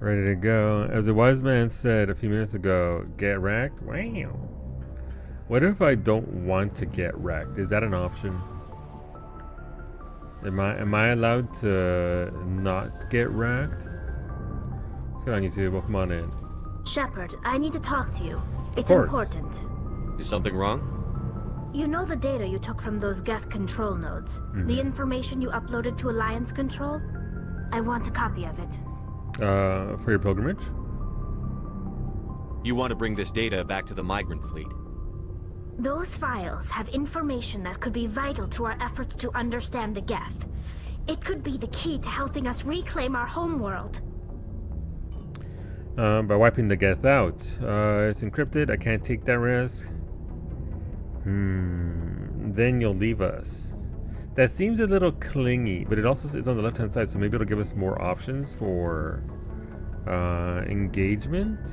Ready to go. As a wise man said a few minutes ago, get wrecked? Wow. What if I don't want to get wrecked? Is that an option? Am I allowed to not get wrecked? What's going on, YouTube? Welcome on in. Shepard, I need to talk to you. It's course. important. Is something wrong? You know the data you took from those Geth control nodes? The information you uploaded to Alliance Control? I want a copy of it. For your pilgrimage? You want to bring this data back to the migrant fleet? Those files have information that could be vital to our efforts to understand the Geth. It could be the key to helping us reclaim our homeworld. By wiping the Geth out. It's encrypted. I can't take that risk. Then you'll leave us. That seems a little clingy, but it also is on the left-hand side, so maybe it'll give us more options for engagement.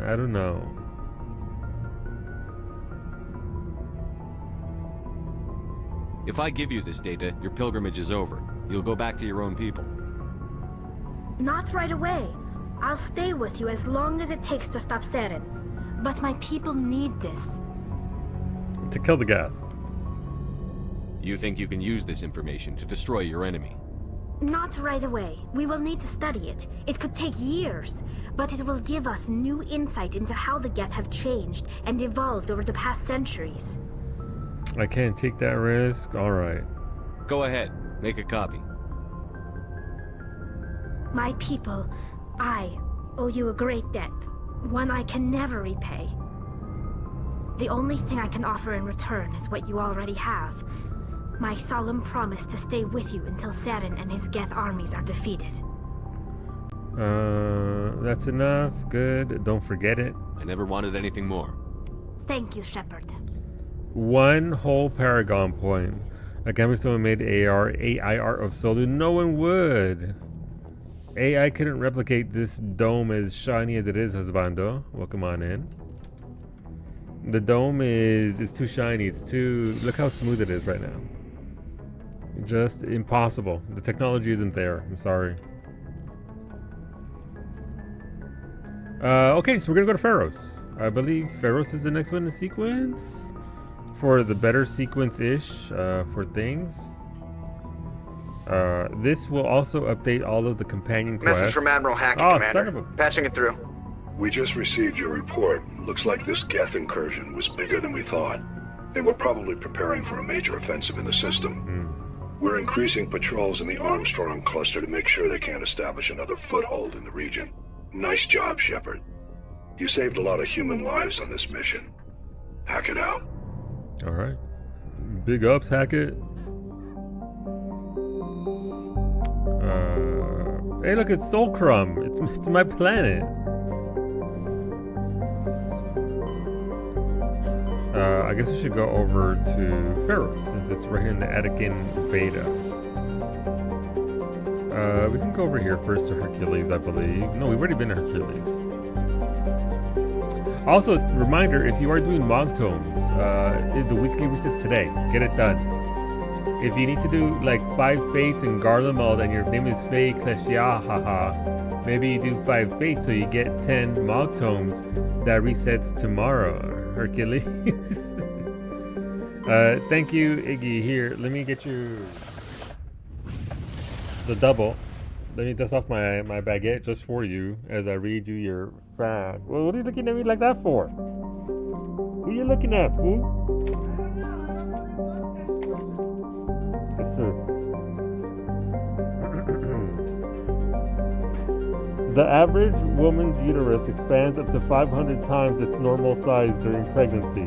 I don't know. If I give you this data, your pilgrimage is over. You'll go back to your own people. Not right away. I'll stay with you as long as it takes to stop Seren. But my people need this. To kill the Geth. You think you can use this information to destroy your enemy? Not right away. We will need to study it. It could take years, but it will give us new insight into how the Geth have changed and evolved over the past centuries. I can't take that risk. All right. Go ahead. Make a copy. My people, I owe you a great debt. One I can never repay. The only thing I can offer in return is what you already have. My solemn promise to stay with you until Seren and his Geth armies are defeated. That's enough. Good. Don't forget it. I never wanted anything more. Thank you, Shepard. One whole paragon point. Again, if someone made AI art of Solu, no one would. AI couldn't replicate this dome as shiny as it is, Husbando. Welcome on in. The dome is too shiny. It's too... Look how smooth it is right now. Just impossible. The technology isn't there. I'm sorry. Okay, so we're gonna go to Feros. I believe Feros is the next one in sequence. For the better sequence-ish for things. This will also update all of the companion quests. Message from Admiral Hackett, Oh, Commander. son of a... Patching it through. We just received your report. Looks like this Geth incursion was bigger than we thought. They were probably preparing for a major offensive in the system. We're increasing patrols in the Armstrong cluster to make sure they can't establish another foothold in the region. Nice job, Shepard. You saved a lot of human lives on this mission. Hack it out. All right. Big ups, Hackett. Hey, look, it's Solcrum. It's my planet. I guess we should go over to Feros since it's right here in the Attican beta. We can go over here first to Hercules, I believe. No, we've already been to Hercules. Also, reminder, if you are doing Mog Tomes, the weekly resets today. Get it done. If you need to do like 5 fates in Garlemald and your name is Faye Kleshyahaha, maybe you do 5 fates so you get 10 Mog Tomes that resets tomorrow. Hercules. Thank you, Iggy. Here, let me get you the double. Let me dust off my baguette just for you as I read you your fact. Well, what are you looking at me like that for? Who are you looking at, fool? It's true. The average woman's uterus expands up to 500 times its normal size during pregnancy.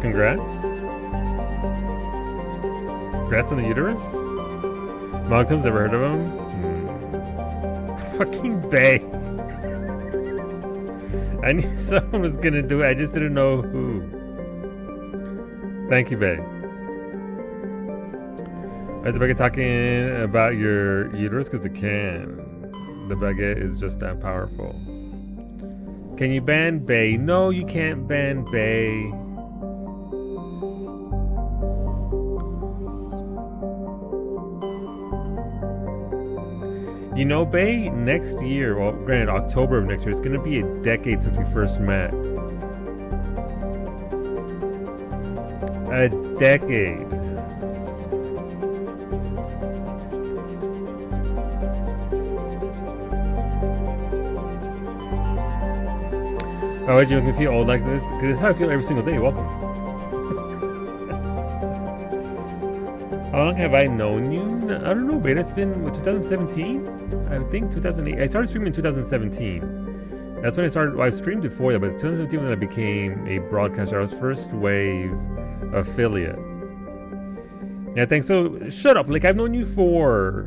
Congrats. Congrats on the uterus? Mogtum's ever heard of him? Fucking Bay. I knew someone was gonna do it, I just didn't know who. Thank you, Bay. Is the baguette talking about your uterus? Because it can. The baguette is just that powerful. Can you ban Bay? No, you can't ban Bay. You know, Bay, next year, well, granted, October of next year, it's going to be a decade since we first met. A decade. Oh, you make me feel old like this? Because it's how I feel every single day. Welcome. How long have I known you? I don't know, but it's been, what, 2017? I think 2008. I started streaming in 2017. That's when I started. Well, I streamed before that, but 2017 was when I became a broadcaster. I was first wave affiliate. Yeah, thanks. So, shut up. Like, I've known you for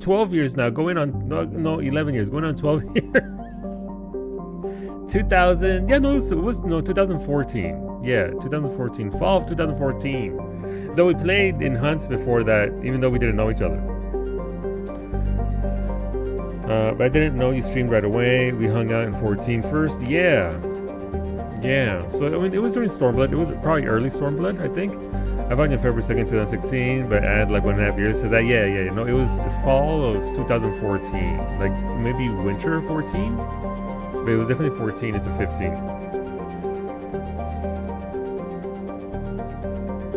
12 years now. Going on, no, 11 years. Going on 12 years. 2000. Yeah, no, it was 2014. Yeah, 2014. Fall of 2014. Though we played in hunts before that, even though we didn't know each other. But I didn't know you streamed right away. We hung out in 14 first. Yeah. So, I mean, it was during Stormblood. It was probably early Stormblood, I think. I bought it in February 2nd, 2016, but I had like 1.5 years to that. Yeah. No, it was fall of 2014. Like, maybe winter of 14? But it was definitely 14 into 15.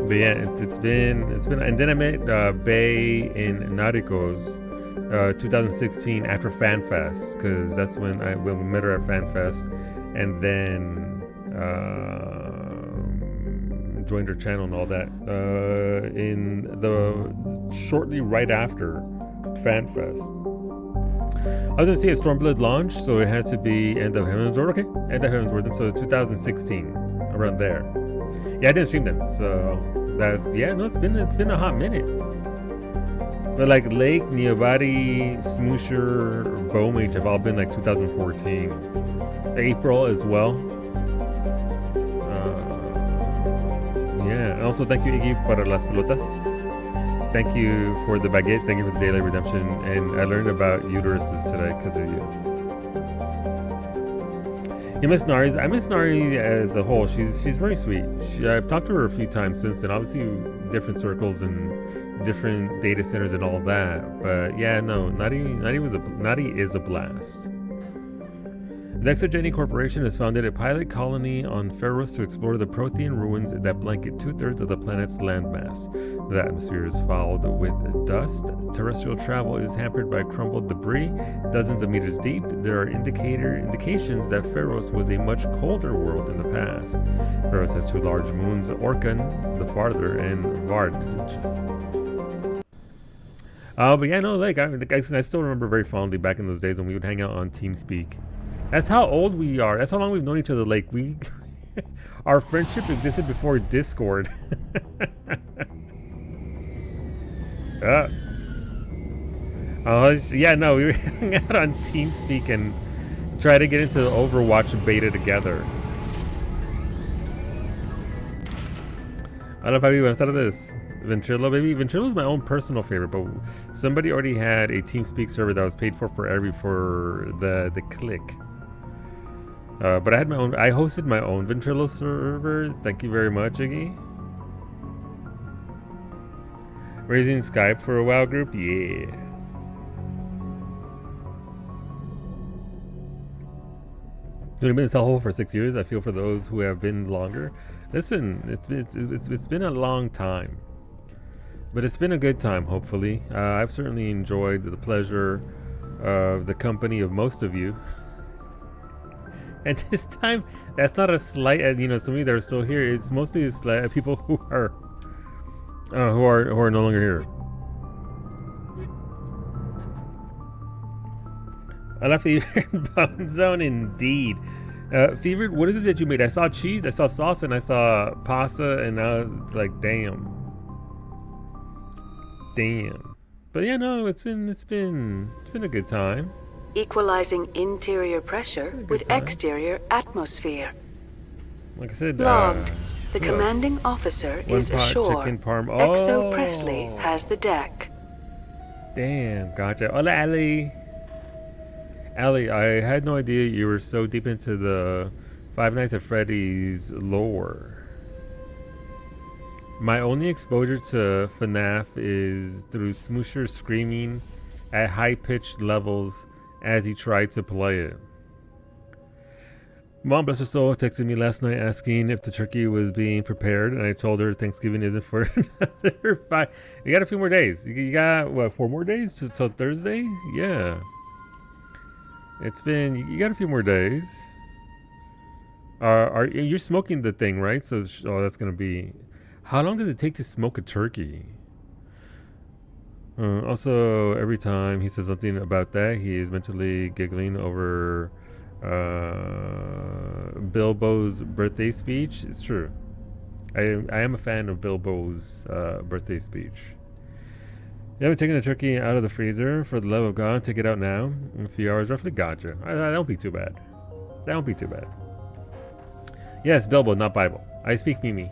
But yeah, it's been, and then I met Bay in Naricos, 2016 after FanFest, because that's when we met her at FanFest, and then joined her channel and all that in the shortly right after FanFest. I was gonna say a Stormblood launch, so it had to be End of Heavensward. Okay, End of Heavensward. And so 2016, around there. Yeah, I didn't stream them, so that, yeah, no, it's been a hot minute. But like Lake, Neobody, Smoosher, Bowmage have all been like 2014. April as well. Yeah, and also thank you, Iggy, para las pelotas. Thank you for the baguette. Thank you for the daily redemption. And I learned about uteruses today because of you. You miss Nari. I miss Nari as a whole. She's very sweet. I've talked to her a few times since then. Obviously, different circles and different data centers and all that. But yeah, no, Nari is a blast. Nexogeny Corporation has founded a pilot colony on Feros to explore the Prothean ruins that blanket 2/3 of the planet's landmass. The atmosphere is fouled with dust. Terrestrial travel is hampered by crumbled debris, dozens of meters deep. There are indications that Feros was a much colder world in the past. Feros has 2 large moons, Orkan, the farther, and Vard. But yeah, no, like I still remember very fondly back in those days when we would hang out on TeamSpeak. That's how old we are. That's how long we've known each other. Like, our friendship existed before Discord. Yeah, no, we were hanging out on TeamSpeak and try to get into the Overwatch beta together. I don't know if I want to start this. Ventrilo, baby. Ventrilo's my own personal favorite, but somebody already had a TeamSpeak server that was paid for the click. But I had my own. I hosted my own Ventrilo server. Thank you very much, Iggy. Raising Skype for a WoW group, yeah. We've been in Hellhole for 6 years. I feel for those who have been longer. Listen, it's been a long time, but it's been a good time. Hopefully, I've certainly enjoyed the pleasure of the company of most of you. And this time, that's not a slight. Some of you that are still here. It's mostly a slight at people who are no longer here. I love Fevered Bone Zone indeed. Fevered, what is it that you made? I saw cheese, I saw sauce, and I saw pasta, and I was like, damn. But yeah, no, it's been a good time. Equalizing interior pressure with time. Exterior atmosphere. Like I said, Logged. The commanding officer is ashore. Exo Presley has the deck. Damn, gotcha. Hola, Ali. Allie, I had no idea you were so deep into the Five Nights at Freddy's lore. My only exposure to FNAF is through Smoosher screaming at high-pitched levels as he tried to play it. Mom, bless her soul, texted me last night asking if the turkey was being prepared, and I told her Thanksgiving isn't for another 5. You got a few more days. You got, what, 4 more days till Thursday? Yeah. You got a few more days. You're smoking the thing, right? So, that's going to be... How long does it take to smoke a turkey? Also, every time he says something about that, he is mentally giggling over Bilbo's birthday speech. It's true. I am a fan of Bilbo's birthday speech. You haven't taken the turkey out of the freezer. For the love of God, take it out now. In a few hours, roughly. Gotcha. That won't be too bad. That won't be too bad. Yes, Bilbo, not Bible. I speak Mimi.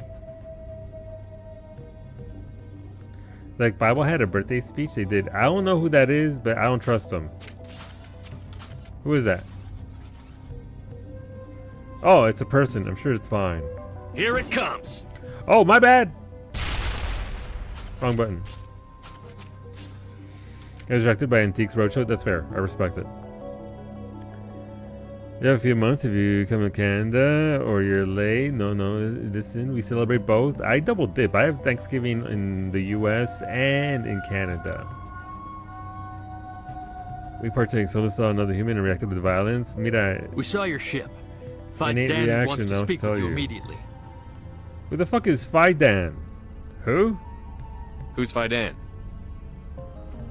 Like, Bible had a birthday speech. They did. I don't know who that is, but I don't trust them. Who is that? Oh, it's a person. I'm sure it's fine. Here it comes. Oh, my bad. Wrong button. I was directed by Antiques Roadshow. That's fair. I respect it. You have a few months if you come to Canada or you're late. No, listen, we celebrate both. I double dip. I have Thanksgiving in the US and in Canada. We partake. Solo saw another human and reacted with violence. Mira. We saw your ship. Innate Fidan reaction, wants to I'll speak tell with you you. immediately. Who the fuck is Fidan? Who? Who's Fidan?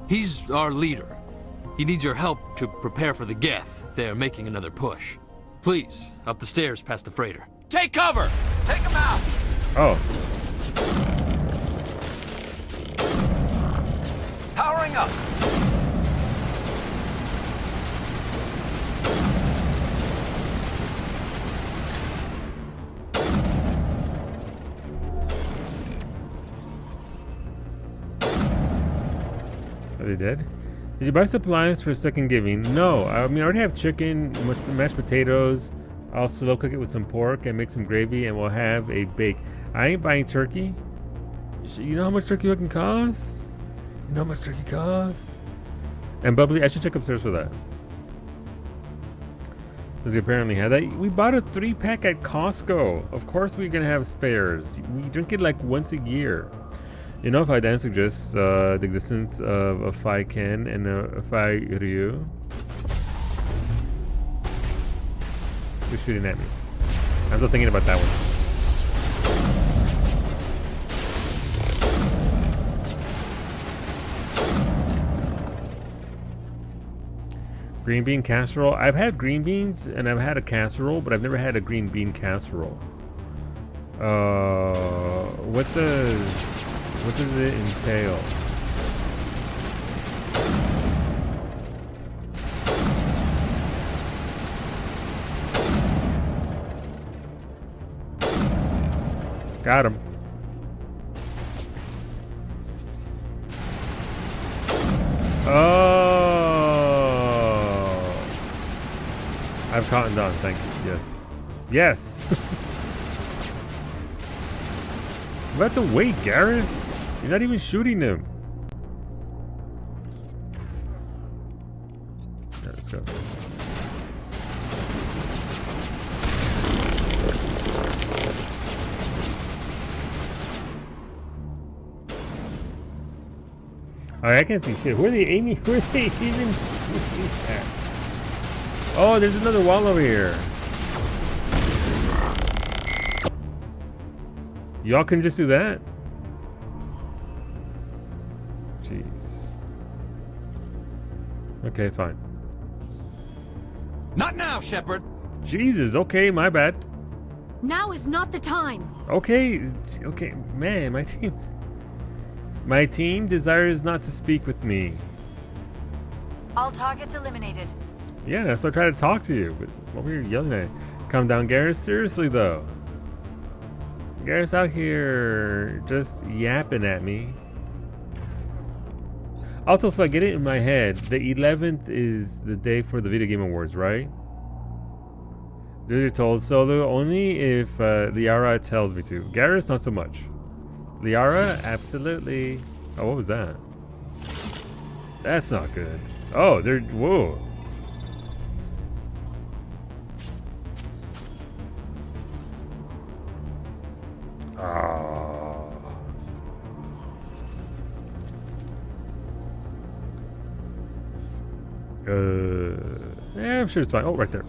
He's our leader. He needs your help to prepare for the Geth. They're making another push. Please, up the stairs past the freighter. Take cover! Take him out! Oh. Powering up! Are they dead? Did you buy supplies for second giving? No. I mean, I already have chicken, mashed potatoes. I'll slow cook it with some pork and make some gravy, and we'll have a bake. I ain't buying turkey. You know how much turkey fucking costs? You know how much turkey costs? And Bubbly, I should check upstairs for that. Because we apparently had that. We bought a 3-pack at Costco. Of course we're going to have spares. We drink it like once a year. You know, if I then suggest the existence of a Phi Ken and a Phi Ryu. Who's shooting at me? I'm still thinking about that one. Green bean casserole. I've had green beans and I've had a casserole, but I've never had a green bean casserole. What does it entail? Got him. Oh, I've cottoned on. Thank you. Yes. Yes. You have to wait, Garrus. You're not even shooting him. Yeah, let's go. Alright, I can't see shit. Where are they aiming? Where are they even shooting at? Oh, there's another wall over here. Y'all can just do that? Jeez. Okay, it's fine. Not now, Shepard! Jesus, okay, my bad. Now is not the time. Okay, man, my team desires not to speak with me. All targets eliminated. Yeah, that's what I tried to talk to you, but what were you yelling at? Calm down, Garrus. Seriously, though. Garrus out here just yapping at me. Also, so I get it in my head, the 11th is the day for the Video Game Awards, right? They're told Solo only if Liara tells me to. Garrus, not so much. Liara, absolutely. Oh, what was that? That's not good. Oh, they're... Whoa. Oh. Yeah, I'm sure it's fine. Oh, right there.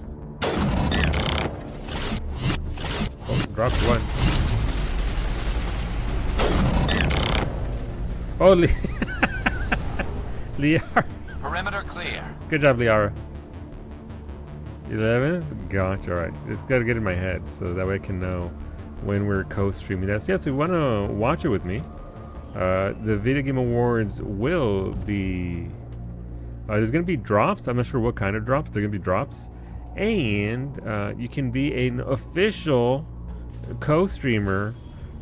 Oh, dropped one. Oh, Liara. Perimeter clear. Good job, Liara. 11? Gotcha, alright. Just gotta get in my head so that way I can know when we're co-streaming that. So, yes, we want to watch it with me. The Video Game Awards will be... there's going to be drops. I'm not sure what kind of drops. They're going to be drops. And you can be an official co-streamer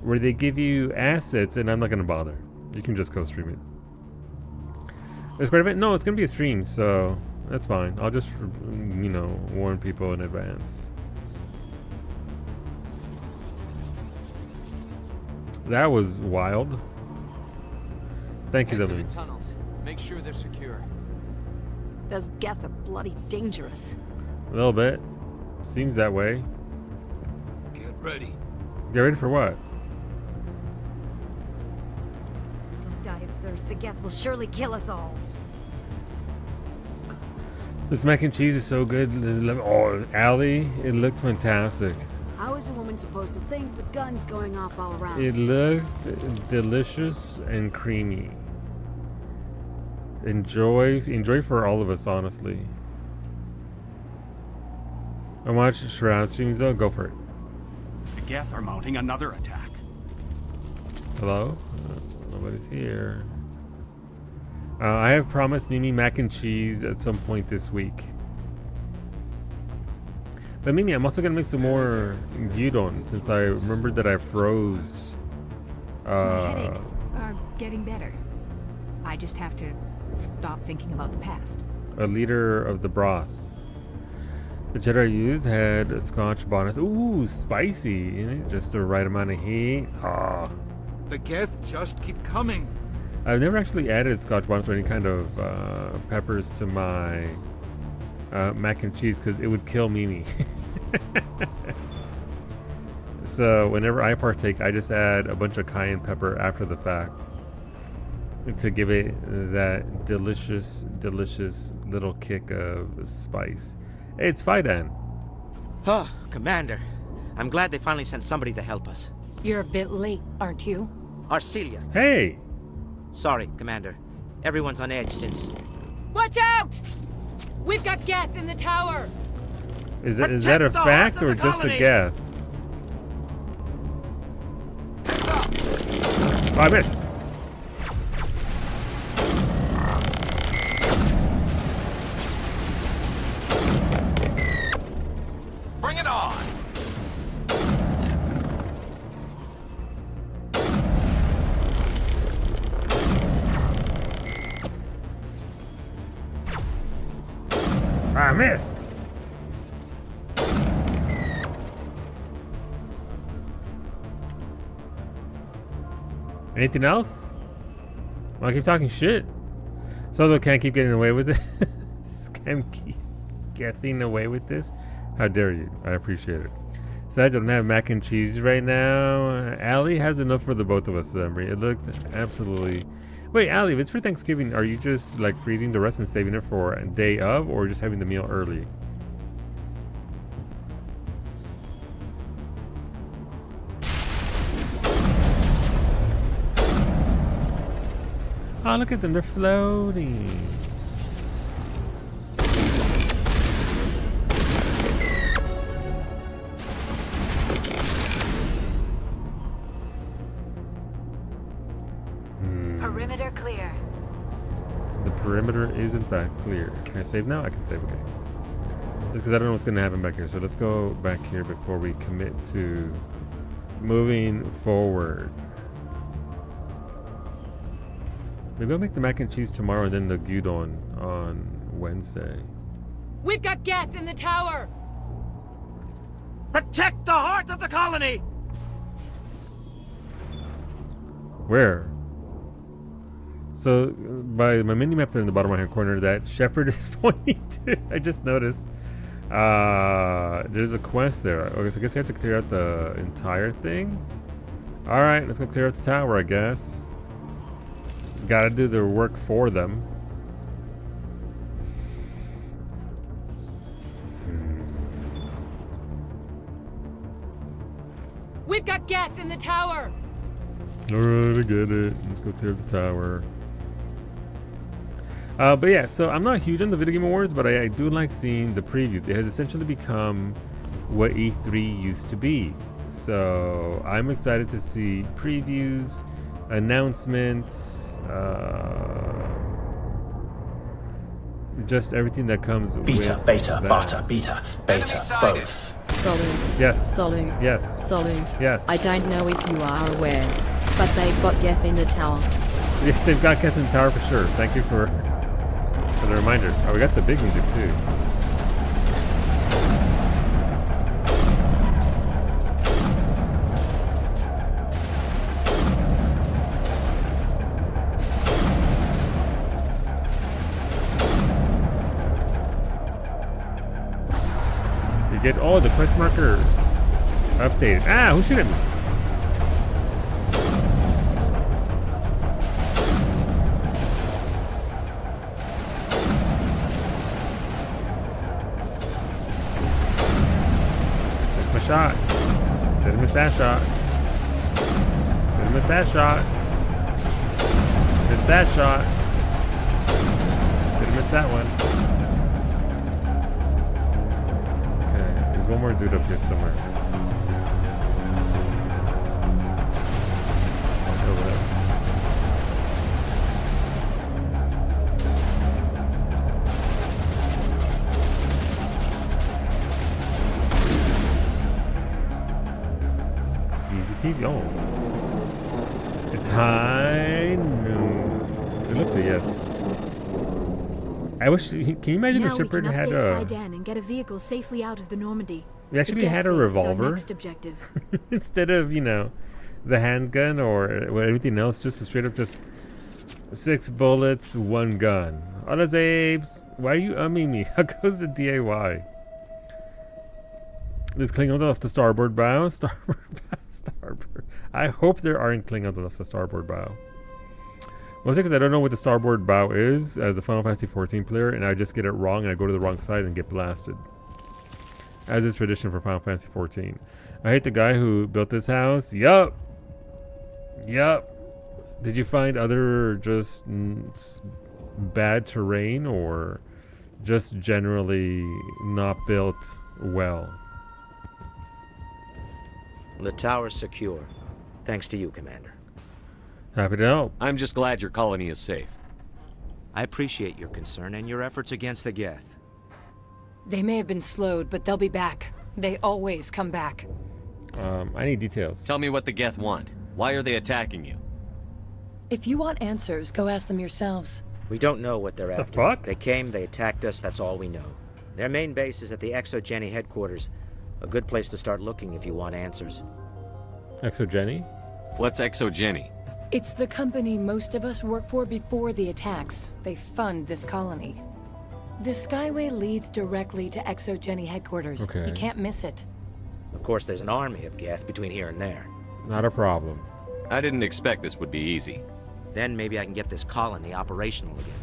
where they give you assets, and I'm not going to bother. You can just co-stream it. There's quite a bit. No, it's going to be a stream, so that's fine. I'll just, you know, warn people in advance. That was wild. Thank you, Head to Dominic. the tunnels. Make sure they're secure. Those Geth are bloody dangerous. A little bit. Seems that way. Get ready. Get ready for what? Don't die of thirst. The Geth will surely kill us all. This mac and cheese is so good. Oh, Allie, it looked fantastic. How is a woman supposed to think with guns going off all around? It looked delicious and creamy. Enjoy for all of us, honestly. I watch Shroud streams though. Go for it. The Geth are mounting another attack. Hello? Nobody's here. I have promised Mimi mac and cheese at some point this week. But Mimi, I'm also gonna make some more gyudon since I remembered that I froze. My headaches are getting better. I just have to stop thinking about the past. A liter of the broth. The Jedi I used had a Scotch bonnet. Ooh, spicy in it, just the right amount of heat. Ah. The Geth just keep coming. I've never actually added Scotch bonnets or any kind of peppers to my mac and cheese because it would kill Mimi. So whenever I partake, I just add a bunch of cayenne pepper after the fact to give it that delicious, delicious little kick of spice. Hey, it's Fidan. Oh, Commander. I'm glad they finally sent somebody to help us. You're a bit late, aren't you? Arcelia. Hey! Sorry, Commander. Everyone's on edge since... Watch out! We've got Geth in the tower! Is that a fact or just a guess? Oh, I missed. Bring it on! I missed. Anything else? Well, I keep talking shit. Solo can't keep getting away with it. Can't keep getting away with this. How dare you? I appreciate it. Sag doesn't have mac and cheese right now. Allie has enough for the both of us, Embry. It looked absolutely... Wait, Allie, if it's for Thanksgiving, are you just like freezing the rest and saving it for a day of, or just having the meal early? Oh, look at them, they're floating. Perimeter clear. The perimeter is in fact clear. Can I save now? I can save, okay. Because I don't know what's going to happen back here. So let's go back here before we commit to moving forward. Maybe I'll make the mac and cheese tomorrow and then the gyudon on Wednesday. We've got Geth in the tower! Protect the heart of the colony! Where? So, by my mini-map there in the bottom right-hand corner, that Shepard is pointing to. I just noticed. There's a quest there. Okay, so I guess you have to clear out the entire thing. Alright, let's go clear out the tower, I guess. Gotta do their work for them. We've got Geth in the tower! Alright, I get it. Let's go clear the tower. But yeah, so I'm not huge on the Video Game Awards, but I do like seeing the previews. It has essentially become what E3 used to be. So I'm excited to see previews, announcements, just everything that comes beta, with beta, that. beta, beta, beta, both. Solu. Yes. Solu. Yes. Solu. Yes. I don't know if you are aware, but they've got Geth in the tower. Yes, they've got Geth in the tower for sure. Thank you for the reminder. Oh, we got the big music too. You get the quest marker updated. Ah, who shoot at me? Shot. Didn't miss that shot. Didn't miss that shot. Missed that shot. Didn't miss that one. Okay, there's one more dude up here somewhere. Over there. Easy. Oh, it's high noon. It looks a yes. I wish. Can you imagine if Shepard had a? And get a vehicle safely out of the Normandy. We actually had a revolver next objective. instead of the handgun or anything else. Just straight up, just 6 bullets, 1 gun. Hola, Zabes. Why are you umming me? How goes the DAY? There's Klingons off the starboard bow. Starboard. I hope there aren't Klingons off the starboard bow. Mostly because I don't know what the starboard bow is as a Final Fantasy XIV player, and I just get it wrong, and I go to the wrong side and get blasted. As is tradition for Final Fantasy XIV. I hate the guy who built this house. Yup. Did you find other just bad terrain, or just generally not built well? The tower's secure. Thanks to you, Commander. Happy to help. I'm just glad your colony is safe. I appreciate your concern and your efforts against the Geth. They may have been slowed, but they'll be back. They always come back. I need details. Tell me what the Geth want. Why are they attacking you? If you want answers, go ask them yourselves. We don't know what they're after. Fuck? They came, they attacked us, that's all we know. Their main base is at the ExoGeni headquarters. A good place to start looking if you want answers. ExoGeni? What's ExoGeni? It's the company most of us work for before the attacks. They fund this colony. The Skyway leads directly to ExoGeni headquarters. Okay. You can't miss it. Of course, there's an army of Geth between here and there. Not a problem. I didn't expect this would be easy. Then maybe I can get this colony operational again.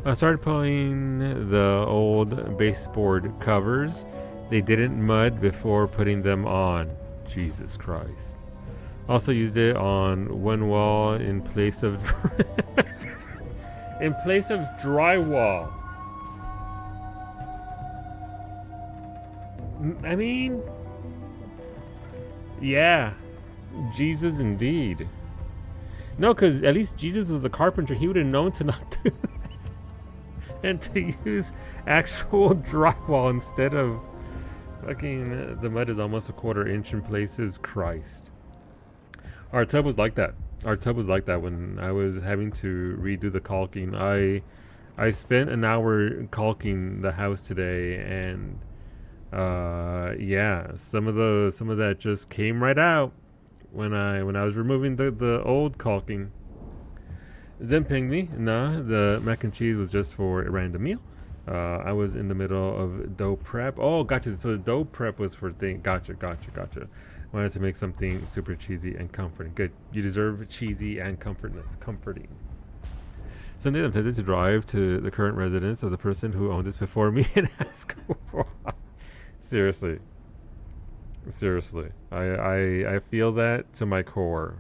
I started pulling the old baseboard covers. They didn't mud before putting them on. Jesus Christ. Also used it on one wall in place of drywall. I mean, yeah, Jesus indeed. No, because at least Jesus was a carpenter. He would have known to not do that. And to use actual drywall instead of fucking, the mud is almost a 1/4 inch in places. Christ. Our tub was like that. Our tub was like that when I was having to redo the caulking. I spent an hour caulking the house today, and yeah, some of that just came right out when I was removing the old caulking. Zen pinged me. Nah, the mac and cheese was just for a random meal. I was in the middle of dough prep. Oh, gotcha. So the dough prep was for thing. Gotcha. Wanted to make something super cheesy and comforting. Good. You deserve cheesy and comforting. Someday I'm tempted to drive to the current residence of the person who owned this before me and ask why. Seriously. I feel that to my core.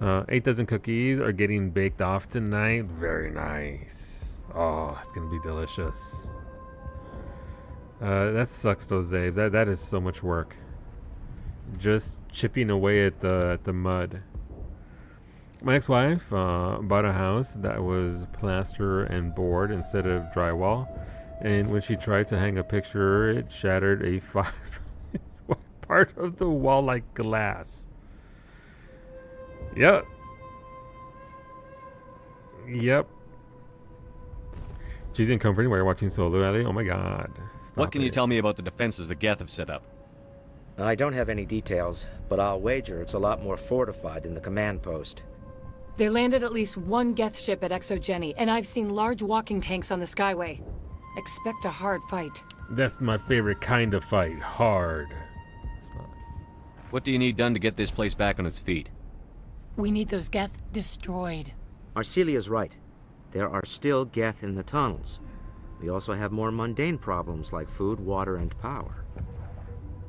8 dozen cookies are getting baked off tonight. Very nice. Oh, it's gonna be delicious. That sucks, those Zaves. That is so much work. Just chipping away at the mud. My ex-wife bought a house that was plaster and board instead of drywall, and when she tried to hang a picture, it shattered a 5 part of the wall like glass. Yep. Cheesy and comforting while you're watching Solo, Ellie. Oh my god. What can you tell me about the defenses the Geth have set up? I don't have any details, but I'll wager it's a lot more fortified than the command post. They landed at least one Geth ship at Exogeny, and I've seen large walking tanks on the Skyway. Expect a hard fight. That's my favorite kind of fight. Hard. What do you need done to get this place back on its feet? We need those Geth destroyed. Arcelia's right. There are still Geth in the tunnels. We also have more mundane problems like food, water, and power.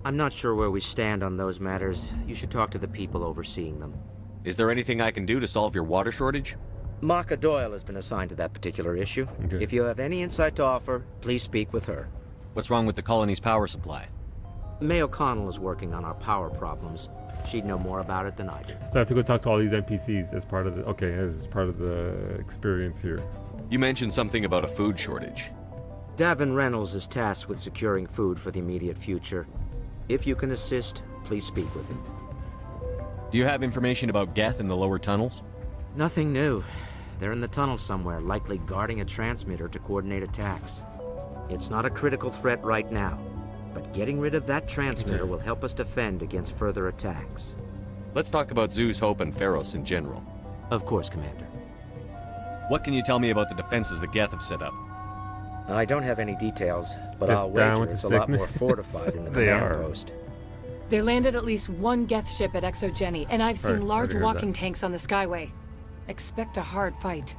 I'm not sure where we stand on those matters. You should talk to the people overseeing them. Is there anything I can do to solve your water shortage? Maka Doyle has been assigned to that particular issue. Okay. If you have any insight to offer, please speak with her. What's wrong with the colony's power supply? May O'Connell is working on our power problems. She'd know more about it than I do. So I have to go talk to all these NPCs as part of the... Okay, as part of the experience here. You mentioned something about a food shortage. Davin Reynolds is tasked with securing food for the immediate future. If you can assist, please speak with him. Do you have information about Geth in the lower tunnels? Nothing new. They're in the tunnel somewhere, likely guarding a transmitter to coordinate attacks. It's not a critical threat right now, but getting rid of that transmitter will help us defend against further attacks. Let's talk about Zeus, Hope, and Feros in general. Of course, Commander. What can you tell me about the defenses the Geth have set up? I don't have any details, but I'll wager it's a lot more fortified than the command post. They landed at least one Geth ship at Exogeny, and I've seen large walking tanks on the Skyway. Expect a hard fight.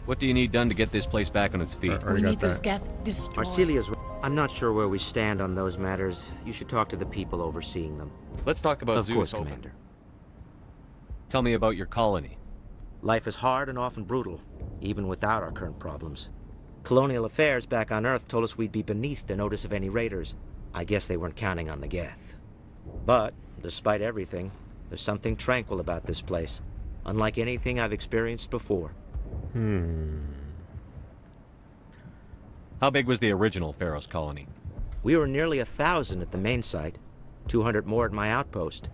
What do you need done to get this place back on its feet? We need those Geth destroyed. Arcelia's... I'm not sure where we stand on those matters. You should talk to the people overseeing them. Let's talk about Zeus. Of course, Commander. Tell me about your colony. Life is hard and often brutal, even without our current problems. Colonial affairs back on Earth told us we'd be beneath the notice of any raiders. I guess they weren't counting on the Geth. But, despite everything, there's something tranquil about this place, unlike anything I've experienced before. How big was the original Feros colony? We were nearly 1,000 at the main site, 200 more at my outpost.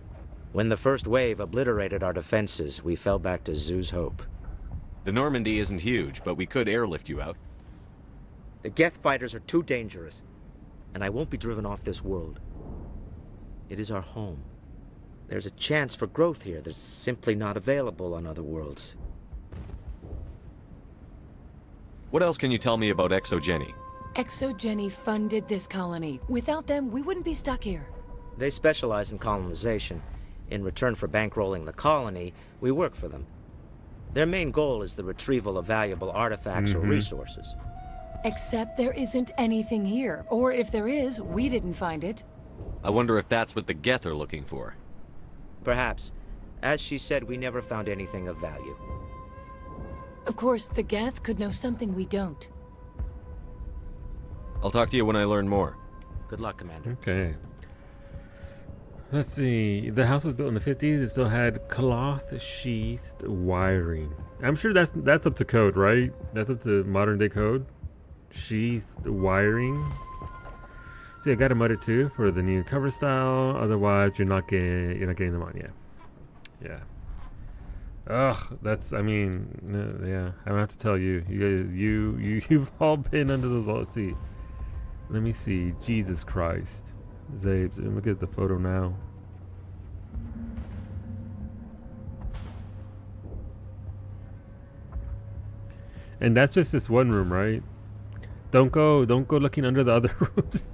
When the first wave obliterated our defenses, we fell back to Zeus' Hope. The Normandy isn't huge, but we could airlift you out. The Geth fighters are too dangerous, and I won't be driven off this world. It is our home. There's a chance for growth here that's simply not available on other worlds. What else can you tell me about Exogeny? Exogeny funded this colony. Without them, we wouldn't be stuck here. They specialize in colonization. In return for bankrolling the colony, we work for them. Their main goal is the retrieval of valuable artifacts or resources. Except there isn't anything here. Or if there is, we didn't find it. I wonder if that's what the Geth are looking for. Perhaps. As she said, we never found anything of value. Of course, the Geth could know something we don't. I'll talk to you when I learn more. Good luck, Commander. Okay. Let's see. The house was built in the 50s. It still had cloth-sheathed wiring. I'm sure that's up to code, right? That's up to modern-day code. Sheathed wiring. See, I got a mod too for the new cover style. Otherwise, you're not getting them on yet. Yeah. Ugh, that's, I mean, yeah, I don't have to tell you. You guys, you've all been under those walls. See, let me see. Jesus Christ. Zabes, look at the photo now. And that's just this one room, right? Don't go looking under the other rooms.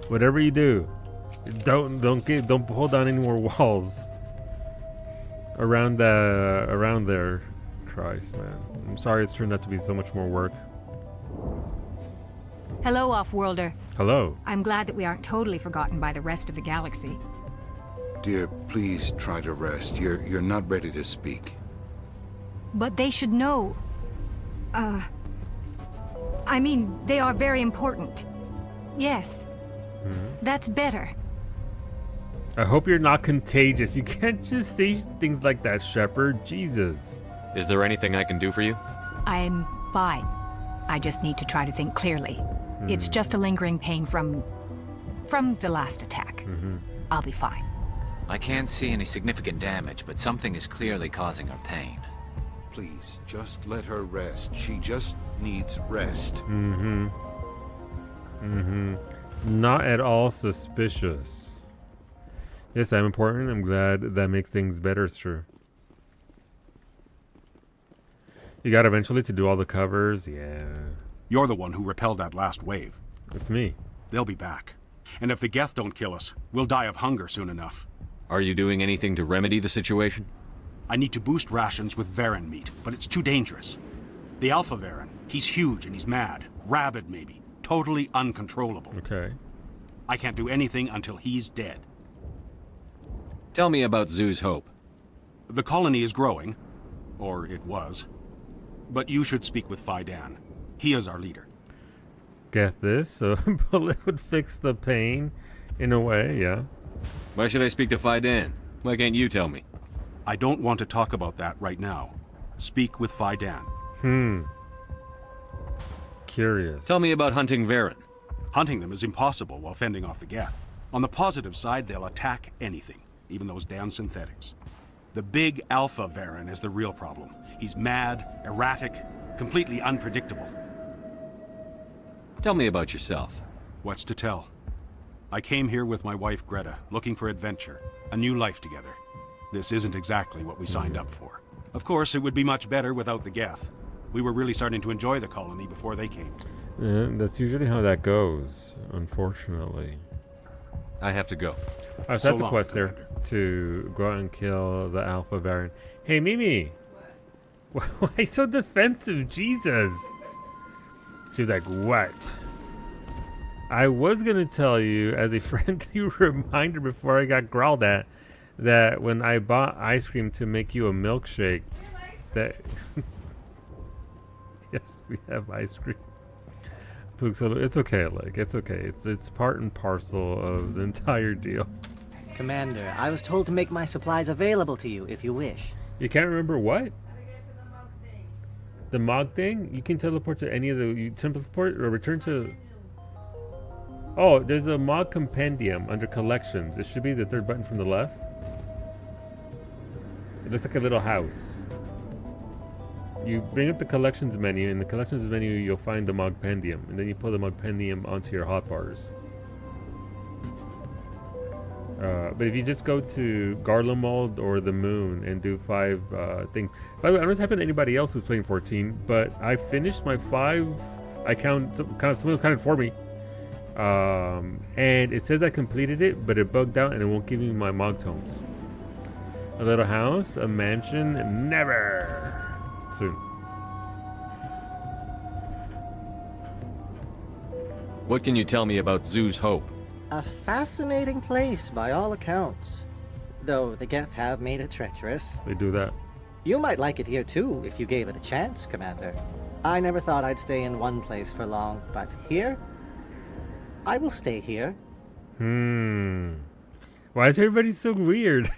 Whatever you do, don't pull down any more walls around there. Christ, man. I'm sorry it's turned out to be so much more work. Hello, Off-Worlder. Hello. I'm glad that we aren't totally forgotten by the rest of the galaxy. Dear, please try to rest. You're not ready to speak. But they should know. I mean, they are very important. Yes. That's better. I hope you're not contagious. You can't just say things like that, Shepard. Jesus. Is there anything I can do for you? I'm fine. I just need to try to think clearly. It's just a lingering pain from the last attack. I'll be fine. I can't see any significant damage, but something is clearly causing her pain. Please, just let her rest. She just needs rest. Not at all suspicious. Yes, I'm important. I'm glad that makes things better, sure. You got eventually to do all the covers? Yeah. You're the one who repelled that last wave. It's me. They'll be back. And if the Geth don't kill us, we'll die of hunger soon enough. Are you doing anything to remedy the situation? I need to boost rations with Varen meat, but it's too dangerous. The Alpha Varen, he's huge and he's mad. Rabid, maybe. Totally uncontrollable. Okay. I can't do anything until he's dead. Tell me about Zoo's Hope. The colony is growing. Or it was. But you should speak with Faidan. He is our leader. Get this? So a bullet would fix the pain in a way, yeah. Why should I speak to Faidan? Why can't you tell me? I don't want to talk about that right now. Speak with Faidan. Curious. Tell me about hunting Varen. Hunting them is impossible while fending off the Geth. On the positive side, they'll attack anything, even those damn synthetics. The big Alpha Varen is the real problem. He's mad, erratic, completely unpredictable. Tell me about yourself. What's to tell? I came here with my wife Greta, looking for adventure, a new life together. This isn't exactly what we signed up for. Of course, it would be much better without the Geth. We were really starting to enjoy the colony before they came. Yeah, that's usually how that goes, unfortunately. I have to go. So that's a quest there, to go out and kill the Alpha Varen. Hey, Mimi! Why so defensive? Jesus! She was like, what? I was gonna tell you, as a friendly reminder before I got growled at, that when I bought ice cream to make you a milkshake, that... Yes, we have ice cream. It's okay, like, it's okay. It's part and parcel of the entire deal. Commander, I was told to make my supplies available to you if you wish. You can't remember what? The Mog thing? You can teleport to any of the... You teleport or return to... Oh, there's a Mog compendium under collections. It should be the third button from the left. It looks like a little house. You bring up the collections menu. In the collections menu, you'll find the Mog pendium, and then you pull the Mog pendium onto your hotbars. But if you just go to Garlemald or the Moon and do 5 things. By the way, I don't know what's happened to anybody else who's playing 14, but I finished my 5. I count. Someone else counted for me. And it says I completed it, but it bugged out and it won't give me my Mog tomes. A little house, a mansion, never. Soon. What can you tell me about Zoo's Hope? A fascinating place by all accounts. Though the Geth have made it treacherous. They do that. You might like it here too, if you gave it a chance, Commander. I never thought I'd stay in one place for long, but here? I will stay here. Why is everybody so weird?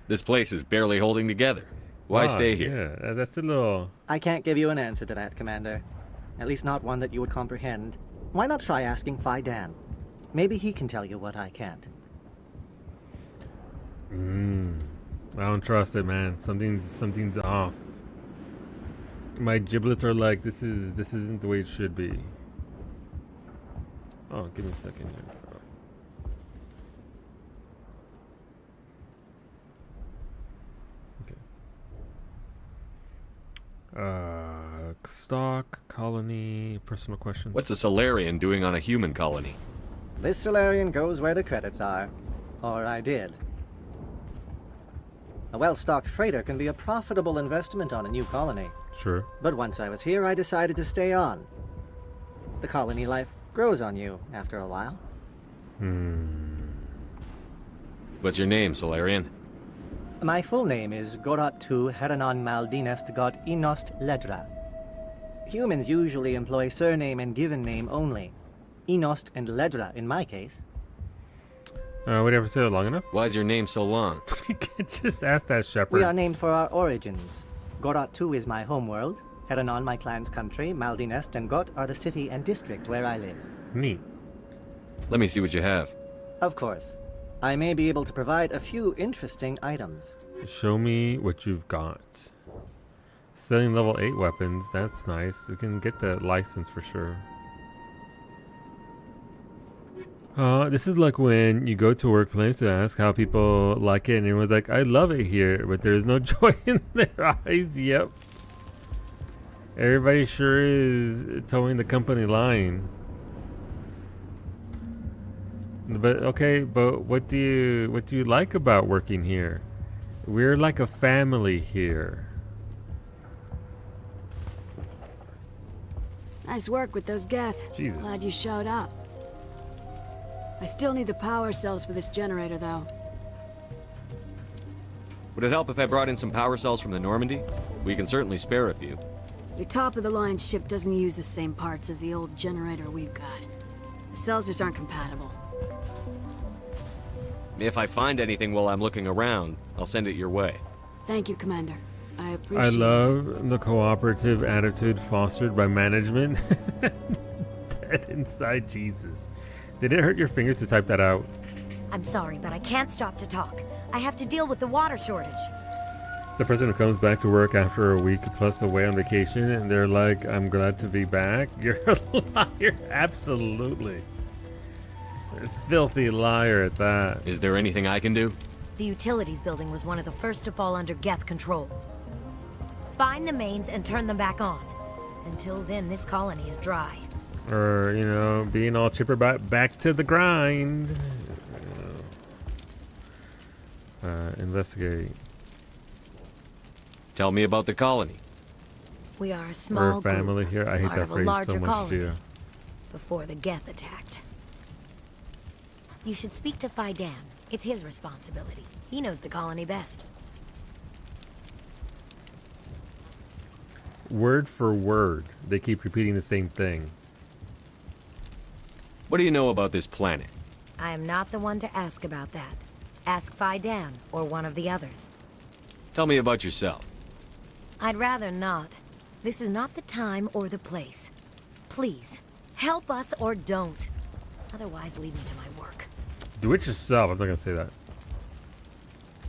This place is barely holding together. Why stay here? Yeah, that's a little... I can't give you an answer to that, Commander. At least not one that you would comprehend. Why not try asking Faidan? Maybe he can tell you what I can't. I don't trust it, man. Something's off. My giblets are like, this isn't the way it should be. Oh, give me a second here. Stock, colony, personal questions. What's a Solarian doing on a human colony? This Solarian goes where the credits are. Or I did. A well-stocked freighter can be a profitable investment on a new colony. Sure. But once I was here, I decided to stay on. The colony life grows on you after a while. What's your name, Solarian? My full name is Gorat-tu Heranon Maldinest God Inost Ledra. Humans usually employ surname and given name only. Inost and Ledra in my case. Would you ever say it long enough? Why is your name so long? You can't just ask that, Shepard. We are named for our origins. Gorat-tu is my homeworld, Heranon my clan's country, Maldinest and Got are the city and district where I live. Neat. Let me see what you have. Of course. I may be able to provide a few interesting items. Show me what you've got. Selling level 8 weapons, that's nice. We can get that license for sure. This is like when you go to a workplace and ask how people like it, and everyone's like, I love it here, but there's no joy in their eyes. Yep. Everybody sure is towing the company line. But okay, but what do you like about working here? We're like a family here. Nice work with those Geth. Jesus. Glad you showed up. I still need the power cells for this generator, though. Would it help if I brought in some power cells from the Normandy? We can certainly spare a few. Your top-of-the-line ship doesn't use the same parts as the old generator we've got. The cells just aren't compatible. If I find anything while I'm looking around, I'll send it your way. Thank you, Commander. I appreciate it. I love the cooperative attitude fostered by management. Dead inside Jesus. Did it hurt your fingers to type that out? I'm sorry, but I can't stop to talk. I have to deal with the water shortage. It's a person who comes back to work after a week plus away on vacation, and they're like, I'm glad to be back. You're a liar. Absolutely. A filthy liar at that. Is there anything I can do? The utilities building was one of the first to fall under Geth control. Find the mains and turn them back on. Until then, this colony is dry. Or, you know, being all chipper back to the grind. Investigate. Tell me about the colony. We are a small We're a family group, here. I hate part that of a phrase larger so much, colony, too. before the Geth attacked. You should speak to Fidan. It's his responsibility. He knows the colony best. Word for word, they keep repeating the same thing. What do you know about this planet? I am not the one to ask about that. Ask Fidan or one of the others. Tell me about yourself. I'd rather not. This is not the time or the place. Please, help us or don't. Otherwise, leave me to my work. Do it yourself. I'm not gonna say that.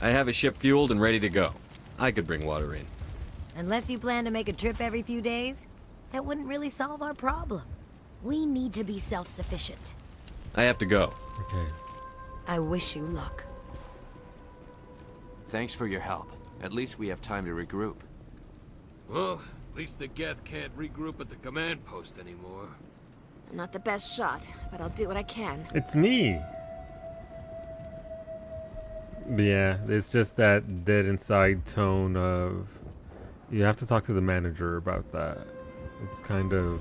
I have a ship fueled and ready to go. I could bring water in. Unless you plan to make a trip every few days, that wouldn't really solve our problem. We need to be self-sufficient. I have to go. Okay. I wish you luck. Thanks for your help. At least we have time to regroup. Well, at least the Geth can't regroup at the command post anymore. I'm not the best shot, but I'll do what I can. It's me. But yeah, it's just that dead inside tone of... You have to talk to the manager about that. It's kind of...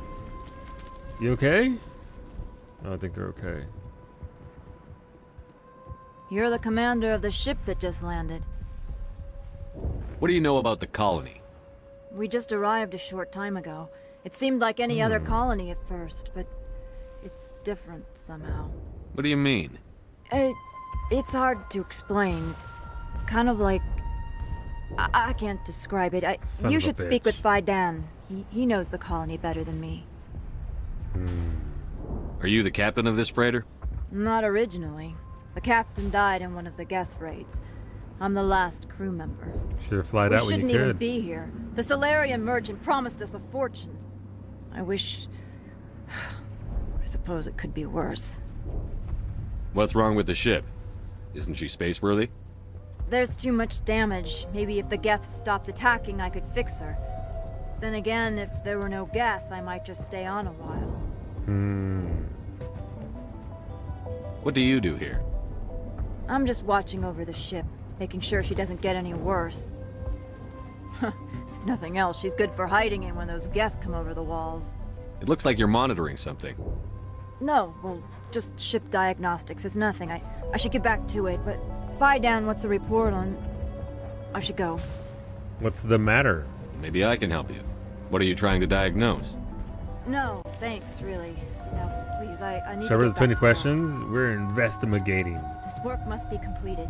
You okay? I don't think they're okay. You're the commander of the ship that just landed. What do you know about the colony? We just arrived a short time ago. It seemed like any other colony at first, but it's different somehow. What do you mean? It's hard to explain. It's kind of like... I can't describe it. You should speak with Fidan. He knows the colony better than me. Are you the captain of this freighter? Not originally. The captain died in one of the Geth raids. I'm the last crew member. Should have flied out when you could. We shouldn't even be here. The Solarian merchant promised us a fortune. I wish... I suppose it could be worse. What's wrong with the ship? Isn't she space-worthy? There's too much damage. Maybe if the Geth stopped attacking, I could fix her. Then again, if there were no Geth, I might just stay on a while. What do you do here? I'm just watching over the ship, making sure she doesn't get any worse. If nothing else, she's good for hiding in when those Geth come over the walls. It looks like you're monitoring something. No, well, just ship diagnostics. It's nothing. I should get back to it, but... Fidan, what's the report on... I should go. What's the matter? Maybe I can help you. What are you trying to diagnose? No, thanks, really. Now, please, I need Should I to read the 20 questions? We're investigating. This work must be completed.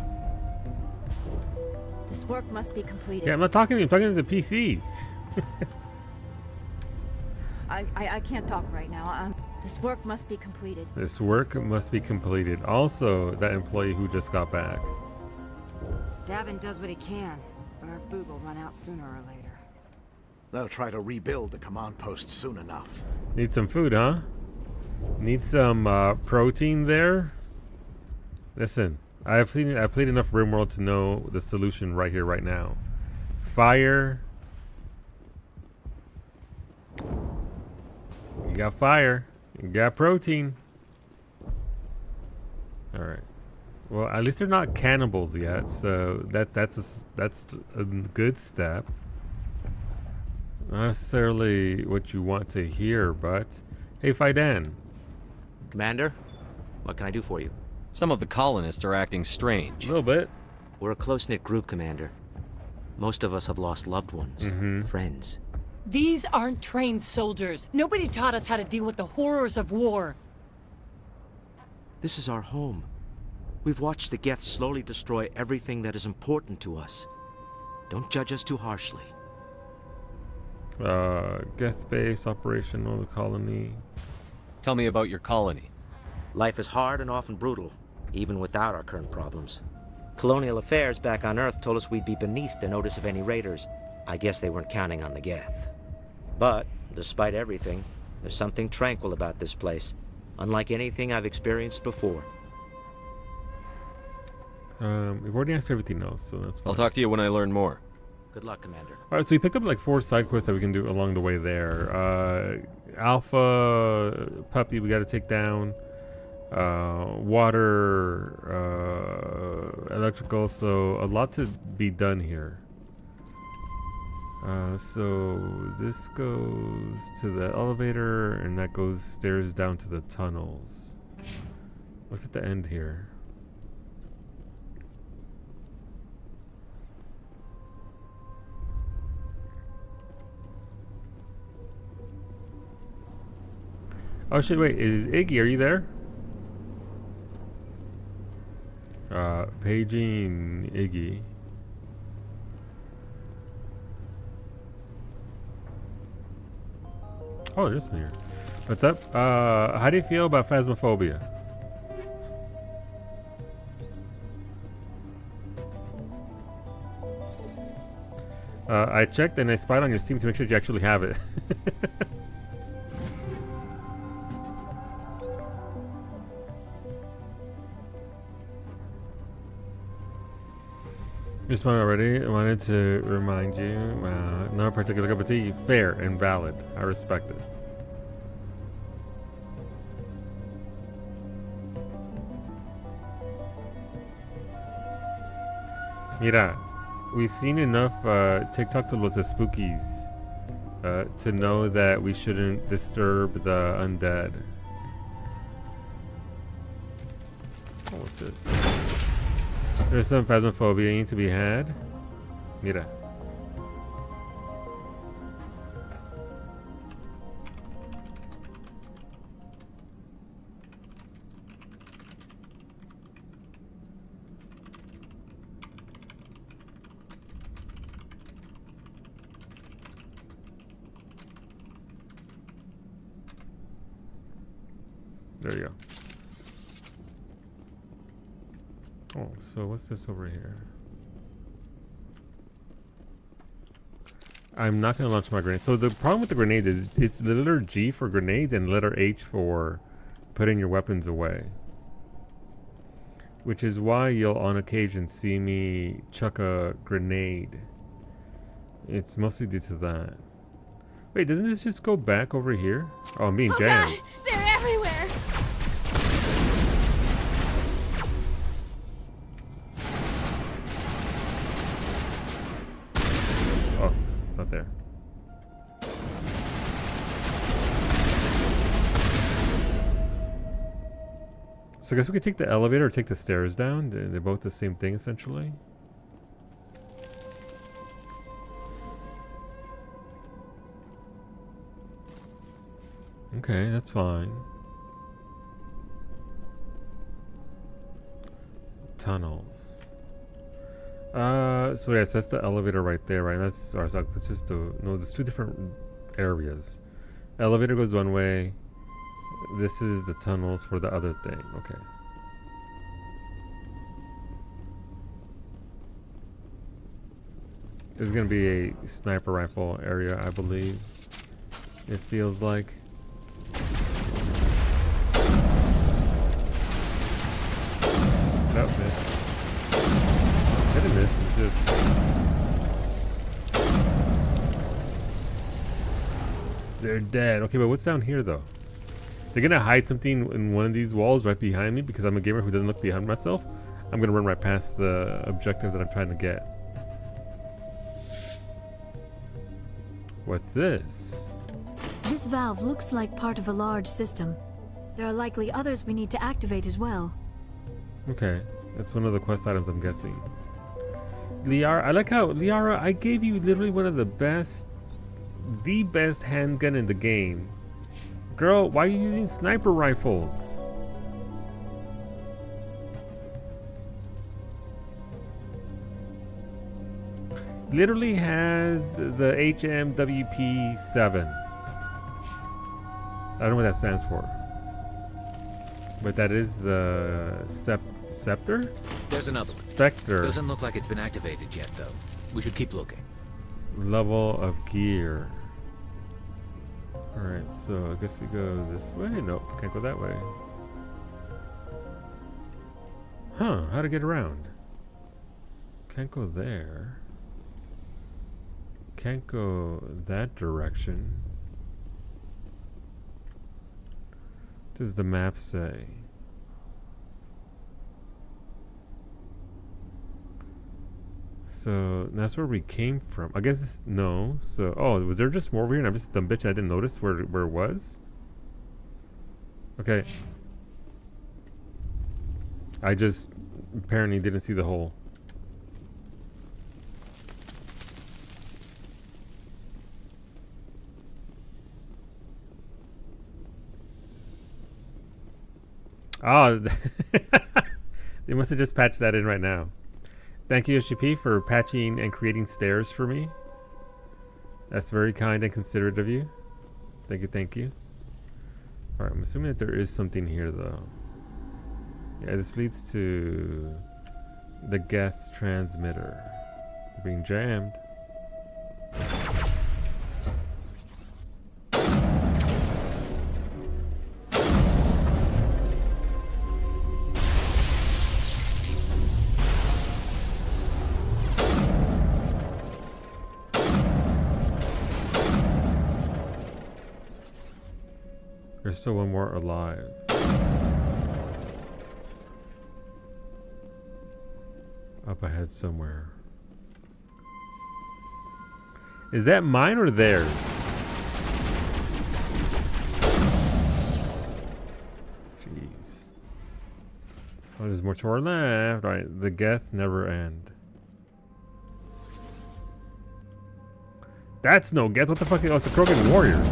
This work must be completed. Yeah, I'm not talking to you. I'm talking to the PC. I can't talk right now. This work must be completed. This work must be completed. Also, that employee who just got back. Davin does what he can, but our food will run out sooner or later. They'll try to rebuild the command post soon enough. Need some food, huh? Need some protein there? Listen, I've played enough RimWorld to know the solution right here, right now. Fire. You got fire. You got protein. All right. Well, at least they're not cannibals yet, so that's a good step. Not necessarily what you want to hear, but hey, Fidan. Commander, what can I do for you? Some of the colonists are acting strange. A little bit. We're a close-knit group, Commander. Most of us have lost loved ones, friends. These aren't trained soldiers. Nobody taught us how to deal with the horrors of war. This is our home. We've watched the Geth slowly destroy everything that is important to us. Don't judge us too harshly. Geth base, operational, the colony. Tell me about your colony. Life is hard and often brutal, even without our current problems. Colonial affairs back on Earth told us we'd be beneath the notice of any raiders. I guess they weren't counting on the Geth. But, despite everything, there's something tranquil about this place, unlike anything I've experienced before. We've already answered everything else, so that's fine. I'll talk to you when I learn more. Good luck, Commander. Alright, so we picked up like 4 side quests that we can do along the way there. Alpha puppy we gotta take down. Water, electrical, so a lot to be done here. So this goes to the elevator, and that goes stairs down to the tunnels. What's at the end here? Oh shit, wait, is Iggy, are you there? Paging Iggy. Oh, there's one here. What's up? How do you feel about phasmophobia? I checked and I spied on your Steam to make sure you actually have it. Respond already. I wanted to remind you, no particular cup of tea, fair and valid. I respect it. Mira, we've seen enough TikTok to los spookies to know that we shouldn't disturb the undead. Oh, what's this? There's some phasmophobia to be had. Mira. There you go. Oh, so what's this over here? I'm not going to launch my grenade. So the problem with the grenades is it's the letter G for grenades and letter H for putting your weapons away. Which is why you'll on occasion see me chuck a grenade. It's mostly due to that. Wait, doesn't this just go back over here? Oh, I'm being jammed. God, they're everywhere! Oh, it's not there. So I guess we could take the elevator or take the stairs down. They're both the same thing, essentially. Okay, that's fine. Tunnels. So yes, that's the elevator right there, right? That's just the no. There's two different areas. Elevator goes one way. This is the tunnels for the other thing. Okay. There's gonna be a sniper rifle area, I believe. It feels like. Nope, missed. Hit and miss. It's just. They're dead. Okay, but what's down here though? They're gonna hide something in one of these walls right behind me because I'm a gamer who doesn't look behind myself. I'm gonna run right past the objective that I'm trying to get. What's this? This valve looks like part of a large system. There are likely others we need to activate as well. Okay, that's one of the quest items I'm guessing. Liara, I like how, Liara, I gave you literally one of the best handgun in the game. Girl, why are you using sniper rifles? Literally has the HMWP-7. I don't know what that stands for. But that is the Scepter? There's another one. Spectre. Doesn't look like it's been activated yet, though. We should keep looking. Level of gear. Alright, so I guess we go this way? Nope, can't go that way. Huh, how to get around? Can't go there. Can't go that direction. What does the map say? So that's where we came from. I guess it's, no. So was there just more over here? And I'm just a dumb bitch and I didn't notice where it was. Okay. I just apparently didn't see the hole. Oh, they must have just patched that in right now. Thank you, SGP, for patching and creating stairs for me. That's very kind and considerate of you. Thank you, thank you. Alright, I'm assuming that there is something here, though. Yeah, this leads to the Geth transmitter. We're being jammed. There's still one more alive. Up ahead somewhere. Is that mine or theirs? Jeez. Oh, there's more to our left. Alright, the Geth never end. That's no Geth. What the fuck? Oh, it's a Krogan warrior.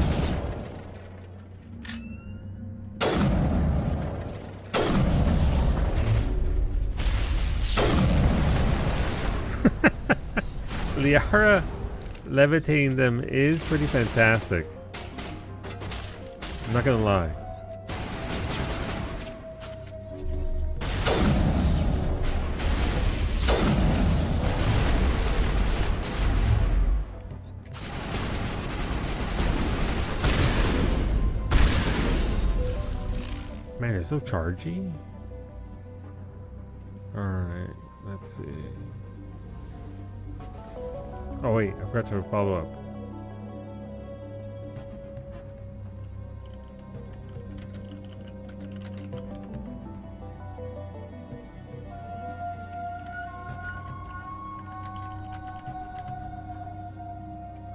Liara levitating them is pretty fantastic. I'm not gonna lie. You're so chargy. Alright, let's see. Oh wait, I forgot to follow up.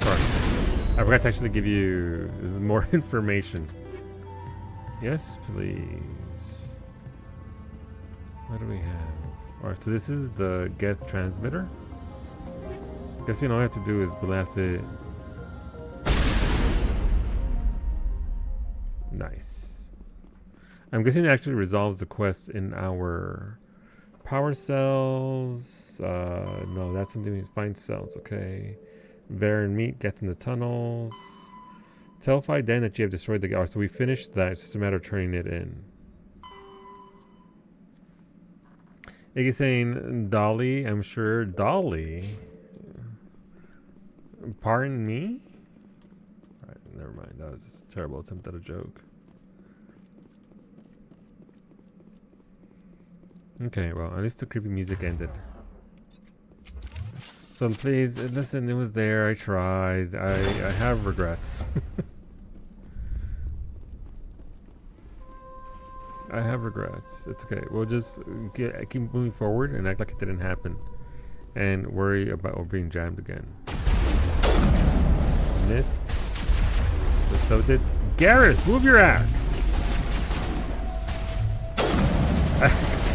Sorry. I forgot to actually give you more information. Yes, please. What do we have? Alright, so this is the Geth transmitter. Guessing all I have to do is blast it. Nice. I'm guessing it actually resolves the quest in our power cells. No, that's something we find cells. Okay. Varen meat, Geth in the tunnels. Tell Faidan that you have destroyed the guard. So we finished that. It's just a matter of turning it in. Iggy's saying Dolly. I'm sure Dolly. Pardon me? Alright, never mind. That was just a terrible attempt at a joke. Okay, well, at least the creepy music ended. So please, listen, it was there. I tried. I have regrets. I have regrets. It's okay. We'll just keep moving forward and act like it didn't happen. And worry about being jammed again. Missed. So did Garrus. Move your ass.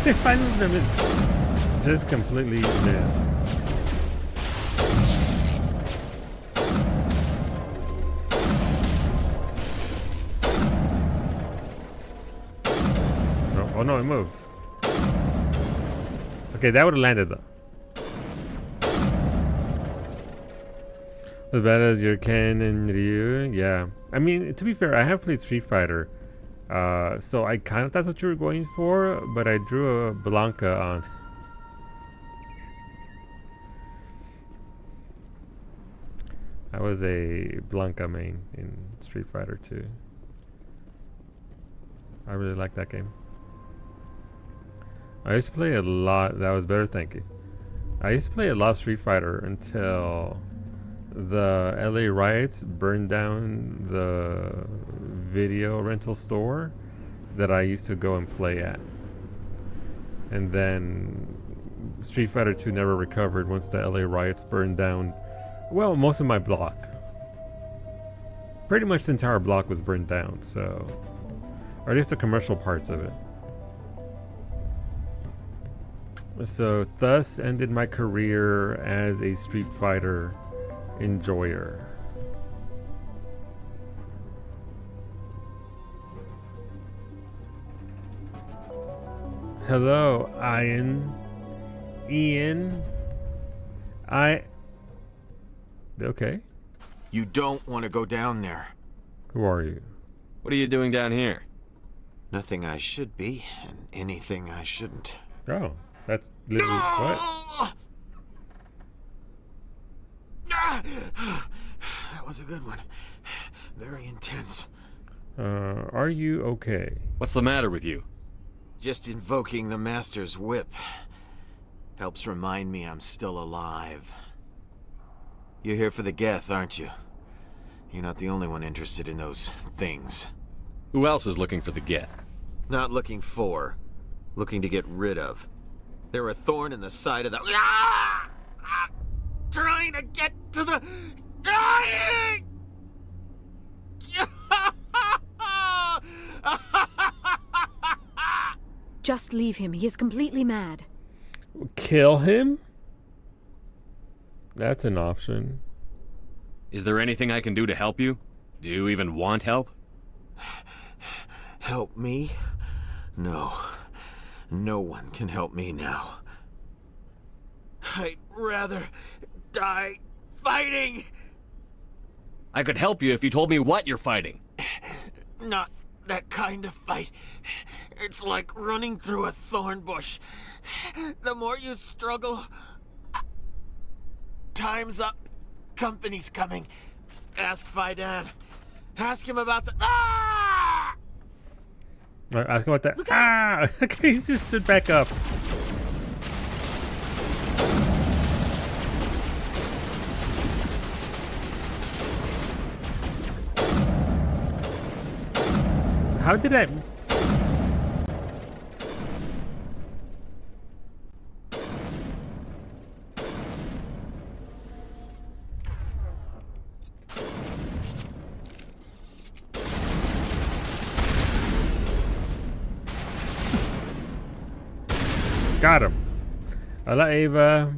If I move them, it just completely miss. No, oh no, it moved. Okay, that would have landed though. As bad as your Ken and Ryu, yeah. I mean, to be fair, I have played Street Fighter, so I kind of thought that's what you were going for, but I drew a Blanca on. I was a Blanca main in Street Fighter 2. I really like that game. I used to play a lot. That was better, thank you. I used to play a lot of Street Fighter until the LA riots burned down the video rental store that I used to go and play at. And then Street Fighter 2 never recovered once the LA riots burned down, well, most of my block. Pretty much the entire block was burned down, so, or at least the commercial parts of it. So thus ended my career as a Street Fighter enjoyer. Hello, Ian. Okay. You don't want to go down there. Who are you? What are you doing down here? Nothing I should be, and anything I shouldn't. Oh, that's literally what? That was a good one. Very intense. Are you okay? What's the matter with you? Just invoking the Master's whip helps remind me I'm still alive. You're here for the Geth, aren't you? You're not the only one interested in those things. Who else is looking for the Geth? Not looking for. Looking to get rid of. They're a thorn in the side of the... Trying to get to the... Dying! Just leave him. He is completely mad. Kill him? That's an option. Is there anything I can do to help you? Do you even want help? Help me? No. No one can help me now. I'd rather die fighting! I could help you if you told me what you're fighting. Not that kind of fight. It's like running through a thorn bush. The more you struggle... Time's up. Company's coming. Ask Faidan. Ask him about the... Ask about that. Ah! Okay, he just stood back up. How did I... Got him. Hola, Ava.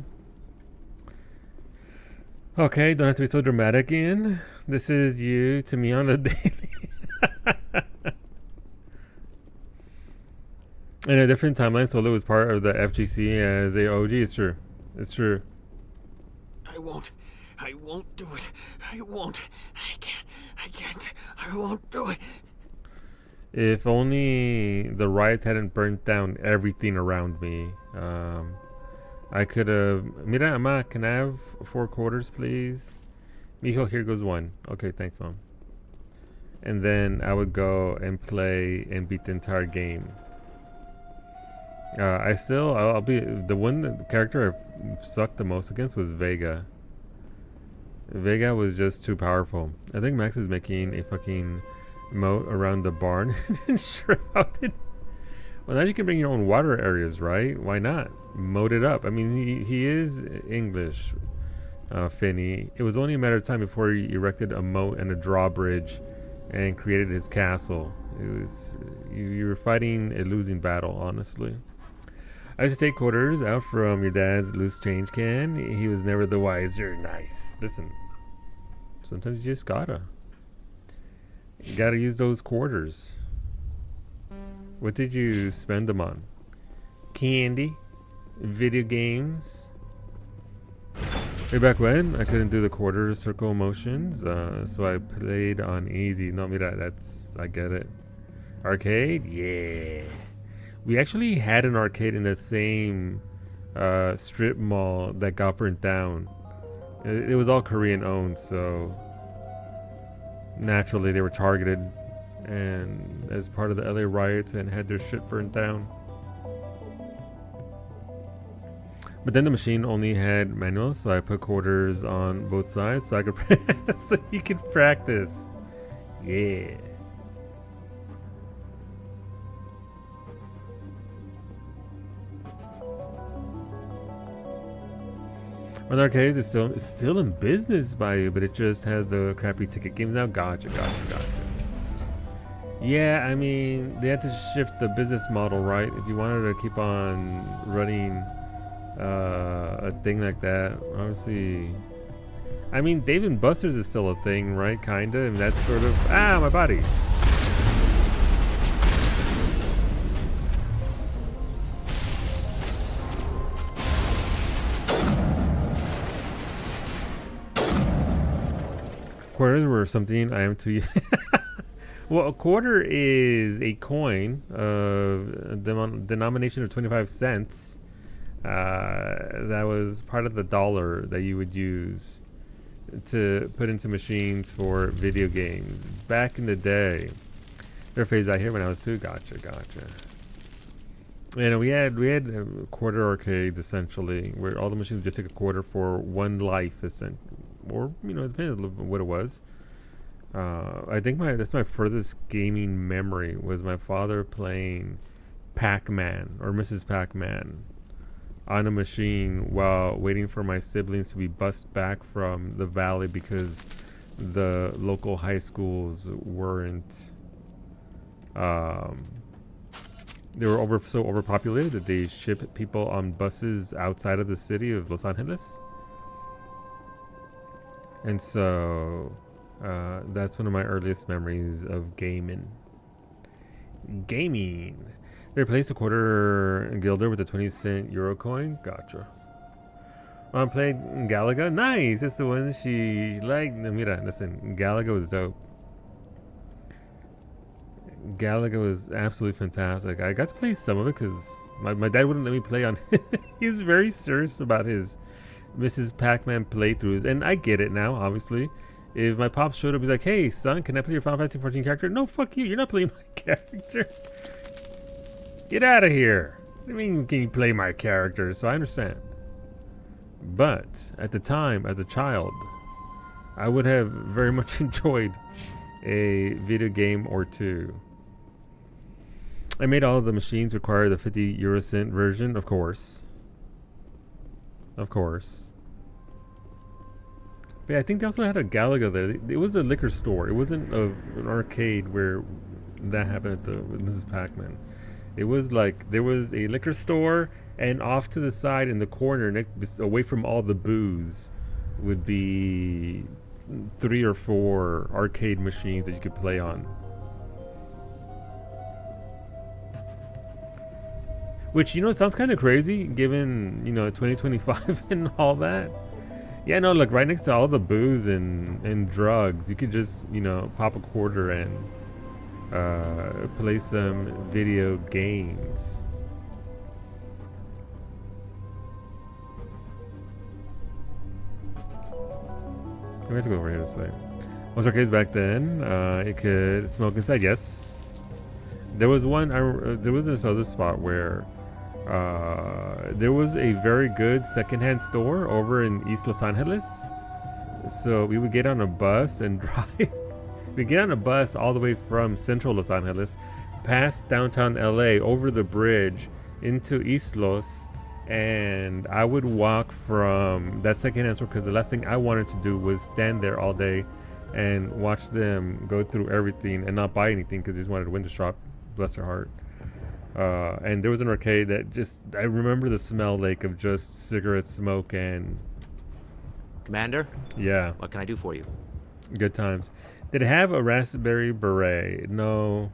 Okay, don't have to be so dramatic, Ian. This is you to me on the daily. In a different timeline, Solo was part of the FGC as a OG. It's true. It's true. I won't do it. I won't. I can't. I won't do it. If only the riots hadn't burnt down everything around me. I could have... Mira, Ama, can I have 4 quarters, please? Mijo, here goes 1. Okay, thanks, Mom. And then I would go and play and beat the entire game. I'll be... The character I sucked the most against was Vega. Vega was just too powerful. I think Max is making a fucking moat around the barn and shrouded. Well, now you can bring your own water areas, right? Why not? Moat it up. I mean, he is English, Finney. It was only a matter of time before he erected a moat and a drawbridge and created his castle. It was... You were fighting a losing battle, honestly. I used to take quarters out from your dad's loose change can. He was never the wiser. Nice. Listen, sometimes you just gotta use those quarters. What did you spend them on? Candy? Video games? Way back when, I couldn't do the quarter circle motions, so I played on easy. No, mira, I get it. Arcade? Yeah. We actually had an arcade in the same strip mall that got burnt down. It was all Korean owned, so naturally they were targeted and as part of the LA riots and had their shit burnt down. But then the machine only had manuals, so I put quarters on both sides so I could so you could practice. Yeah. Well, the arcades is still in business by you, but it just has the crappy ticket games now. Gotcha. Yeah, I mean, they had to shift the business model, right? If you wanted to keep on running a thing like that, obviously. I mean, Dave & Buster's is still a thing, right? Kinda, and that's sort of... Ah, my body! Quarters were something I am too... Well, a quarter is a coin of denomination of 25 cents. That was part of the dollar that you would use to put into machines for video games. Back in the day. Their phase out here when I was 2. Gotcha. And we had quarter arcades essentially, where all the machines just take a quarter for 1 life, or depending on what it was. I think that's my furthest gaming memory was my father playing Pac-Man or Mrs. Pac-Man on a machine while waiting for my siblings to be bussed back from the valley because the local high schools weren't they were so overpopulated that they shipped people on buses outside of the city of Los Angeles. And so that's one of my earliest memories of gaming. They replaced the quarter guilder with a 20-cent euro coin. Gotcha. I played Galaga. Nice! That's the one she liked. Mira, listen, Galaga was dope. Galaga was absolutely fantastic. I got to play some of it because my dad wouldn't let me play on he was very serious about his Mrs. Pac-Man playthroughs, and I get it now, obviously. If my pops showed up, he's like, hey, son, can I play your Final Fantasy 14 character? No, fuck you. You're not playing my character. Get out of here! I mean, can you play my character? So I understand. But at the time, as a child, I would have very much enjoyed a video game or two. I made all of the machines require the 50 Eurocent version, of course. Of course. But yeah, I think they also had a Galaga there. It was a liquor store. It wasn't an arcade where that happened with Mrs. Pac-Man. It was like there was a liquor store, and off to the side in the corner, away from all the booze, would be 3 or 4 arcade machines that you could play on. Which, you know, sounds kind of crazy given, you know, 2025 and all that. Yeah, no, like right next to all the booze and drugs, you could just, you know, pop a quarter and play some video games. We have to go over here this way. Most arcades back then, it could smoke inside. Yes, there was one. There was this other spot where there was a very good secondhand store over in East Los Angeles. So we would get on a bus and drive. We get on a bus all the way from Central Los Angeles, past downtown LA, over the bridge into East Los, and I would walk from that secondhand store because the last thing I wanted to do was stand there all day and watch them go through everything and not buy anything because they just wanted to window shop. Bless their heart. And there was an arcade that just, I remember the smell like of just cigarette smoke and... Commander? Yeah. What can I do for you? Good times. Did it have a Raspberry Beret? No.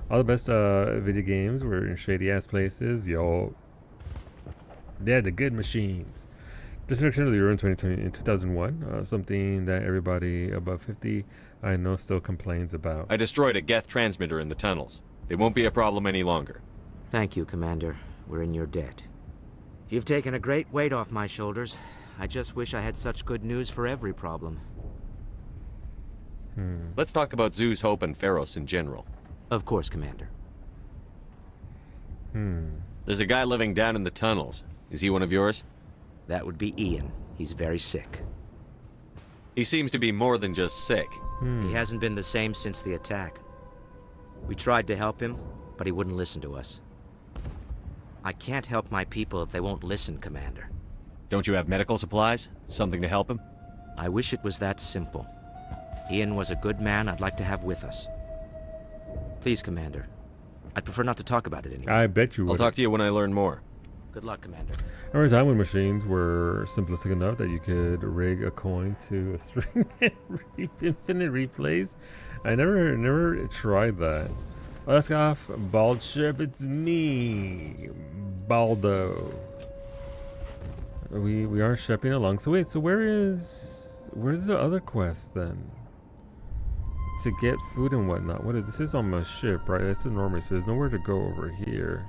All the best video games were in shady ass places. Yo. They had the good machines. Destruction of the Euro in 2001. Something that everybody above 50 I know still complains about. I destroyed a Geth transmitter in the tunnels. They won't be a problem any longer. Thank you, Commander. We're in your debt. You've taken a great weight off my shoulders. I just wish I had such good news for every problem. Let's talk about Zoo's Hope and Feros in general. Of course, Commander. There's a guy living down in the tunnels. Is he one of yours? That would be Ian. He's very sick. He seems to be more than just sick. He hasn't been the same since the attack. We tried to help him, but he wouldn't listen to us. I can't help my people if they won't listen, Commander. Don't you have medical supplies? Something to help him? I wish it was that simple. Ian was a good man I'd like to have with us. Please, Commander. I'd prefer not to talk about it anymore. I bet you would. I'll talk to you when I learn more. Good luck, Commander. There was a time when machines were simplistic enough that you could rig a coin to a string and infinite replays. I never tried that. Let's go off. Bald ship, it's me, Baldo. We are shipping along. So wait, so where's the other quest then? To get food and whatnot. What is this? Is on my ship, right? That's the normal. So there's nowhere to go over here.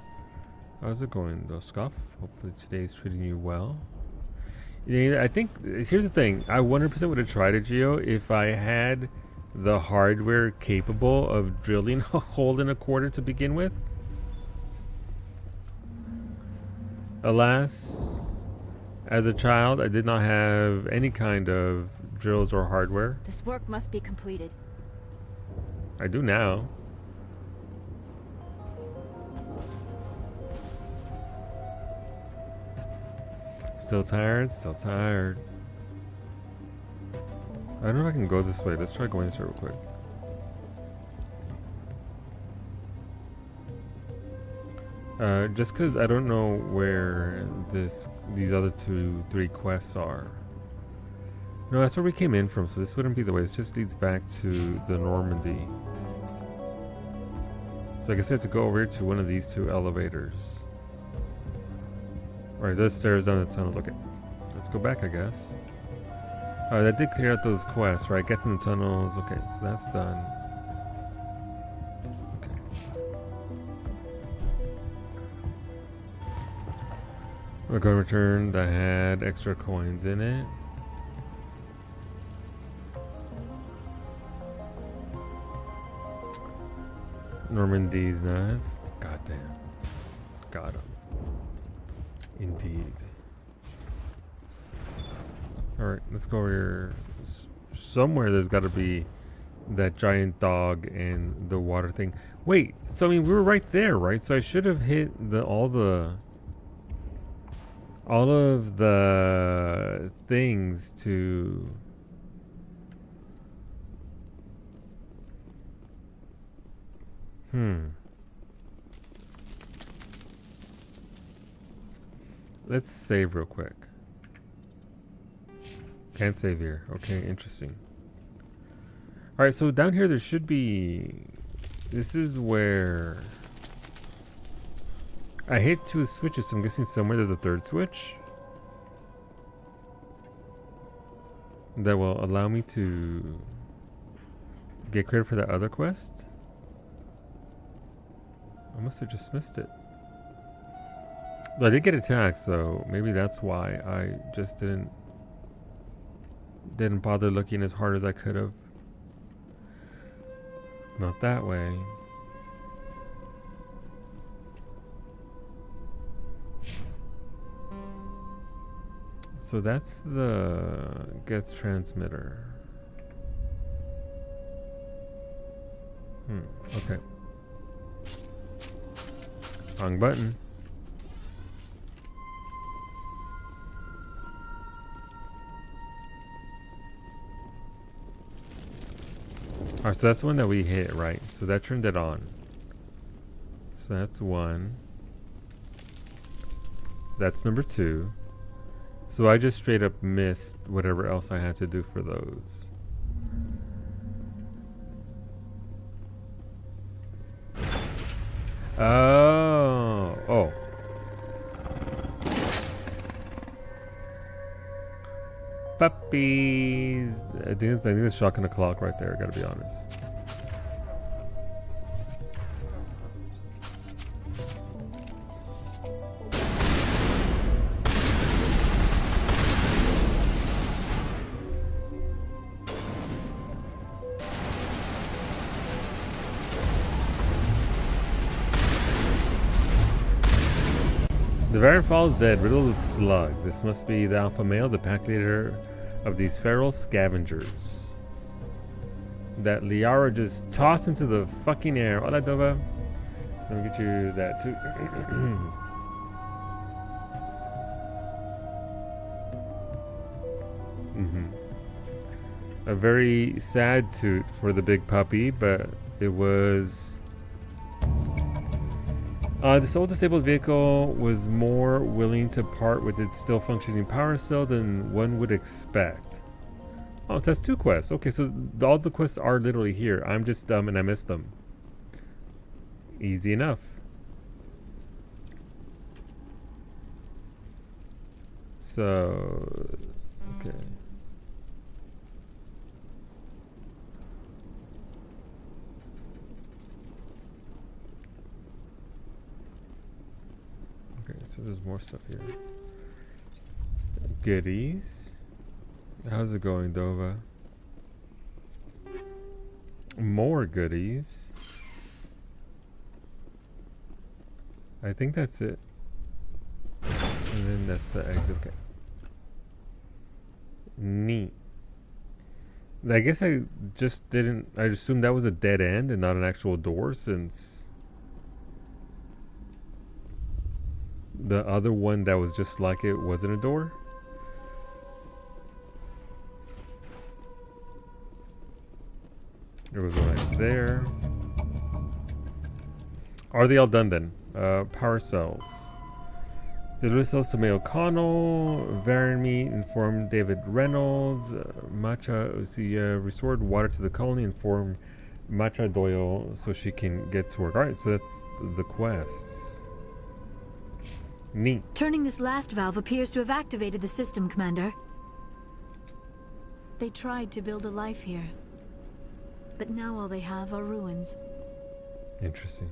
How's it going, though, Scuff? Hopefully today's treating you well. Yeah, I think here's the thing. I 100% would have tried it, Geo, if I had the hardware capable of drilling a hole in a quarter to begin with. Alas, as a child, I did not have any kind of drills or hardware. This work must be completed. I do now. Still tired? Still tired. I don't know if I can go this way. Let's try going this way real quick. Just because I don't know where these other 3 quests are. No, that's where we came in from, so this wouldn't be the way. This just leads back to the Normandy. So I guess I have to go over to one of these 2 elevators. Alright, those stairs down the tunnels. Okay, let's go back, I guess. That did clear out those quests, right? Get in the tunnels. Okay, so that's done. Okay. We're going to return that had extra coins in it. Normandy's nuts. God Damn. Got him. Indeed. Alright, let's go over here. Somewhere there's got to be that giant dog and the water thing. Wait, so I mean we were right there, right? So I should have hit all of the things to Let's save real quick. Can't save here. Okay, interesting. Alright, so down here there should be... This is where... I hit 2 switches, so I'm guessing somewhere there's a 3rd switch. That will allow me to get credit for that other quest. I must have just missed it. But I did get attacked, so maybe that's why I just didn't bother looking as hard as I could have. Not that way. So that's the gets transmitter. Okay. Wrong button. Alright, so that's the one that we hit, right? So that turned it on. So that's 1. That's number 2. So I just straight up missed whatever else I had to do for those. Oh. Puppies. I think it's shocking the clock right there, I gotta be honest. The variant falls dead, riddled with slugs. This must be the alpha male, the pack leader of these feral scavengers that Liara just tossed into the fucking air. Hola, Dova. Let me get you that too. A very sad toot for the big puppy, but it was... this old disabled vehicle was more willing to part with its still functioning power cell than one would expect. Oh, it has 2 quests. Okay, so all the quests are literally here. I'm just dumb and I missed them. Easy enough. So, okay. Okay, so there's more stuff here. Goodies. How's it going, Dova? More goodies. I think that's it. And then that's the exit. Okay. Neat. I guess I just didn't... I assumed that was a dead end and not an actual door, since... the other one that was just like it wasn't a door. There was one right there. Are they all done then? Power cells. Deliver cells to May O'Connell. Varanmeet informed David Reynolds. Matcha Osia restored water to the colony. Informed Matcha Doyle so she can get to work. Alright, so that's the quest. Neat. Turning this last valve appears to have activated the system, Commander. They tried to build a life here, but now all they have are ruins. Interesting.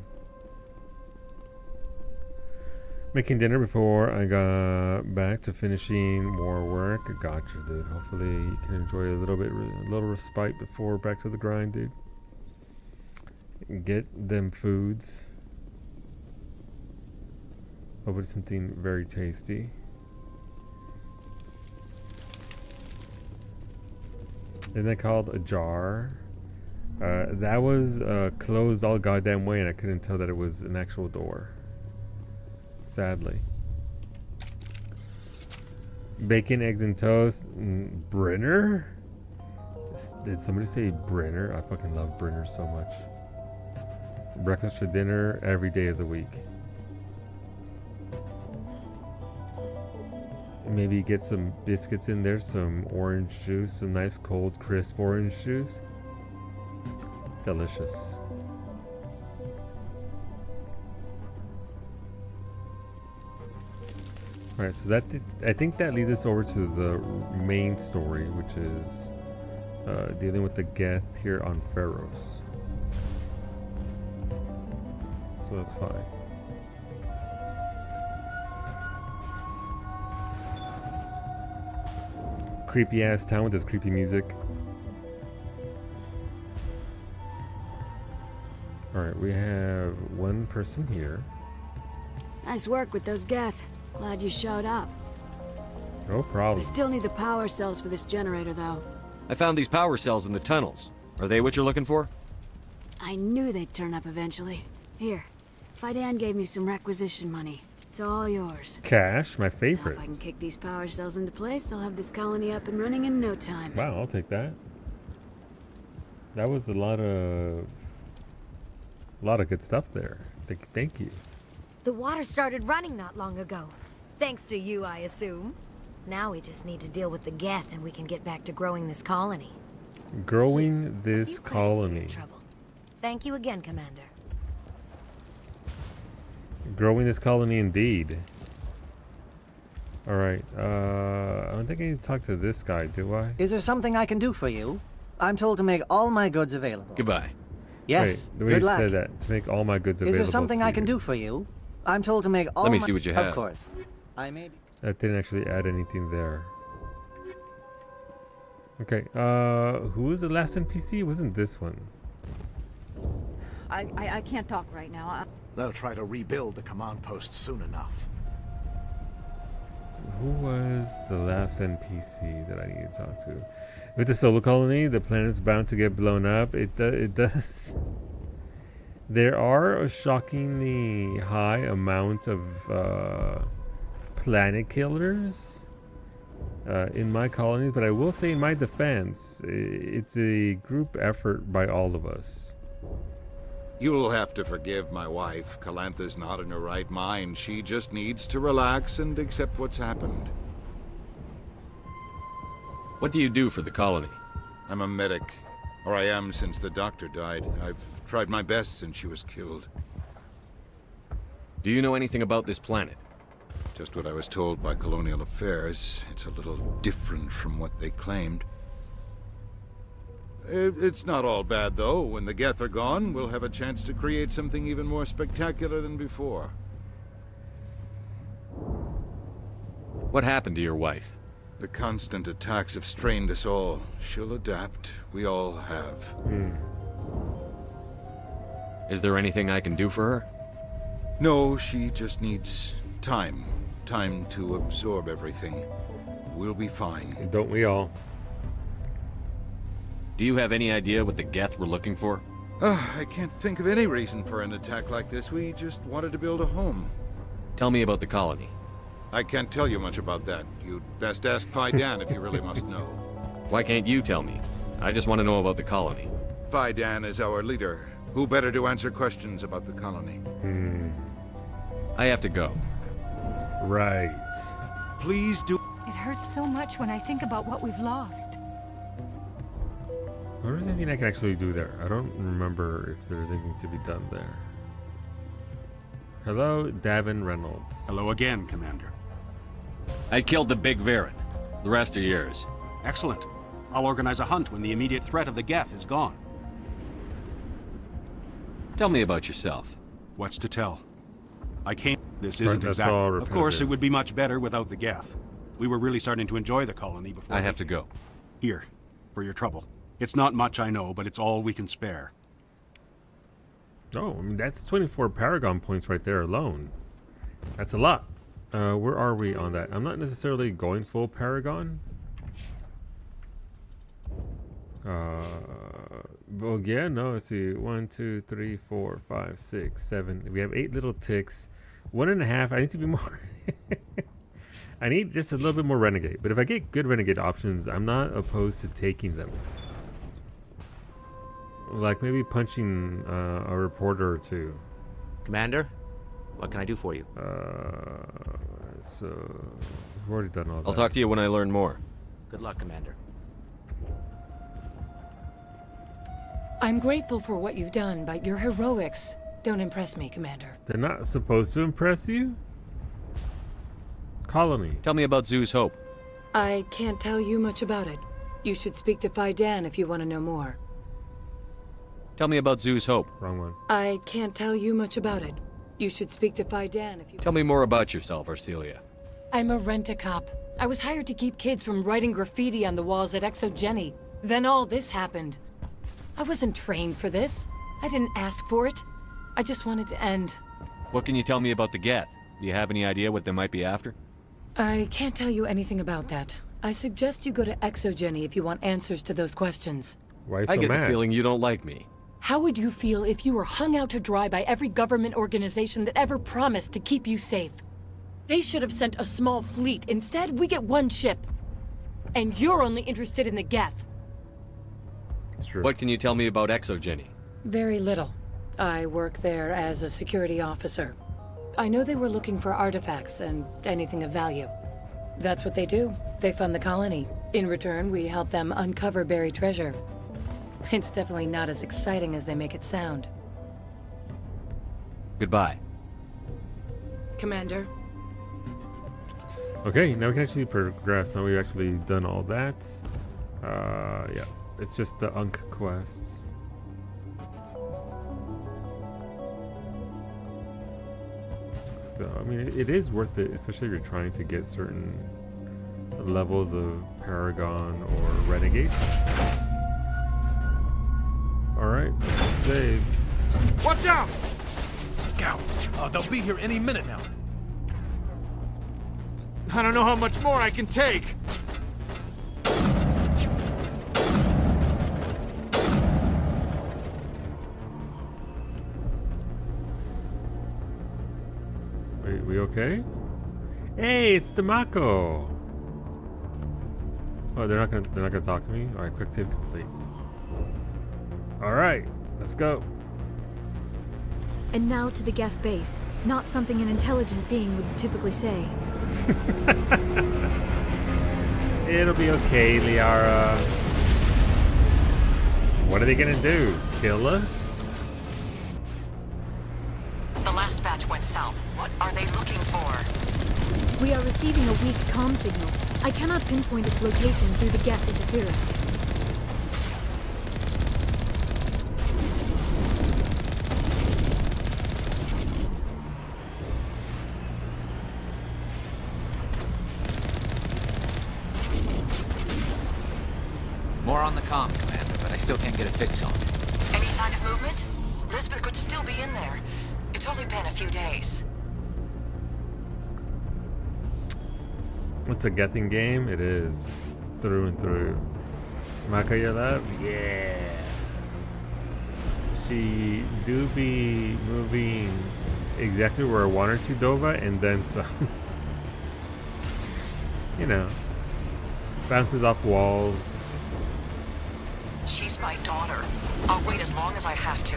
Making dinner before I got back to finishing more work. Gotcha, dude. Hopefully you can enjoy a little respite before back to the grind, dude. Get them foods. Over something very tasty. Isn't that called a jar? That was closed all goddamn way, and I couldn't tell that it was an actual door. Sadly. Bacon, eggs, and toast. Brenner? Did somebody say Brenner? I fucking love Brenner so much. Breakfast for dinner every day of the week. Maybe get some biscuits in there, some orange juice, some nice cold crisp orange juice. Delicious. Alright, so that I think that leads us over to the main story, which is dealing with the Geth here on Feros. So that's fine. Creepy ass town with this creepy music. Alright, we have one person here. Nice work with those Geth. Glad you showed up. No problem. I still need the power cells for this generator, though. I found these power cells in the tunnels. Are they what you're looking for? I knew they'd turn up eventually. Here, Fidan gave me some requisition money. It's all yours. Cash, my favorite. If I can kick these power cells into place, I'll have this colony up and running in no time. Wow, I'll take that. That was a lot of good stuff there. Thank you. The water started running not long ago. Thanks to you, I assume. Now we just need to deal with the Geth and we can get back to growing this colony. Growing this colony. Thank you again, Commander. Growing this colony indeed. Alright, I don't think I need to talk to this guy, do I? Is there something I can do for you? I'm told to make all my goods available. Goodbye. Yes, Wait, the way good you luck. said that, to make all my goods available. Is there something I can do for you? I'm told to make all Let me my... see what you have. Of course. I may be... That didn't actually add anything there. Okay, who was the last NPC? It wasn't this one. I can't talk right now. They'll try to rebuild the command post soon enough. Who was the last NPC that I need to talk to? With the solar colony, the planet's bound to get blown up. It does. There are a shockingly high amount of planet killers in my colonies, but I will say in my defense, it's a group effort by all of us. You'll have to forgive my wife. Calantha's not in her right mind. She just needs to relax and accept what's happened. What do you do for the colony? I'm a medic. Or I am since the doctor died. I've tried my best since she was killed. Do you know anything about this planet? Just what I was told by Colonial Affairs. It's a little different from what they claimed. It's not all bad, though. When the Geth are gone, we'll have a chance to create something even more spectacular than before. What happened to your wife? The constant attacks have strained us all. She'll adapt. We all have. Is there anything I can do for her? No, she just needs time. Time to absorb everything. We'll be fine. Don't we all? Do you have any idea what the Geth were looking for? I can't think of any reason for an attack like this. We just wanted to build a home. Tell me about the colony. I can't tell you much about that. You'd best ask Fidan if you really must know. Why can't you tell me? I just want to know about the colony. Fidan is our leader. Who better to answer questions about the colony? I have to go. Right. Please do. It hurts so much when I think about what we've lost. What is anything I can actually do there? I don't remember if there's anything to be done there. Hello, Davin Reynolds. Hello again, Commander. I killed the big Varen. The rest are yours. Excellent. I'll organize a hunt when the immediate threat of the Geth is gone. Tell me about yourself. What's to tell? I came... This isn't exactly... Of course, it would be much better without the Geth. We were really starting to enjoy the colony before... I have to go. Here, for your trouble. It's not much, I know, but it's all we can spare. Oh, I mean, that's 24 Paragon points right there alone. That's a lot. Where are we on that? I'm not necessarily going full Paragon. Well, yeah, no, let's see. 1, 2, 3, 4, 5, 6, 7. We have 8 little ticks. 1.5. I need to be more. I need just a little bit more Renegade. But if I get good Renegade options, I'm not opposed to taking them. Like maybe punching a reporter or two. Commander, what can I do for you? So we've already done all that. I'll talk to you when I learn more. Good luck, Commander. I'm grateful for what you've done, but your heroics don't impress me, Commander. They're not supposed to impress you? Colony. Tell me about Zoo's Hope. I can't tell you much about it. You should speak to Phi Dan if you want to know more. Tell me about Zoo's Hope. Wrong one. I can't tell you much about it. You should speak to Phi Dan if you... Tell me more about yourself, Arcelia. I'm a rent-a-cop. I was hired to keep kids from writing graffiti on the walls at Exogeny. Then all this happened. I wasn't trained for this. I didn't ask for it. I just wanted to end. What can you tell me about the Geth? Do you have any idea what they might be after? I can't tell you anything about that. I suggest you go to Exogeny if you want answers to those questions. Why so I get mad? the feeling you don't like me. How would you feel if you were hung out to dry by every government organization that ever promised to keep you safe? They should have sent a small fleet. Instead, we get one ship. And you're only interested in the Geth. True. What can you tell me about Exogeny? Very little. I work there as a security officer. I know they were looking for artifacts and anything of value. That's what they do. They fund the colony. In return, we help them uncover buried treasure. It's definitely not as exciting as they make it sound. Goodbye. Commander. Okay, now we can actually progress. Now we've actually done all that. Yeah, it's just the Unk quests. So, I mean, it is worth it, especially if you're trying to get certain levels of Paragon or Renegade. Alright, save. Watch out! Scouts! They'll be here any minute now. I don't know how much more I can take. Wait, we okay? Hey, it's Demako. Oh, they're not gonna talk to me. All right, quick save complete. All right, let's go. And now to the Geth base. Not something an intelligent being would typically say. It'll be okay, Liara. What are they gonna do? Kill us? The last batch went south. What are they looking for? We are receiving a weak comm signal. I cannot pinpoint its location through the Geth interference. More on the comm, Commander, but I still can't get a fix on it. Any sign of movement? Lisbeth could still be in there. It's only been a few days. It's a Gething game. It is through and through. Maka, you love? Yeah. She do be moving exactly where I want her to, Dova, and then some. You know, bounces off walls. She's my daughter. I'll wait as long as I have to.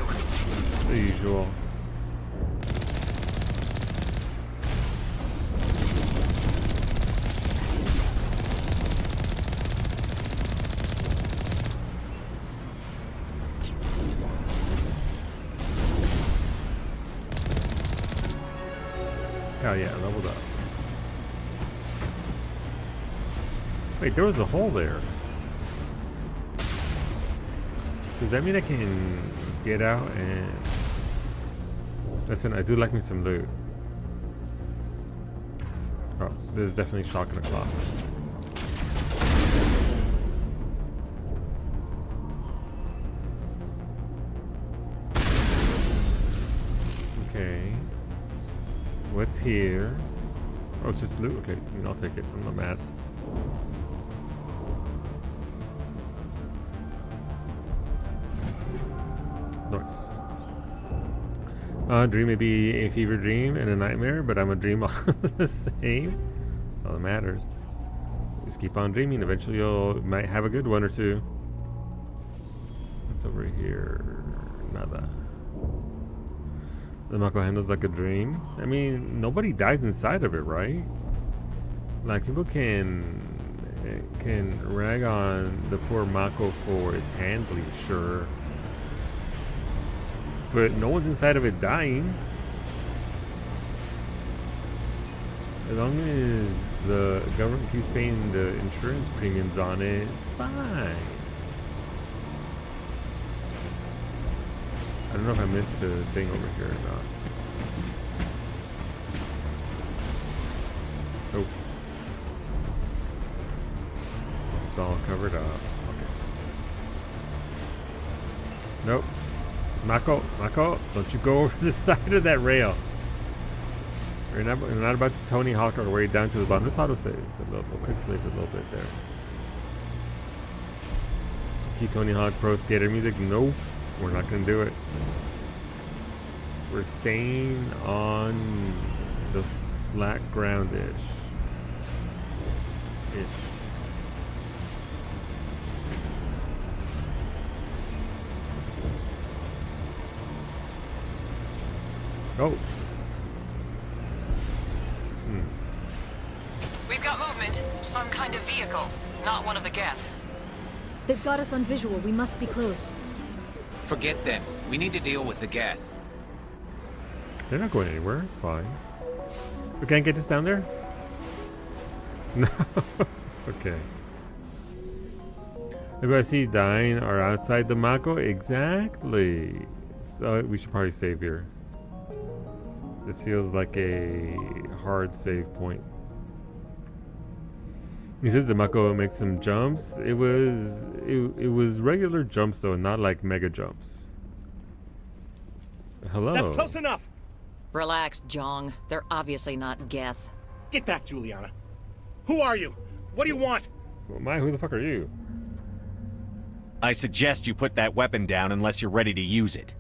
The usual. Oh yeah, leveled up. Wait, there was a hole there. Does that mean I can get out and... Listen, I do like me some loot. Oh, this is definitely shock in the clock. Okay. What's here? Oh, it's just loot. Okay, I'll take it. I'm not mad. Nice. Dream may be a fever dream and a nightmare, but I'm a dream all the same. That's all that matters. Just keep on dreaming. Eventually you might have a good one or two. What's over here? Nada. The Mako handles like a dream. I mean, nobody dies inside of it, right? Like, people can rag on the poor Mako for its handling, sure. But no one's inside of it dying. As long as the government keeps paying the insurance premiums on it, it's fine. I don't know if I missed the thing over here or not. Oh. It's all covered up. Okay. Nope. Mako, don't you go over the side of that rail. We're not about to Tony Hawk our way down to the bottom. Let's autosave. We'll quick save a little bit there. Key Tony Hawk Pro Skater music. Nope. We're not going to do it. We're staying on the flat ground-ish. Oh. We've got movement. Some kind of vehicle. Not one of the Geth. They've got us on visual. We must be close. Forget them. We need to deal with the Geth. They're not going anywhere. It's fine. We can't get this down there? No. Okay. Maybe I see dying are outside the Mako? Exactly. So we should probably save here. This feels like a hard save point. He says the Mako makes some jumps. It was regular jumps though, not like mega jumps. Hello. That's close enough. Relax, Jong. They're obviously not Geth. Get back, Juliana. Who are you? What do you want? Well, who the fuck are you? I suggest you put that weapon down unless you're ready to use it.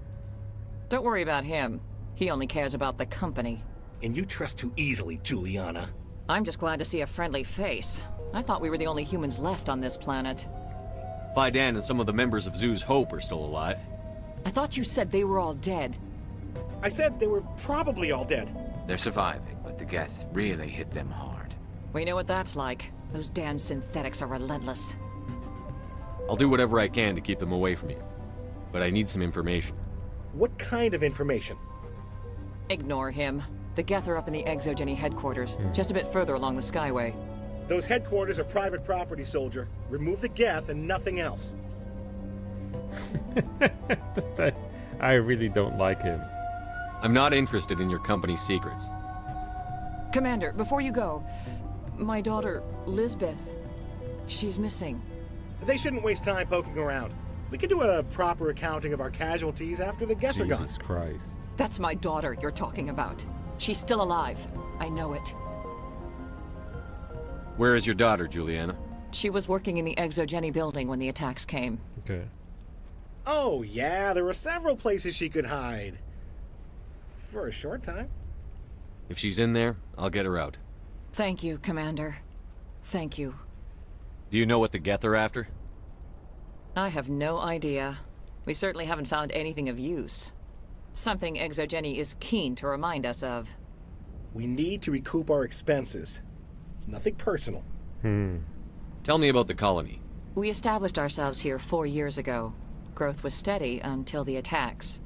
Don't worry about him. He only cares about the company. And you trust too easily, Juliana. I'm just glad to see a friendly face. I thought we were the only humans left on this planet. Fidan and some of the members of Zoo's Hope are still alive. I thought you said they were all dead. I said they were probably all dead. They're surviving, but the Geth really hit them hard. We know what that's like. Those damn synthetics are relentless. I'll do whatever I can to keep them away from you. But I need some information. What kind of information? Ignore him. The Geth are up in the Exogeny headquarters, just a bit further along the Skyway. Those headquarters are private property, soldier. Remove the Geth and nothing else. I really don't like him. I'm not interested in your company's secrets. Commander, before you go, my daughter, Lisbeth, she's missing. They shouldn't waste time poking around. We can do a proper accounting of our casualties after the Geth are gone. Jesus Christ. That's my daughter you're talking about. She's still alive. I know it. Where is your daughter, Juliana? She was working in the Exogeny building when the attacks came. Okay. Oh, yeah, there were several places she could hide. For a short time. If she's in there, I'll get her out. Thank you, Commander. Thank you. Do you know what the Geth are after? I have no idea. We certainly haven't found anything of use. Something Exogeny is keen to remind us of. We need to recoup our expenses. It's nothing personal. Tell me about the colony. We established ourselves here 4 years ago. Growth was steady until the attacks.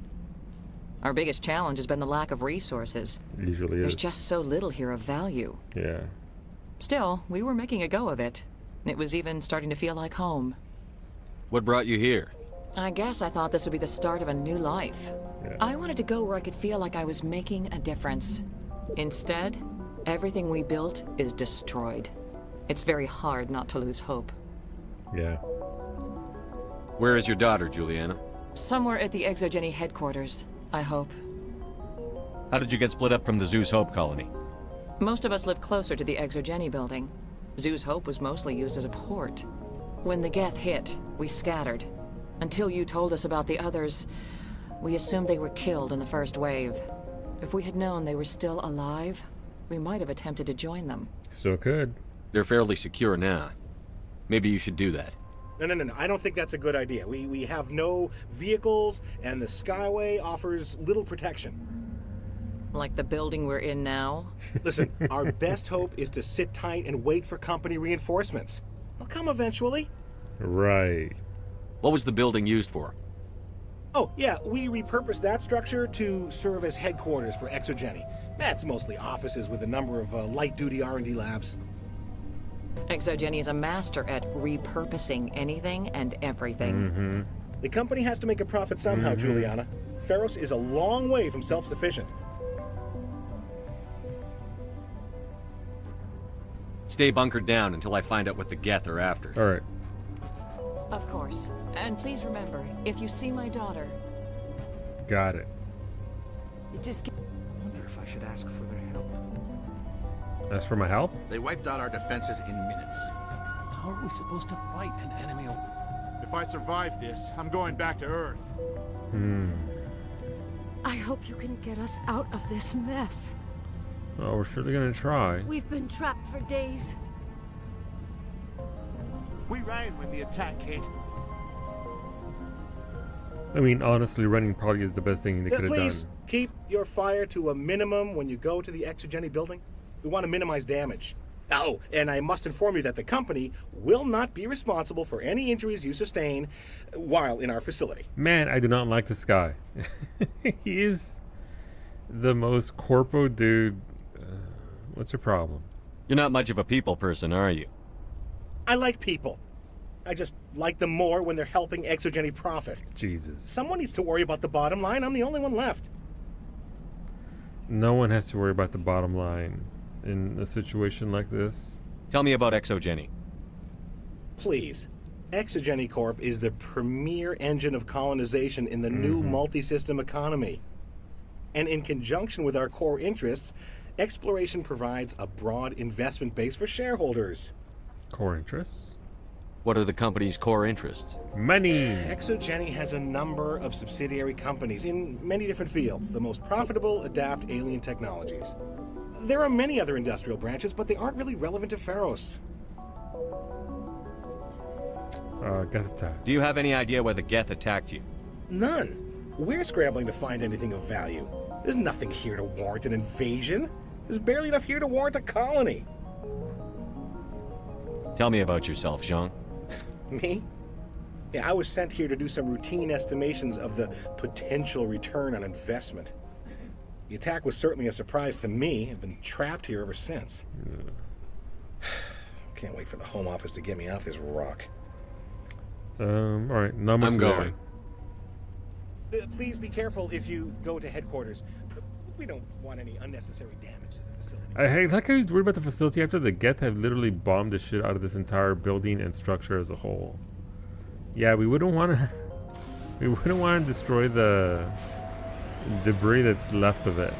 Our biggest challenge has been the lack of resources. Usually There's is. just so little here of value. Yeah. Still, we were making a go of it. It was even starting to feel like home. What brought you here? I guess I thought this would be the start of a new life. Yeah. I wanted to go where I could feel like I was making a difference. Instead, everything we built is destroyed. It's very hard not to lose hope. Yeah. Where is your daughter, Juliana? Somewhere at the Exogeny headquarters, I hope. How did you get split up from the Zeus Hope colony? Most of us live closer to the Exogeny building. Zeus Hope was mostly used as a port. When the Geth hit, we scattered. Until you told us about the others, we assumed they were killed in the first wave. If we had known they were still alive, we might have attempted to join them. Still could. They're fairly secure now. Maybe you should do that. No. I don't think that's a good idea. We have no vehicles, and the Skyway offers little protection. Like the building we're in now? Listen, our best hope is to sit tight and wait for company reinforcements. They'll come eventually. Right. What was the building used for? Oh, yeah, we repurposed that structure to serve as headquarters for Exogeny. That's mostly offices with a number of light-duty R&D labs. Exogeny is a master at repurposing anything and everything. The company has to make a profit somehow, Juliana. Feros is a long way from self-sufficient. Stay bunkered down until I find out what the Geth are after. All right. Of course. And please remember, if you see my daughter... Got it. It just... I wonder if I should ask for their help. Ask for my help? They wiped out our defenses in minutes. How are we supposed to fight an enemy? If I survive this, I'm going back to Earth. I hope you can get us out of this mess. Oh, we're surely gonna try. We've been trapped for days. We ran when the attack hit. I mean, honestly, running probably is the best thing they could have done. Please keep your fire to a minimum when you go to the Exogeny building. We want to minimize damage. Oh, and I must inform you that the company will not be responsible for any injuries you sustain while in our facility. Man, I do not like this guy. He is the most corpo dude. What's your problem? You're not much of a people person, are you? I like people. I just like them more when they're helping Exogeny profit. Jesus. Someone needs to worry about the bottom line. I'm the only one left. No one has to worry about the bottom line in a situation like this. Tell me about Exogeny. Please. Exogeny Corp is the premier engine of colonization in the new multi-system economy. And in conjunction with our core interests, exploration provides a broad investment base for shareholders. Core interests? What are the company's core interests? Money! Exogeny has a number of subsidiary companies in many different fields. The most profitable adapt alien technologies. There are many other industrial branches, but they aren't really relevant to Feros. Geth attack. Do you have any idea why the Geth attacked you? None. We're scrambling to find anything of value. There's nothing here to warrant an invasion. There's barely enough here to warrant a colony. Tell me about yourself, Jean. Me? Yeah, I was sent here to do some routine estimations of the potential return on investment. The attack was certainly a surprise to me. I've been trapped here ever since. Can't wait for the Home Office to get me off this rock. Alright, no, I'm going. Please be careful if you go to headquarters. We don't want any unnecessary damage to the facility. I like how he's worried about the facility after the Geth have literally bombed the shit out of this entire building and structure as a whole. Yeah, we wouldn't want to. We wouldn't want to destroy the debris that's left of it.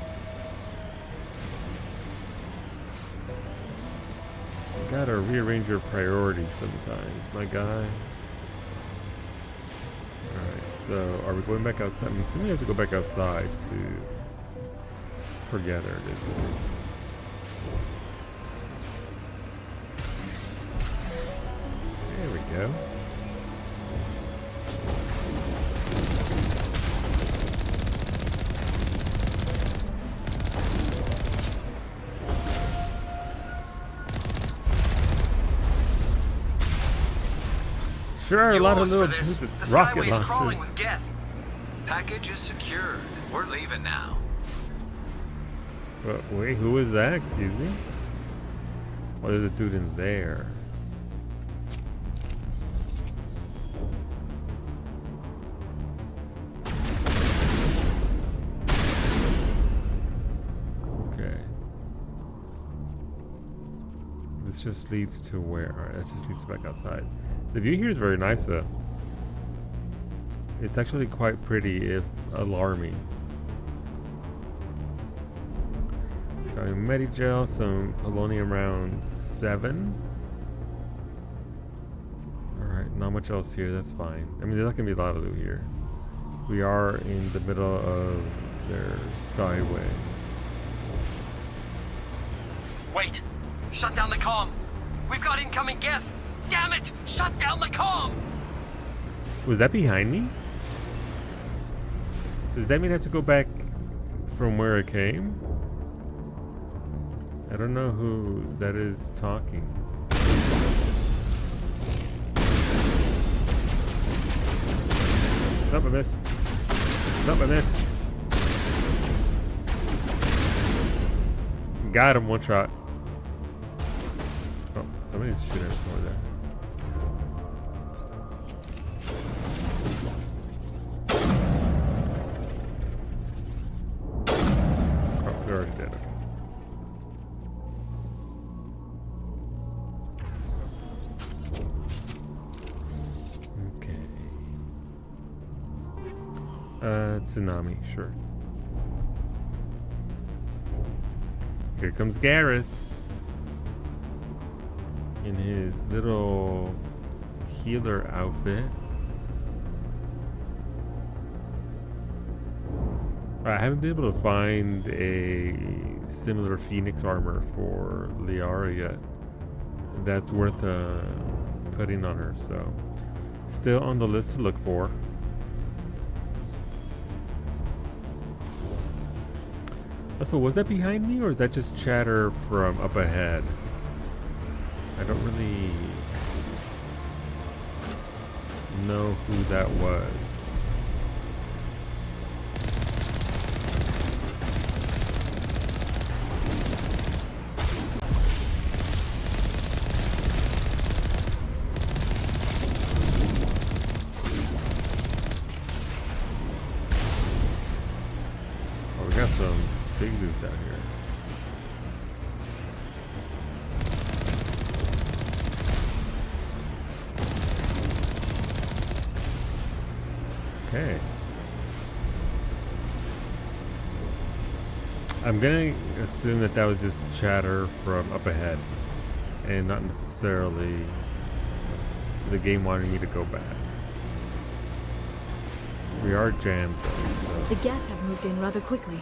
You gotta rearrange your priorities sometimes, my guy. Alright, so are we going back outside? I'm assuming we have to go back outside to forget her. There we go. Sure, a lot of little rocket launchers. Crawling with Geth. Package is secured. We're leaving now. Wait, who is that? Excuse me. Oh, there's a dude in there. Okay. This just leads to where? Alright, that just leads back outside. The view here is very nice though. It's actually quite pretty, if alarming. Medigel, some polonium rounds 7. Alright, not much else here, that's fine. I mean, there's not gonna be a lot of loot here. We are in the middle of their skyway. Wait! Shut down the comm! We've got incoming Geth! Damn it! Shut down the comm! Was that behind me? Does that mean I have to go back from where I came? I don't know who that is talking. Not my miss. Not my miss. Got him, one shot. Oh, somebody's shooting us over there. Oh, they're already dead. Okay. Tsunami, sure. Here comes Garrus in his little healer outfit. I haven't been able to find a similar Phoenix armor for Liara yet. That's worth putting on her, so still on the list to look for. So was that behind me, or is that just chatter from up ahead? I don't really know who that was. Oh, we got some big dudes out here. Okay. I'm gonna assume that that was just chatter from up ahead and not necessarily the game wanting me to go back. We are jammed though, so. The Geth have moved in rather quickly.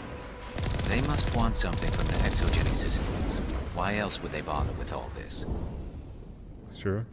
They must want something from the exogenic systems. Why else would they bother with all this? It's true.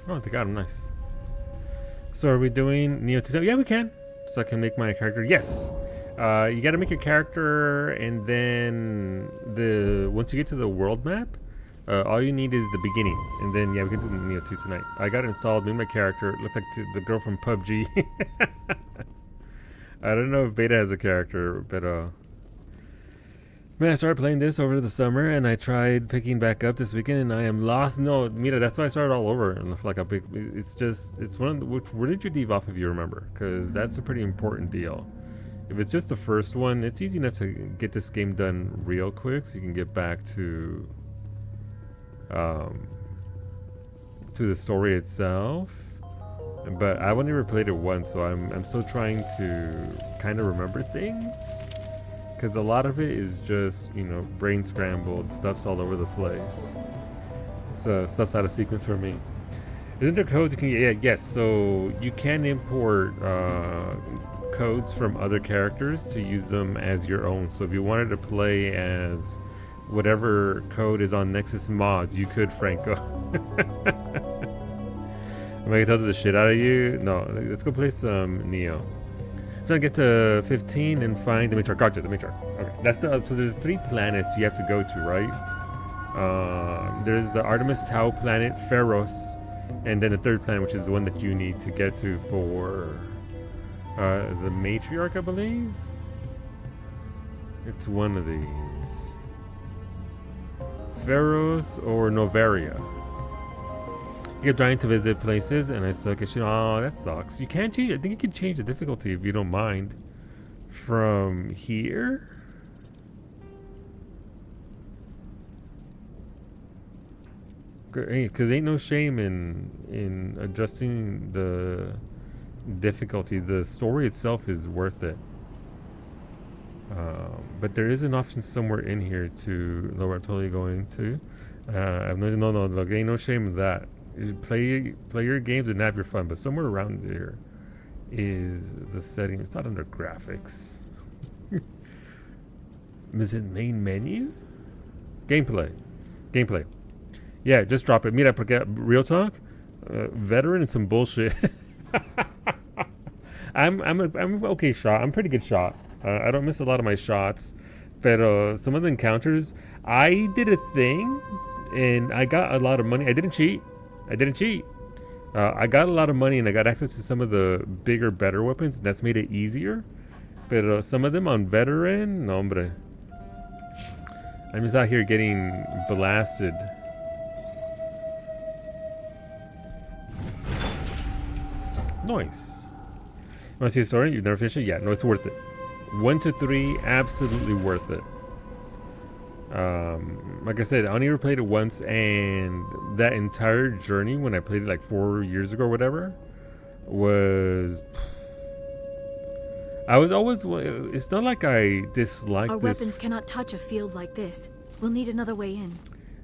Oh, they got him. Nice. So are we doing Neo 2? Yeah, we can. So I can make my character. Yes. You got to make your character, and then once you get to the world map, all you need is the beginning, and then yeah, we can do Neo 2 tonight. I got it installed. Made my character. It looks like the girl from PUBG. I don't know if Beta has a character, but man, I started playing this over the summer, and I tried picking back up this weekend, and I am lost. No, Mira, that's why I started all over. And like a big, it's one of the, where did you leave off if you remember? Because that's a pretty important deal. If it's just the first one, it's easy enough to get this game done real quick, so you can get back to the story itself. But I've only ever played it once, so I'm still trying to kind of remember things. Because a lot of it is just, you know, brain scrambled, stuff's all over the place. So stuff's out of sequence for me. Isn't there codes you can get? Yeah, yes, so you can import codes from other characters to use them as your own. So if you wanted to play as whatever code is on Nexus Mods, you could, Franco. Am I gonna tell the shit out of you? No, let's go play some Neo. Trying to get to 15 and find the matriarch. Gotcha, the matriarch. Okay, that's so there's 3 planets you have to go to, right? There's the Artemis Tau planet, Feros, and then the 3rd planet, which is the one that you need to get to for the matriarch, I believe. It's one of these. Feros or Novaria. You kept trying to visit places, and I suck at shit. Oh, that sucks. You can't change. I think you can change the difficulty if you don't mind. From here. Because ain't no shame in adjusting the difficulty. The story itself is worth it. But there is an option somewhere in here to lower. I'm totally going to. I've no. Look, ain't no shame in that. You play your games and have your fun. But somewhere around here is the setting. It's not under graphics. Is it main menu? Gameplay. Yeah, just drop it. Mira, porque real talk, veteran and some bullshit. I'm okay shot. I'm pretty good shot. I don't miss a lot of my shots, but some of the encounters, I did a thing, and I got a lot of money. I didn't cheat. I got a lot of money, and I got access to some of the bigger, better weapons. That's made it easier. But some of them on veteran, no hombre. I'm just out here getting blasted. Nice. Want to see the story? You've never finished it? Yeah, no, it's worth it. 1 to 3, absolutely worth it. Like I said, I only ever played it once, and that entire journey when I played it like 4 years ago or whatever was... I was always... It's not like I dislike Our this... weapons cannot touch a field like this. We'll need another way in.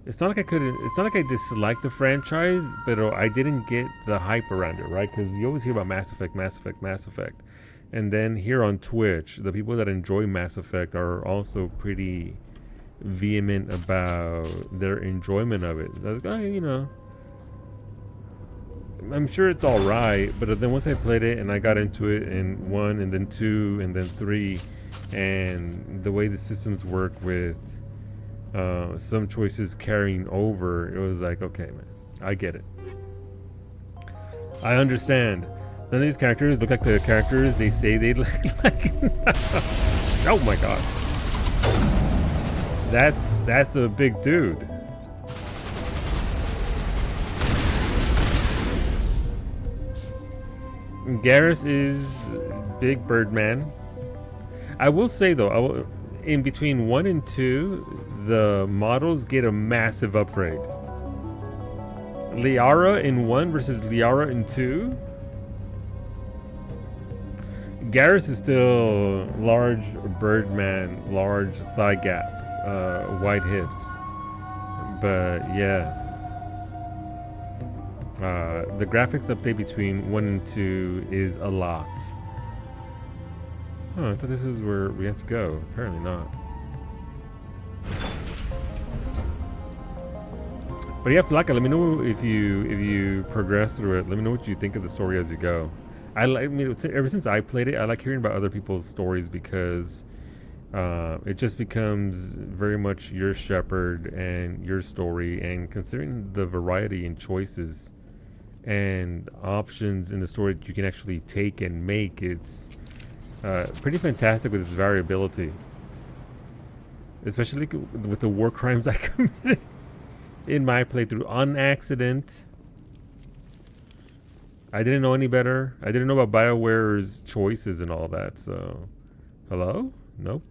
It's not like I couldn't... It's not like I disliked the franchise, but I didn't get the hype around it, right? Because you always hear about Mass Effect. And then here on Twitch, the people that enjoy Mass Effect are also pretty vehement about their enjoyment of it. Like, oh, you know... I'm sure it's all right, but then once I played it and I got into it in 1 and then 2 and then 3, and the way the systems work with some choices carrying over, it was like, okay, man, I get it. I understand. None of these characters look like the characters they say they look like. Oh my god. That's a big dude. Garrus is Big Birdman. I will say though, in between 1 and 2, the models get a massive upgrade. Liara in 1 versus Liara in 2. Garrus is still large Birdman, large thigh gap, wide hips. But yeah. The graphics update between 1 and 2 is a lot. Oh, I thought this is where we have to go. Apparently not. But yeah, Flaka, let me know if you progress through it. Let me know what you think of the story as you go. I mean, ever since I played it, I like hearing about other people's stories because it just becomes very much your shepherd and your story. And considering the variety and choices and options in the story that you can actually take and make, it's pretty fantastic with its variability. Especially with the war crimes I committed in my playthrough on accident. I didn't know any better. I didn't know about BioWare's choices and all that, so... Hello? Nope.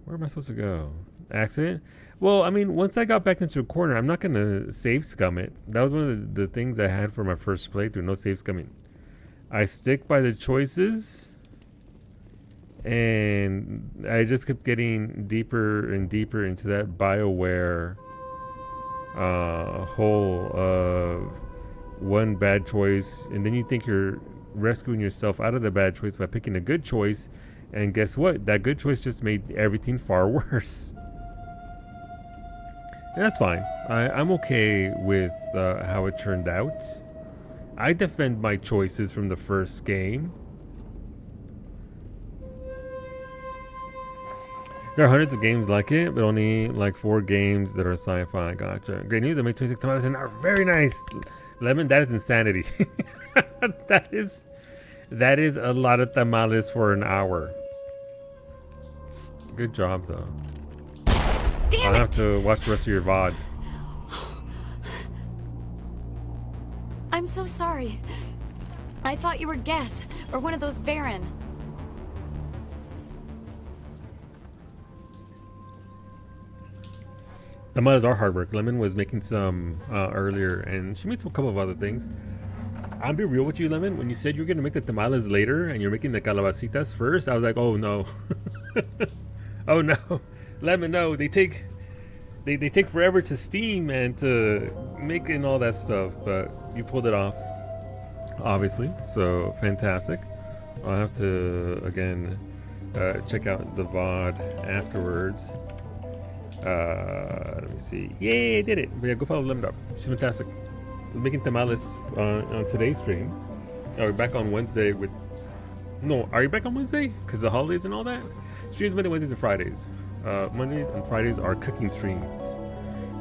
Where am I supposed to go? Accident? Well, I mean, once I got back into a corner, I'm not going to save scum it. That was one of the things I had for my first playthrough. No save scumming. I stick by the choices. And I just kept getting deeper and deeper into that BioWare hole of one bad choice. And then you think you're rescuing yourself out of the bad choice by picking a good choice. And guess what? That good choice just made everything far worse. And that's fine. I'm okay with how it turned out. I defend my choices from the first game. There are hundreds of games like it, but only like 4 games that are sci-fi. Gotcha. Great news, I made 26 tamales an hour. Very nice. Lemon, that is insanity. That is a lot of tamales for an hour. Good job, though. Damn I'll have to watch the rest of your VOD. I'm so sorry. I thought you were Geth, or one of those Varen. Tamales are hard work. Lemon was making some earlier, and she made some couple of other things. I'll be real with you, Lemon. When you said you were gonna make the tamales later, and you're making the calabacitas first, I was like, oh no, oh no, Lemon, no. They take forever to steam and to make and all that stuff, but you pulled it off, obviously. So fantastic. I'll have to again check out the VOD afterwards. Let me see. Yay, I did it. But yeah, go follow Lemon up. She's fantastic. We're making tamales on today's stream. We're back on Wednesday with... No, are you back on Wednesday? Because the holidays and all that? Streams Monday, Wednesdays, and Fridays. Mondays and Fridays are cooking streams.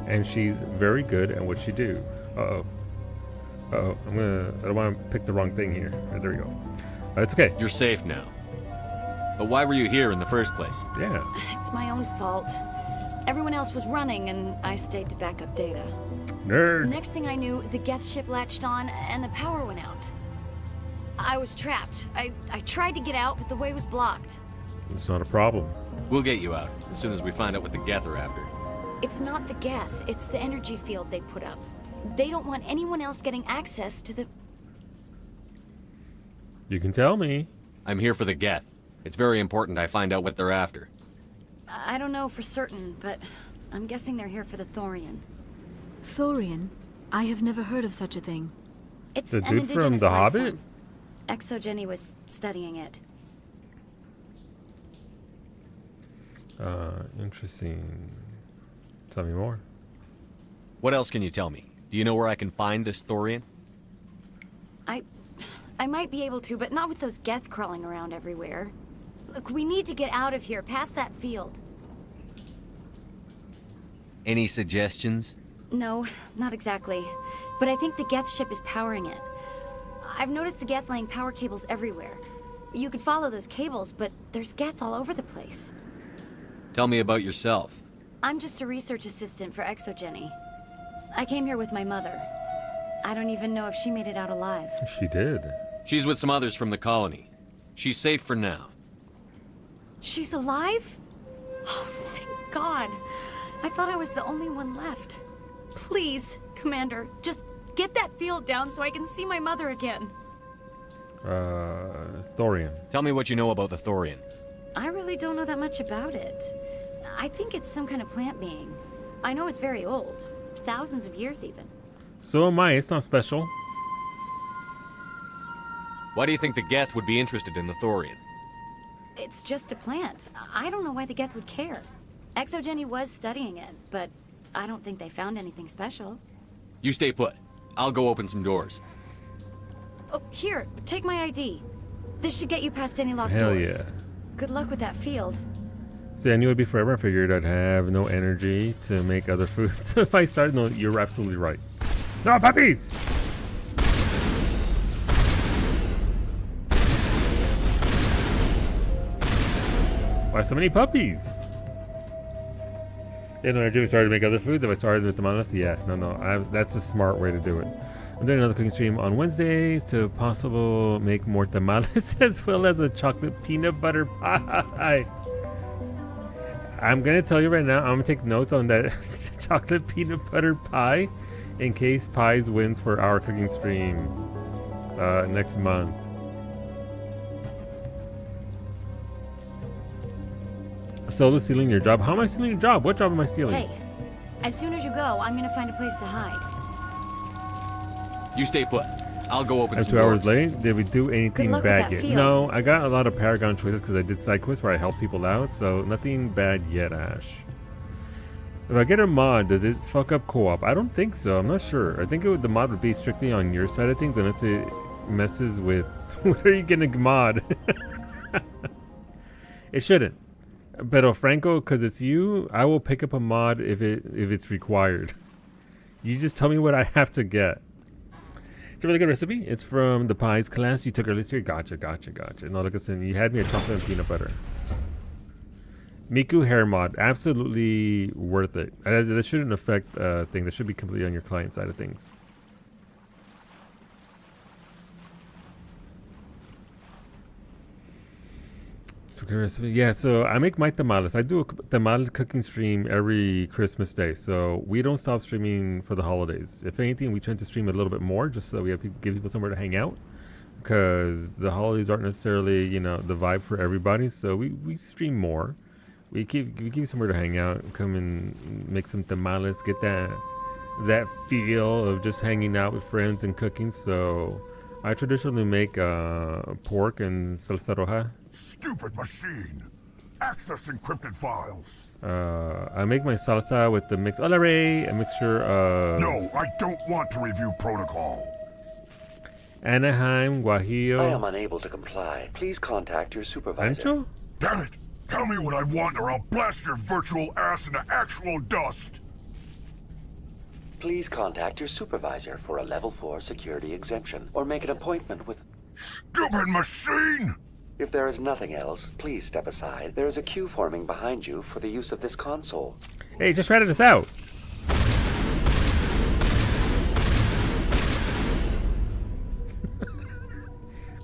And she's very good at what she do. Uh-oh. Uh-oh. I don't want to pick the wrong thing here. There we go. It's okay. You're safe now. But why were you here in the first place? Yeah. It's my own fault. Everyone else was running, and I stayed to back up data. Nerd. Next thing I knew, the Geth ship latched on, and the power went out. I was trapped. I tried to get out, but the way was blocked. It's not a problem. We'll get you out as soon as we find out what the Geth are after. It's not the Geth, it's the energy field they put up. They don't want anyone else getting access to the... You can tell me. I'm here for the Geth. It's very important I find out what they're after. I don't know for certain, but I'm guessing they're here for the Thorian. Thorian? I have never heard of such a thing. It's The an dude from indigenous The life Hobbit? form. Exogeny was studying it. Interesting. Tell me more. What else can you tell me? Do you know where I can find this Thorian? I might be able to, but not with those Geth crawling around everywhere. Look, we need to get out of here, past that field. Any suggestions? No, not exactly. But I think the Geth ship is powering it. I've noticed the Geth laying power cables everywhere. You could follow those cables, but there's Geth all over the place. Tell me about yourself. I'm just a research assistant for Exogeny. I came here with my mother. I don't even know if she made it out alive. She did. She's with some others from the colony. She's safe for now. She's alive? Oh, thank God. I thought I was the only one left. Please, Commander, just get that field down so I can see my mother again. Thorian. Tell me what you know about the Thorian. I really don't know that much about it. I think it's some kind of plant being. I know it's very old. Thousands of years, even. So am I. It's not special. Why do you think the Geth would be interested in the Thorian? It's just a plant. I don't know why the Geth would care. Exogeny was studying it, but I don't think they found anything special. You stay put. I'll go open some doors. Oh, here, take my ID. This should get you past any locked Hell doors. yeah. Good luck with that field. See, I knew it'd be forever. I figured I'd have no energy to make other foods. If I started, no, you're absolutely right. No, puppies! Why so many puppies? Yeah, no, I started to make other foods. If I started with tamales, yeah, no, that's a smart way to do it. I'm doing another cooking stream on Wednesdays to possible make more tamales as well as a chocolate peanut butter pie. I'm gonna tell you right now, I'm gonna take notes on that chocolate peanut butter pie in case Pies wins for our cooking stream next month. Solo stealing your job? How am I stealing your job? What job am I stealing? Hey, as soon as you go, I'm gonna find a place to hide. You stay put. I'll go open I'm some 2 hours doors. late. Did we do anything luck with bad that yet? field. No, I got a lot of Paragon choices because I did side quests where I help people out, so nothing bad yet, Ash. If I get a mod, does it fuck up co-op? I don't think so. I'm not sure. I think the mod would be strictly on your side of things unless it messes with... What are you getting a mod? It shouldn't. Pero Franco, because it's you, I will pick up a mod if it's required. You just tell me what I have to get. It's a really good recipe. It's from the pies class you took earlier this year. Gotcha. No, like I said, you had me a chocolate and peanut butter. Miku hair mod, absolutely worth it. That shouldn't affect things. That should be completely on your client side of things. Yeah, so I make my tamales. I do a tamal cooking stream every Christmas day. So we don't stop streaming for the holidays. If anything, we tend to stream a little bit more just so we have give people somewhere to hang out. Because the holidays aren't necessarily, the vibe for everybody. So we stream more. We give somewhere to hang out, come and make some tamales, get that feel of just hanging out with friends and cooking. So I traditionally make pork and salsa roja. Stupid machine! Access encrypted files. I make my salsa with the a mixture of... No, I don't want to review protocol. Anaheim, Guajillo... I am unable to comply. Please contact your supervisor. Ancho? Damn it! Tell me what I want or I'll blast your virtual ass into actual dust! Please contact your supervisor for a level 4 security exemption, or make an appointment with... Stupid machine! If there is nothing else, please step aside. There is a queue forming behind you for the use of this console. Hey, just ratted us out.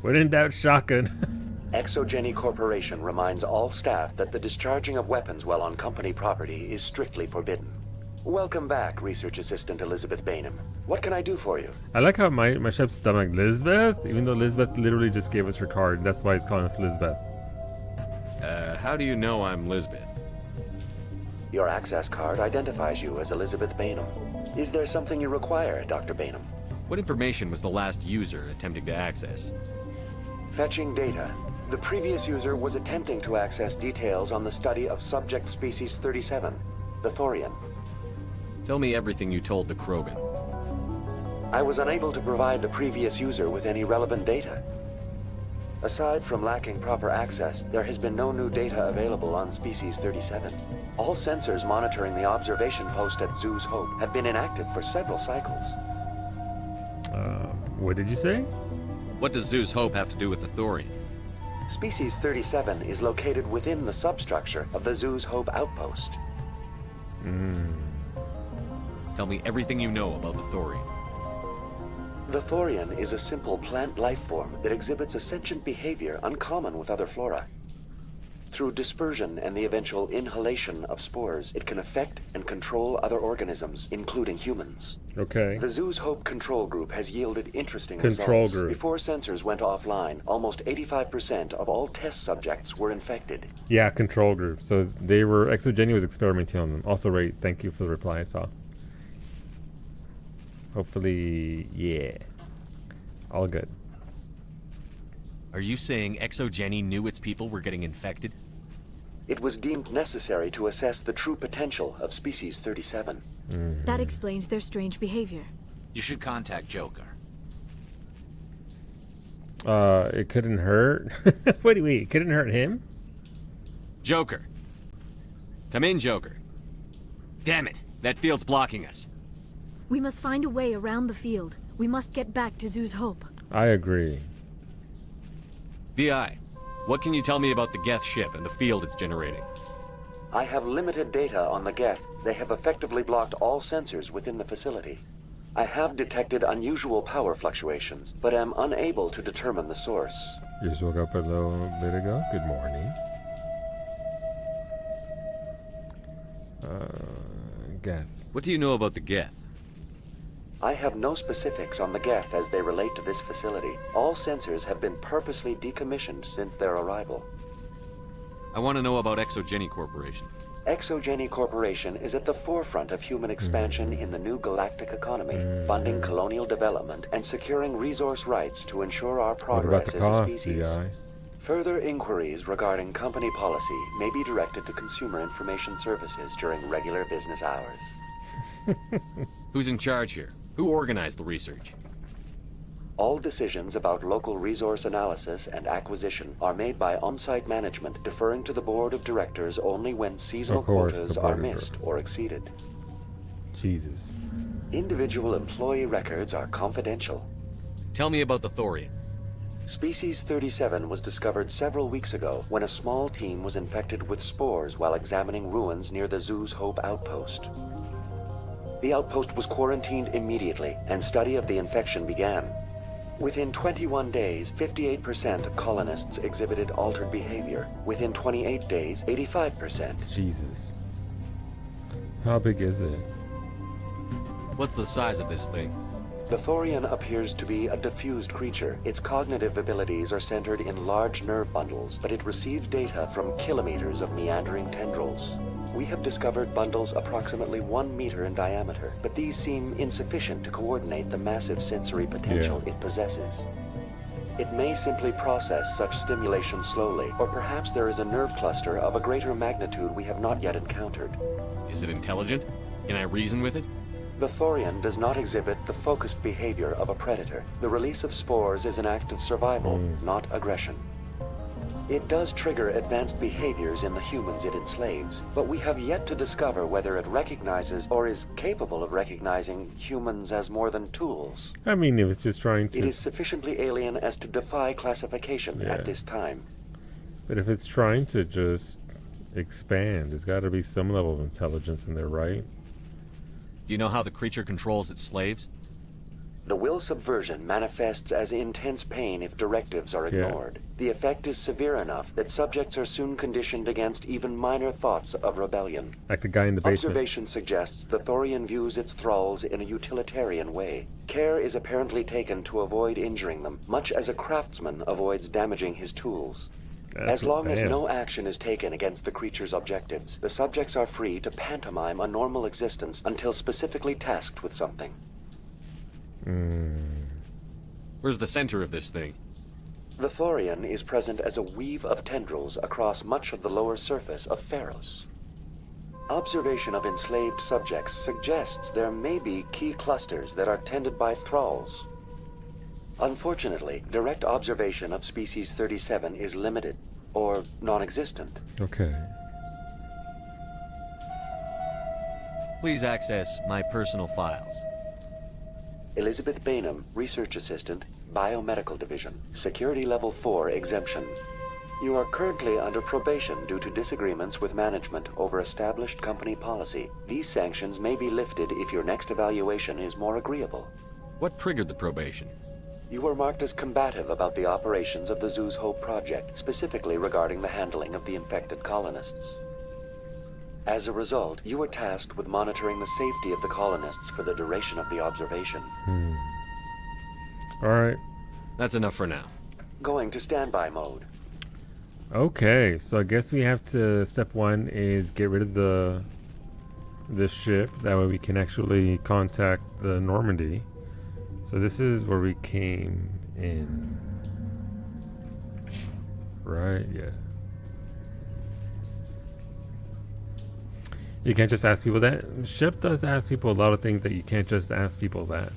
When in doubt, shotgun. Exogeny Corporation reminds all staff that the discharging of weapons while on company property is strictly forbidden. Welcome back, Research Assistant Elizabeth Bainham. What can I do for you? I like how my chef's stomach Lisbeth, even though Lisbeth literally just gave us her card. That's why he's calling us Lisbeth. How do you know I'm Lisbeth? Your access card identifies you as Elizabeth Bainham. Is there something you require, Dr. Bainham? What information was the last user attempting to access? Fetching data. The previous user was attempting to access details on the study of subject species 37, the Thorian. Tell me everything you told the Krogan. I was unable to provide the previous user with any relevant data. Aside from lacking proper access, there has been no new data available on Species 37. All sensors monitoring the observation post at Zeus Hope have been inactive for several cycles. What did you say? What does Zeus Hope have to do with the Thorian? Species 37 is located within the substructure of the Zeus Hope outpost. Tell me everything you know about the Thorian. The Thorian is a simple plant life form that exhibits a sentient behavior uncommon with other flora. Through dispersion and the eventual inhalation of spores, it can affect and control other organisms, including humans. Okay. The Zeus Hope control group has yielded interesting Control results. group. Before sensors went offline, almost 85% of all test subjects were infected. Yeah, control group. So Exogeny was experimenting on them. Also, Ray, thank you for the reply I saw. Hopefully, yeah. All good. Are you saying Exogeny knew its people were getting infected? It was deemed necessary to assess the true potential of Species 37. That explains their strange behavior. You should contact Joker. It couldn't hurt? Wait, it couldn't hurt him? Joker. Come in, Joker. Damn it, that field's blocking us. We must find a way around the field. We must get back to Zeus Hope. I agree. VI, what can you tell me about the Geth ship and the field it's generating? I have limited data on the Geth. They have effectively blocked all sensors within the facility. I have detected unusual power fluctuations, but am unable to determine the source. You just woke up a little bit ago. Good morning. Geth. What do you know about the Geth? I have no specifics on the Geth as they relate to this facility. All sensors have been purposely decommissioned since their arrival. I want to know about Exogeny Corporation. Exogeny Corporation is at the forefront of human expansion in the new galactic economy, funding colonial development and securing resource rights to ensure our progress as a species. Further inquiries regarding company policy may be directed to Consumer Information Services during regular business hours. Who's in charge here? Who organized the research? All decisions about local resource analysis and acquisition are made by on-site management, deferring to the board of directors only when seasonal quotas are missed or exceeded. Jesus. Individual employee records are confidential. Tell me about the Thorian. Species 37 was discovered several weeks ago when a small team was infected with spores while examining ruins near the Zeus Hope outpost. The outpost was quarantined immediately, and study of the infection began. Within 21 days, 58% of colonists exhibited altered behavior. Within 28 days, 85%. Jesus. How big is it? What's the size of this thing? The Thorian appears to be a diffused creature. Its cognitive abilities are centered in large nerve bundles, but it receives data from kilometers of meandering tendrils. We have discovered bundles approximately 1 meter in diameter, but these seem insufficient to coordinate the massive sensory potential it possesses. It may simply process such stimulation slowly, or perhaps there is a nerve cluster of a greater magnitude we have not yet encountered. Is it intelligent? Can I reason with it? The Thorian does not exhibit the focused behavior of a predator. The release of spores is an act of survival, not aggression. It does trigger advanced behaviors in the humans it enslaves, but we have yet to discover whether it recognizes or is capable of recognizing humans as more than tools. I mean, if it's just trying to... It is sufficiently alien as to defy classification at this time. But if it's trying to just expand, there's got to be some level of intelligence in there, right? Do you know how the creature controls its slaves? The will subversion manifests as intense pain if directives are ignored. The effect is severe enough that subjects are soon conditioned against even minor thoughts of rebellion. Like the guy in the basement. Observation suggests the Thorian views its thralls in a utilitarian way. Care is apparently taken to avoid injuring them, much as a craftsman avoids damaging his tools. As long as no action is taken against the creature's objectives, the subjects are free to pantomime a normal existence until specifically tasked with something. Where's the center of this thing? The Thorian is present as a weave of tendrils across much of the lower surface of Feros. Observation of enslaved subjects suggests there may be key clusters that are tended by thralls. Unfortunately, direct observation of species 37 is limited, or non-existent. Okay. Please access my personal files. Elizabeth Bainham, Research Assistant, Biomedical Division, Security Level 4 exemption. You are currently under probation due to disagreements with management over established company policy. These sanctions may be lifted if your next evaluation is more agreeable. What triggered the probation? You were marked as combative about the operations of the Zeus Hope project, specifically regarding the handling of the infected colonists. As a result, you were tasked with monitoring the safety of the colonists for the duration of the observation. Alright. That's enough for now. Going to standby mode. Okay, so I guess we have to... Step one is get rid of the ship. That way we can actually contact the Normandy. So this is where we came in. Right, yeah. You can't just ask people that. Shep does ask people a lot of things that you can't just ask people that.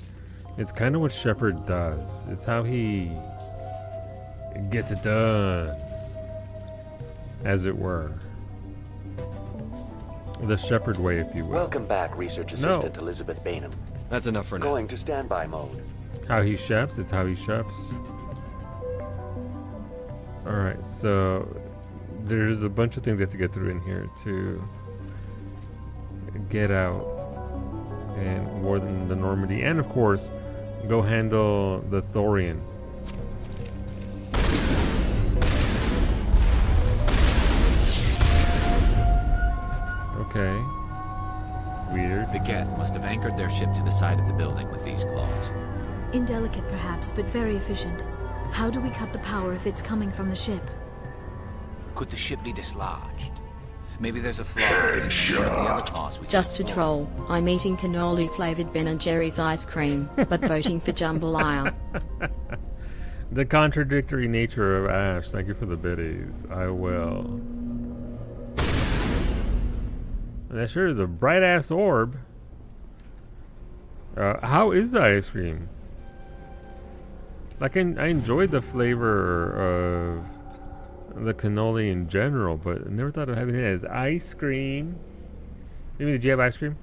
It's kind of what Shepard does. It's how he gets it done, as it were. The Shepard way, if you will. Welcome back, Research Assistant Elizabeth Bainham. That's enough for now. Going to standby mode. How he sheps, it's how he sheps. Alright, so there's a bunch of things you have to get through in here to get out and more than the Normandy, and of course go handle the Thorian. Okay. Weird. The Geth must have anchored their ship to the side of the building with these claws. Indelicate perhaps, but very efficient. How do we cut the power if it's coming from the ship? Could the ship be dislodged? Maybe there's a flaw in one of the other claws we Just to saw. troll, I'm eating cannoli-flavored Ben & Jerry's ice cream, but voting for jambalaya. The contradictory nature of Ash. Thank you for the biddies. I will. That sure is a bright-ass orb. How is the ice cream? Like, I enjoyed the flavor of the cannoli in general, but I never thought of having it as ice cream. Maybe, did you have ice cream?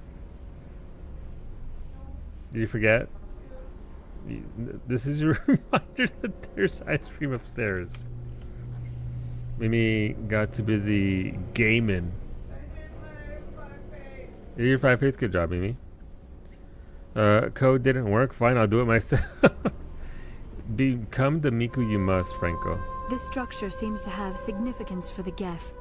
Did you forget? This is your reminder that there's ice cream upstairs. Mimi got too busy gaming. Your 5 faiths, good job, Mimi. Code didn't work. Fine, I'll do it myself. Become the Miku you must, Franco. This structure seems to have significance for the Geth.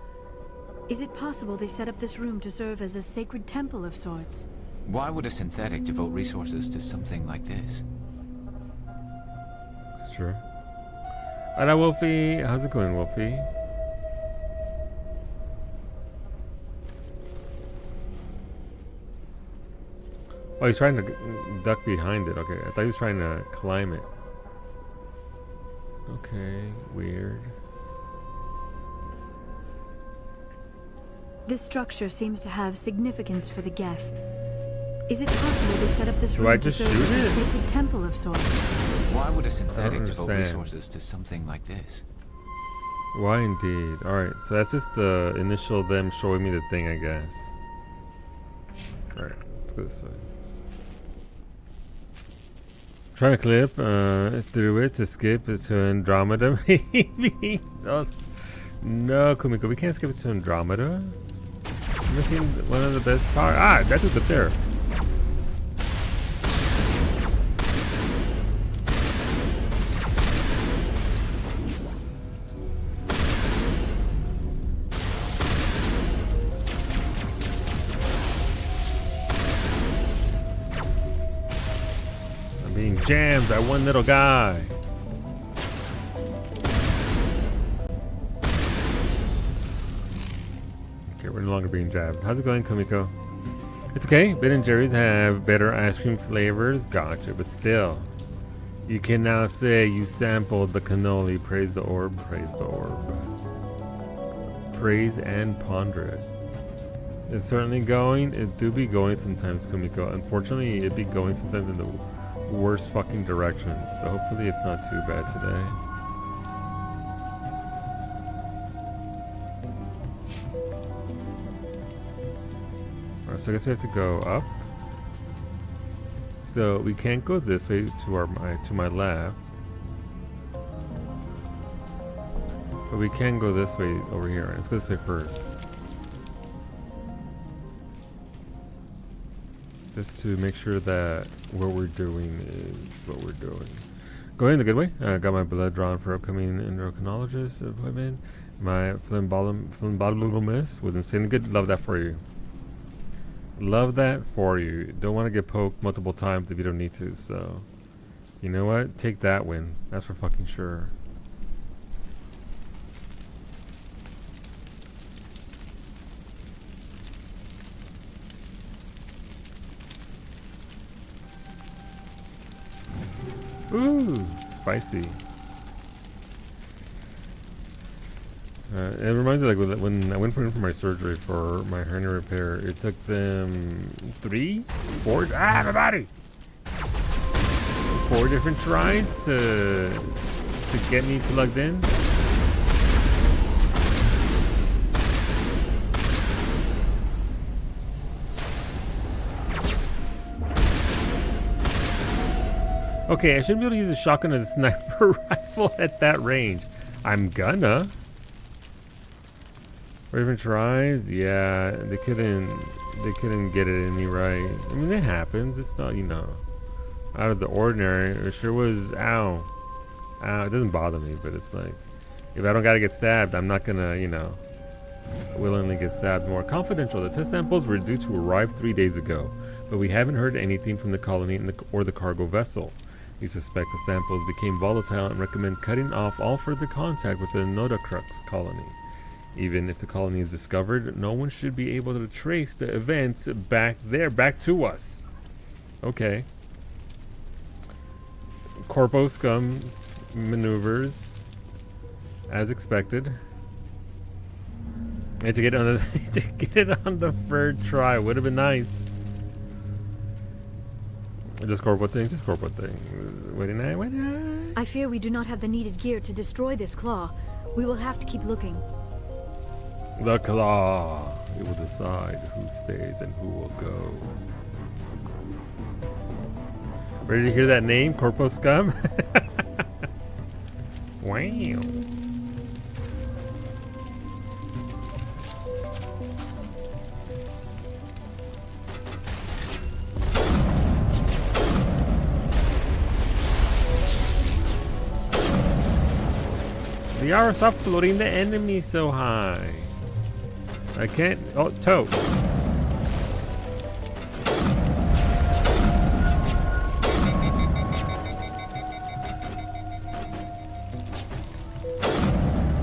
Is it possible they set up this room to serve as a sacred temple of sorts? Why would a synthetic devote resources to something like this? It's true. Hello, Wolfie. How's it going, Wolfie? Oh, he's trying to duck behind it. Okay, I thought he was trying to climb it. Okay, weird. This structure seems to have significance for the Geth. Is it possible they set up this room to serve as a sacred temple of sorts? Why would a synthetic devote resources to something like this? Why indeed? Alright, so that's just the initial them showing me the thing, I guess. Alright, let's go this way. Trying to clip through it to skip it to Andromeda, maybe? Oh, no, Kumiko, we can't skip it to Andromeda. I'm missing one of the best parts. Ah, that took it there. Being jammed by one little guy. Okay, we're no longer being jabbed. How's it going, Kumiko? It's okay. Ben & Jerry's have better ice cream flavors. Gotcha, but still. You can now say you sampled the cannoli. Praise the orb. Praise the orb. Praise and ponder it. It's certainly going. It do be going sometimes, Kumiko. Unfortunately, it be going sometimes in the worst fucking direction, so hopefully it's not too bad today. Alright, so I guess we have to go up. So we can't go this way to my left, but we can go this way over here. Let's go this way first. Just to make sure that what we're doing is what we're doing. Going the good way. I got my blood drawn for upcoming endocrinologist appointment. My phlebotomist was insanely good. Love that for you. Love that for you. Don't want to get poked multiple times if you don't need to. So, you know what? Take that win. That's for fucking sure. Ooh, spicy. It reminds me, like, when I went in for my surgery for my hernia repair, it took them 3, 4, my body! 4 different tries to get me plugged in. Okay, I shouldn't be able to use a shotgun as a sniper rifle at that range. I'm gonna. Or even tries, yeah, they couldn't get it any right. I mean, it happens. It's not, you know, out of the ordinary. It sure was. Ow, it doesn't bother me, but it's like, if I don't gotta get stabbed, I'm not gonna, you know, willingly get stabbed more. Confidential. The test samples were due to arrive 3 days ago, but we haven't heard anything from the colony or the cargo vessel. We suspect the samples became volatile and recommend cutting off all further contact with the Nodacrux colony. Even if the colony is discovered, no one should be able to trace the events back to us. Okay. Corpo scum maneuvers, as expected. And to get it on the third try would have been nice. Just corpo thing, Waiting. I fear we do not have the needed gear to destroy this claw. We will have to keep looking. The claw. It will decide who stays and who will go. Ready to hear that name, Corpo Scum? Wow. Liara, stop floating the enemy so high. I can't. Oh, tote.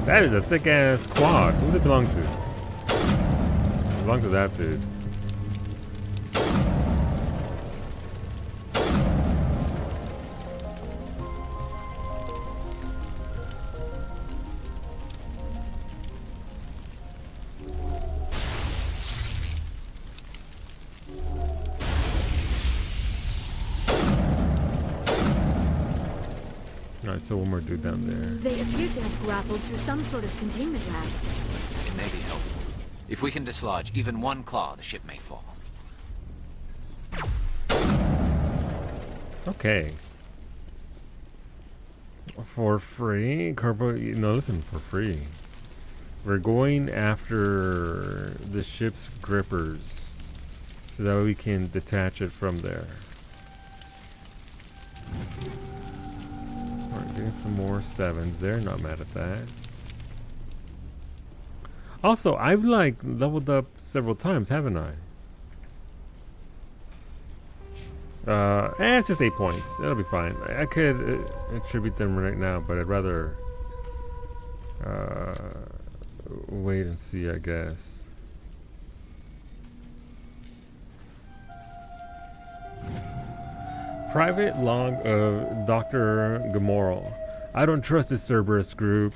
That is a thick ass quad. Who does it belong to? It belongs to that dude. Alright, so one more dude down there. They appear to have grappled through some sort of containment lab. It may be helpful. If we can dislodge even one claw, the ship may fall. Okay. For free? No, listen, for free. We're going after the ship's grippers. So that way we can detach it from there. Alright, getting some more 7s there. Not mad at that. Also, I've like leveled up several times, haven't I? It's just 8 points. It'll be fine. I could attribute them right now, but I'd rather wait and see, I guess. Private log of Dr. Gamoral. I don't trust this Cerberus group.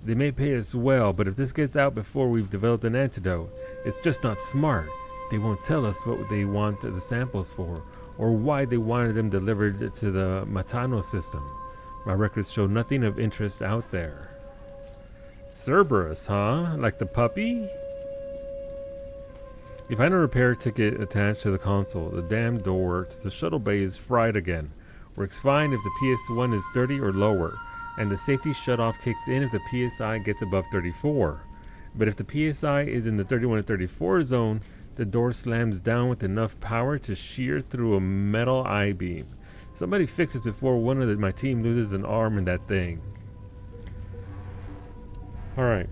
They may pay us well, but if this gets out before we've developed an antidote, it's just not smart. They won't tell us what they want the samples for, or why they wanted them delivered to the Matano system. My records show nothing of interest out there. Cerberus, huh? Like the puppy? You find a repair ticket attached to the console. The damn door to the shuttle bay is fried again. Works fine if the PS1 is 30 or lower, and the safety shutoff kicks in if the PSI gets above 34. But if the PSI is in the 31 to 34 zone, the door slams down with enough power to shear through a metal I-beam. Somebody fix this before one of my team loses an arm in that thing. Alright.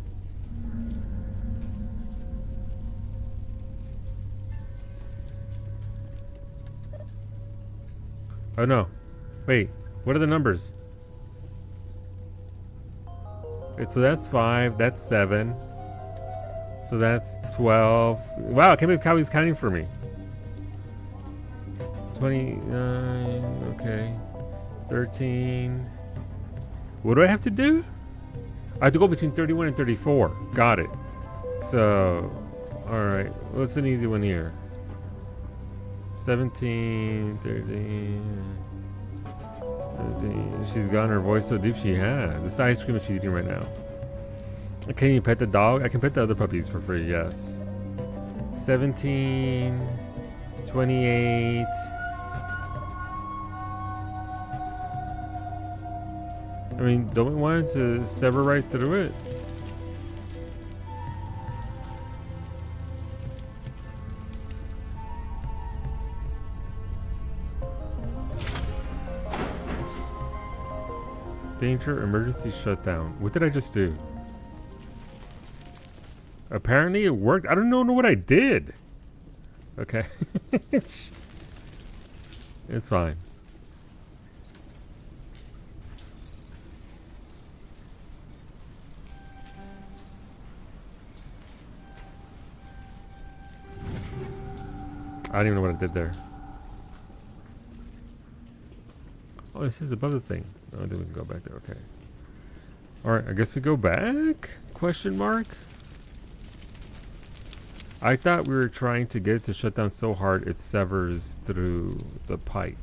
Oh no. Wait, what are the numbers? Okay, so that's 5, that's 7. So that's 12. Wow, I can't believe Kylie's counting for me. 29, okay. 13. What do I have to do? I have to go between 31 and 34. Got it. So, alright. What's an easy one here? 17, 13. 13. She's got her voice so deep she has. This ice cream that she's eating right now. Can you pet the dog? I can pet the other puppies for free, yes. 17, 28. I mean, don't we want it to sever right through it? Danger, emergency shutdown. What did I just do? Apparently it worked. I don't know what I did. Okay. It's fine. I don't even know what I did there. Oh, this is above the thing. Oh, then we can go back there. Okay. Alright, I guess we go back? Question mark? I thought we were trying to get it to shut down so hard it severs through the pipe.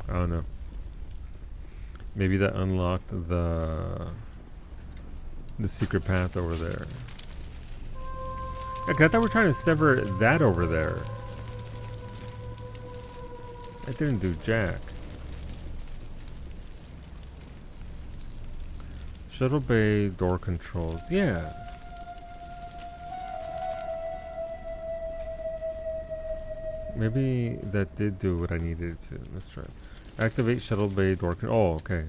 I don't know. Maybe that unlocked the secret path over there. Yeah, 'cause I thought we were trying to sever that over there. It didn't do jack. Shuttle bay door controls. Yeah. Maybe that did do what I needed to. Let's try. Activate shuttle bay door. Oh, okay.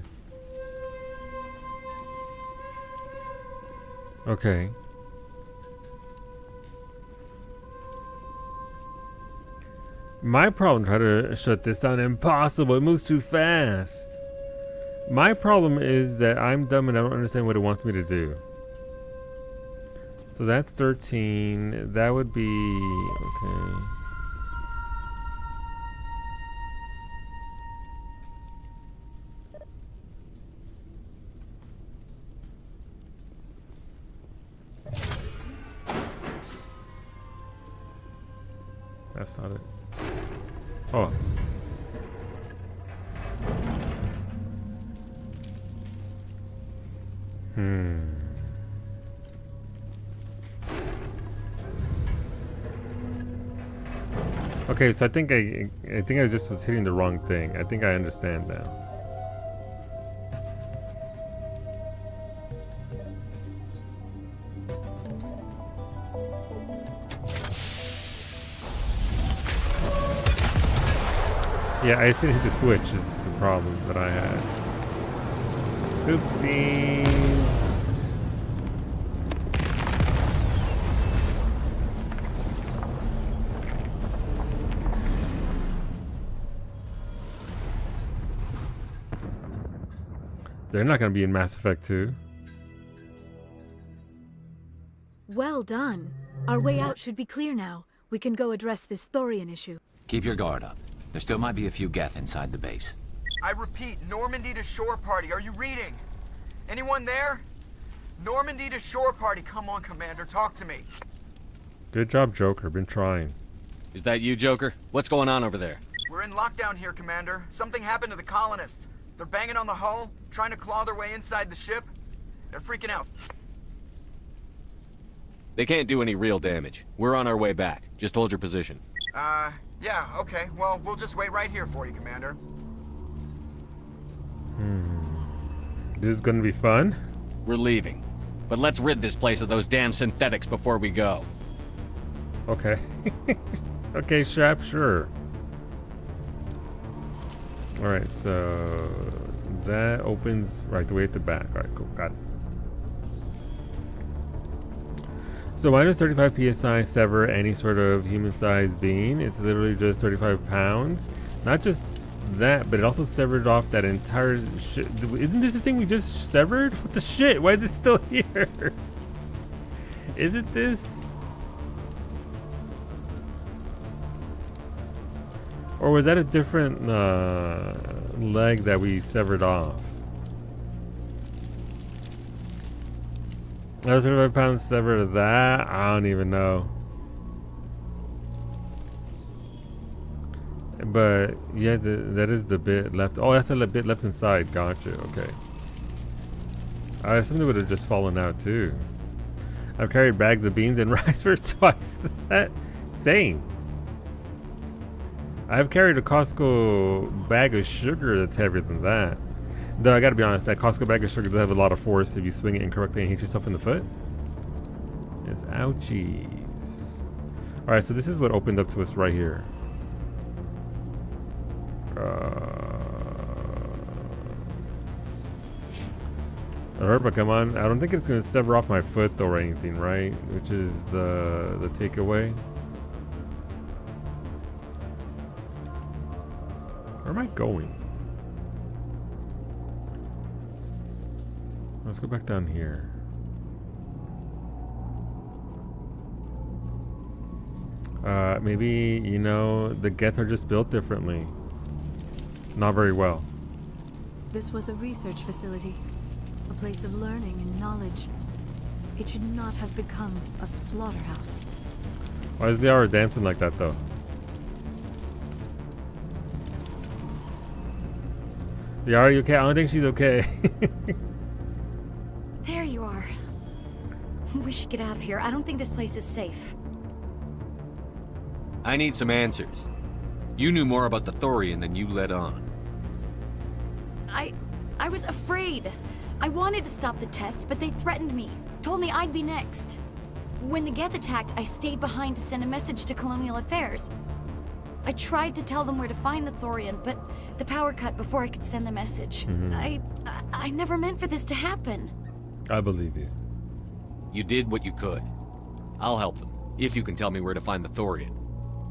Okay. My problem, try to shut this down. Impossible. It moves too fast. My problem is that I'm dumb and I don't understand what it wants me to do. So that's 13. That would be... Okay. That's not it. Oh. Okay, so I think I just was hitting the wrong thing. I think I understand now. Yeah, I just didn't hit the switch is the problem that I had. Oopsies. They're not going to be in Mass Effect 2. Well done. Our way out should be clear now. We can go address this Thorian issue. Keep your guard up. There still might be a few Geth inside the base. I repeat, Normandy to shore party. Are you reading? Anyone there? Normandy to shore party. Come on, Commander. Talk to me. Good job, Joker. Been trying. Is that you, Joker? What's going on over there? We're in lockdown here, Commander. Something happened to the colonists. They're banging on the hull, trying to claw their way inside the ship. They're freaking out. They can't do any real damage. We're on our way back. Just hold your position. Yeah, okay. Well, we'll just wait right here for you, Commander. This is gonna be fun. We're leaving. But let's rid this place of those damn synthetics before we go. Okay. Okay, Shap, sure. Alright, so that opens right the way at the back. Alright, cool, got it. So minus 35 psi sever any sort of human-sized being. It's literally just 35 pounds. Not just that, but it also severed off that entire shit. Isn't this the thing we just severed? What the shit? Why is it still here? Is it this? Or was that a different leg that we severed off? That was 35 pounds severed of that? I don't even know. But yeah, that is the bit left. Oh, that's a bit left inside. Gotcha. Okay. Something would have just fallen out too. I've carried bags of beans and rice for twice that. Same. I've carried a Costco bag of sugar that's heavier than that. Though I gotta be honest, that Costco bag of sugar does have a lot of force if you swing it incorrectly and hit yourself in the foot. It's ouchies. Alright, so this is what opened up to us right here. Alright, but come on. I don't think it's gonna sever off my foot though or anything, right? Which is the takeaway. Where am I going? Let's go back down here. Maybe, you know, the Geth are just built differently. Not very well. This was a research facility, a place of learning and knowledge. It should not have become a slaughterhouse. Why is Liara dancing like that, though? Liara, are you okay? I don't think she's okay. There you are. We should get out of here. I don't think this place is safe. I need some answers. You knew more about the Thorian than you let on. I was afraid. I wanted to stop the tests, but they threatened me. Told me I'd be next. When the Geth attacked, I stayed behind to send a message to Colonial Affairs. I tried to tell them where to find the Thorian, but the power cut before I could send the message. I never meant for this to happen. I believe you. You did what you could. I'll help them, if you can tell me where to find the Thorian.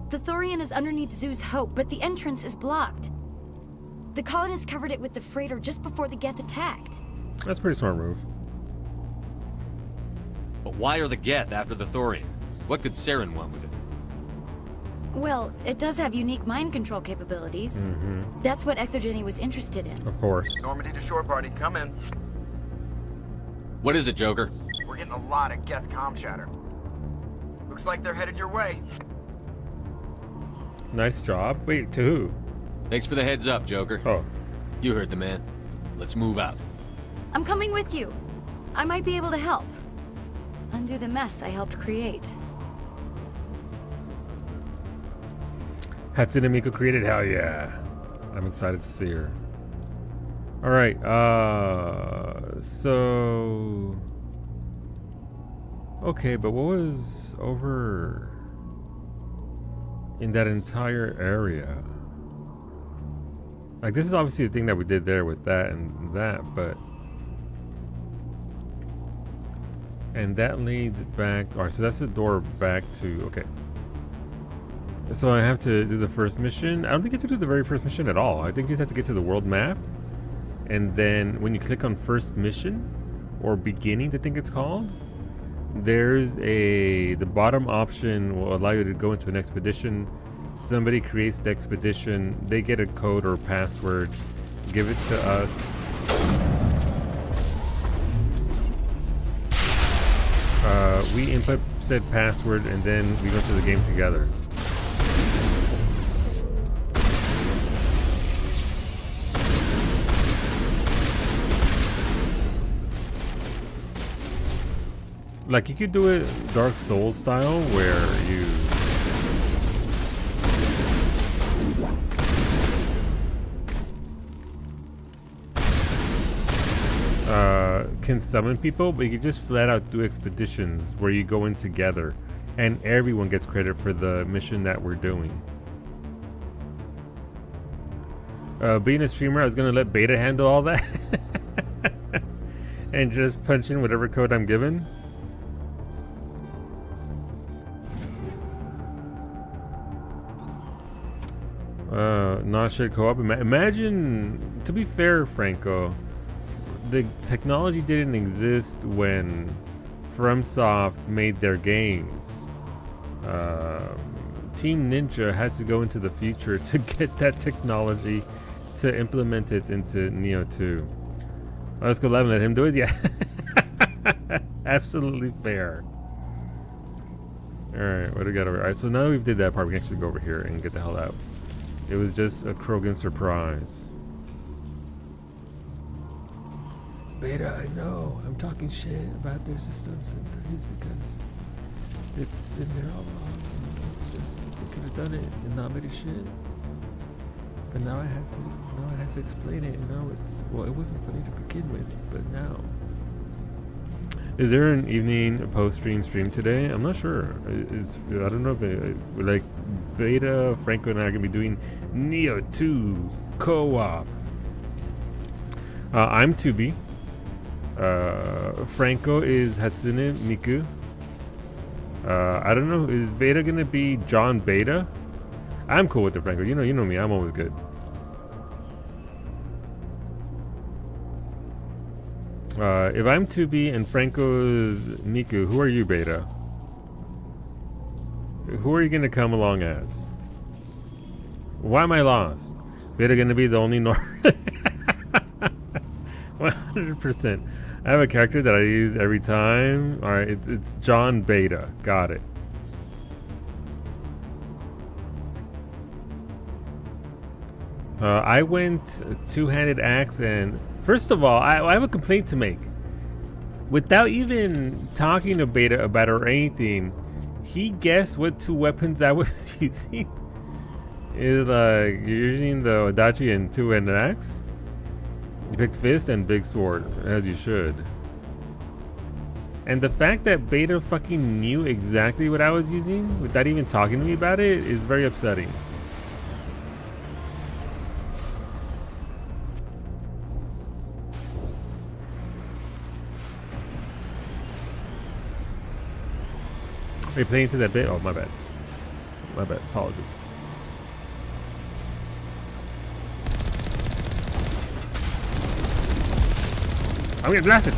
The Thorian is underneath Zeus Hope, but the entrance is blocked. The colonists covered it with the freighter just before the Geth attacked. That's a pretty smart move. But why are the Geth after the Thorian? What could Saren want with it? Well, it does have unique mind control capabilities. That's what Exogeny was interested in. Of course. Normandy to shore party, come in. What is it, Joker? We're getting a lot of Geth comm chatter. Looks like they're headed your way. Nice job. Wait, to who? Thanks for the heads up, Joker. Oh. You heard the man. Let's move out. I'm coming with you. I might be able to help. Undo the mess I helped create. Hatsune Miku created, hell yeah. I'm excited to see her. Alright, so... Okay, but what was over in that entire area? Like, this is obviously the thing that we did there with that and that, but... And that leads back... Alright, so that's the door back to... Okay. So I have to do the first mission. I don't think you have to do the very first mission at all. I think you just have to get to the world map. And then when you click on first mission, or beginning, I think it's called, there's the bottom option will allow you to go into an expedition. Somebody creates the expedition, they get a code or password, give it to us. We input said password and then we go through the game together. Like, you could do it Dark Souls style, where you... can summon people, but you can just flat out do expeditions where you go in together and everyone gets credit for the mission that we're doing. Being a streamer, I was gonna let Beta handle all that and just punch in whatever code I'm given. Not shared co-op. Imagine, to be fair, Franco, the technology didn't exist when FromSoft made their games. Team Ninja had to go into the future to get that technology to implement it into Neo 2. Let's go live and let him do it. Yeah. Absolutely fair. Alright, what do we got over here? Alright, so now that we've did that part, we can actually go over here and get the hell out. It was just a Krogan surprise. Beta, I know. I'm talking shit about their systems and things because it's been there all along. It's just, we could have done it and not made a shit. But now I had to explain it. You know, well, it wasn't funny to begin with, but now. Is there an evening post-stream stream today? I'm not sure. I don't know if like Beta, Franco, and I are gonna be doing Neo 2 co-op. I'm 2B. Franco is Hatsune Miku. I don't know. Is Beta gonna be John Beta? I'm cool with the Franco. You know me. I'm always good. If I'm 2B and Franco's Miku, who are you, Beta? Who are you gonna come along as? Why am I lost? Beta gonna be the only 100%. I have a character that I use every time. Alright, it's John Beta. Got it. I went two-handed axe, and first of all, I have a complaint to make. Without even talking to Beta about it or anything, he guessed what two weapons I was using. Is like, you're using the Adachi and two-handed axe? You picked fist and big sword, as you should. And the fact that Beta fucking knew exactly what I was using without even talking to me about it is very upsetting. Are you playing into that bit? Oh, my bad. My bad. Apologies. I'm getting blasted.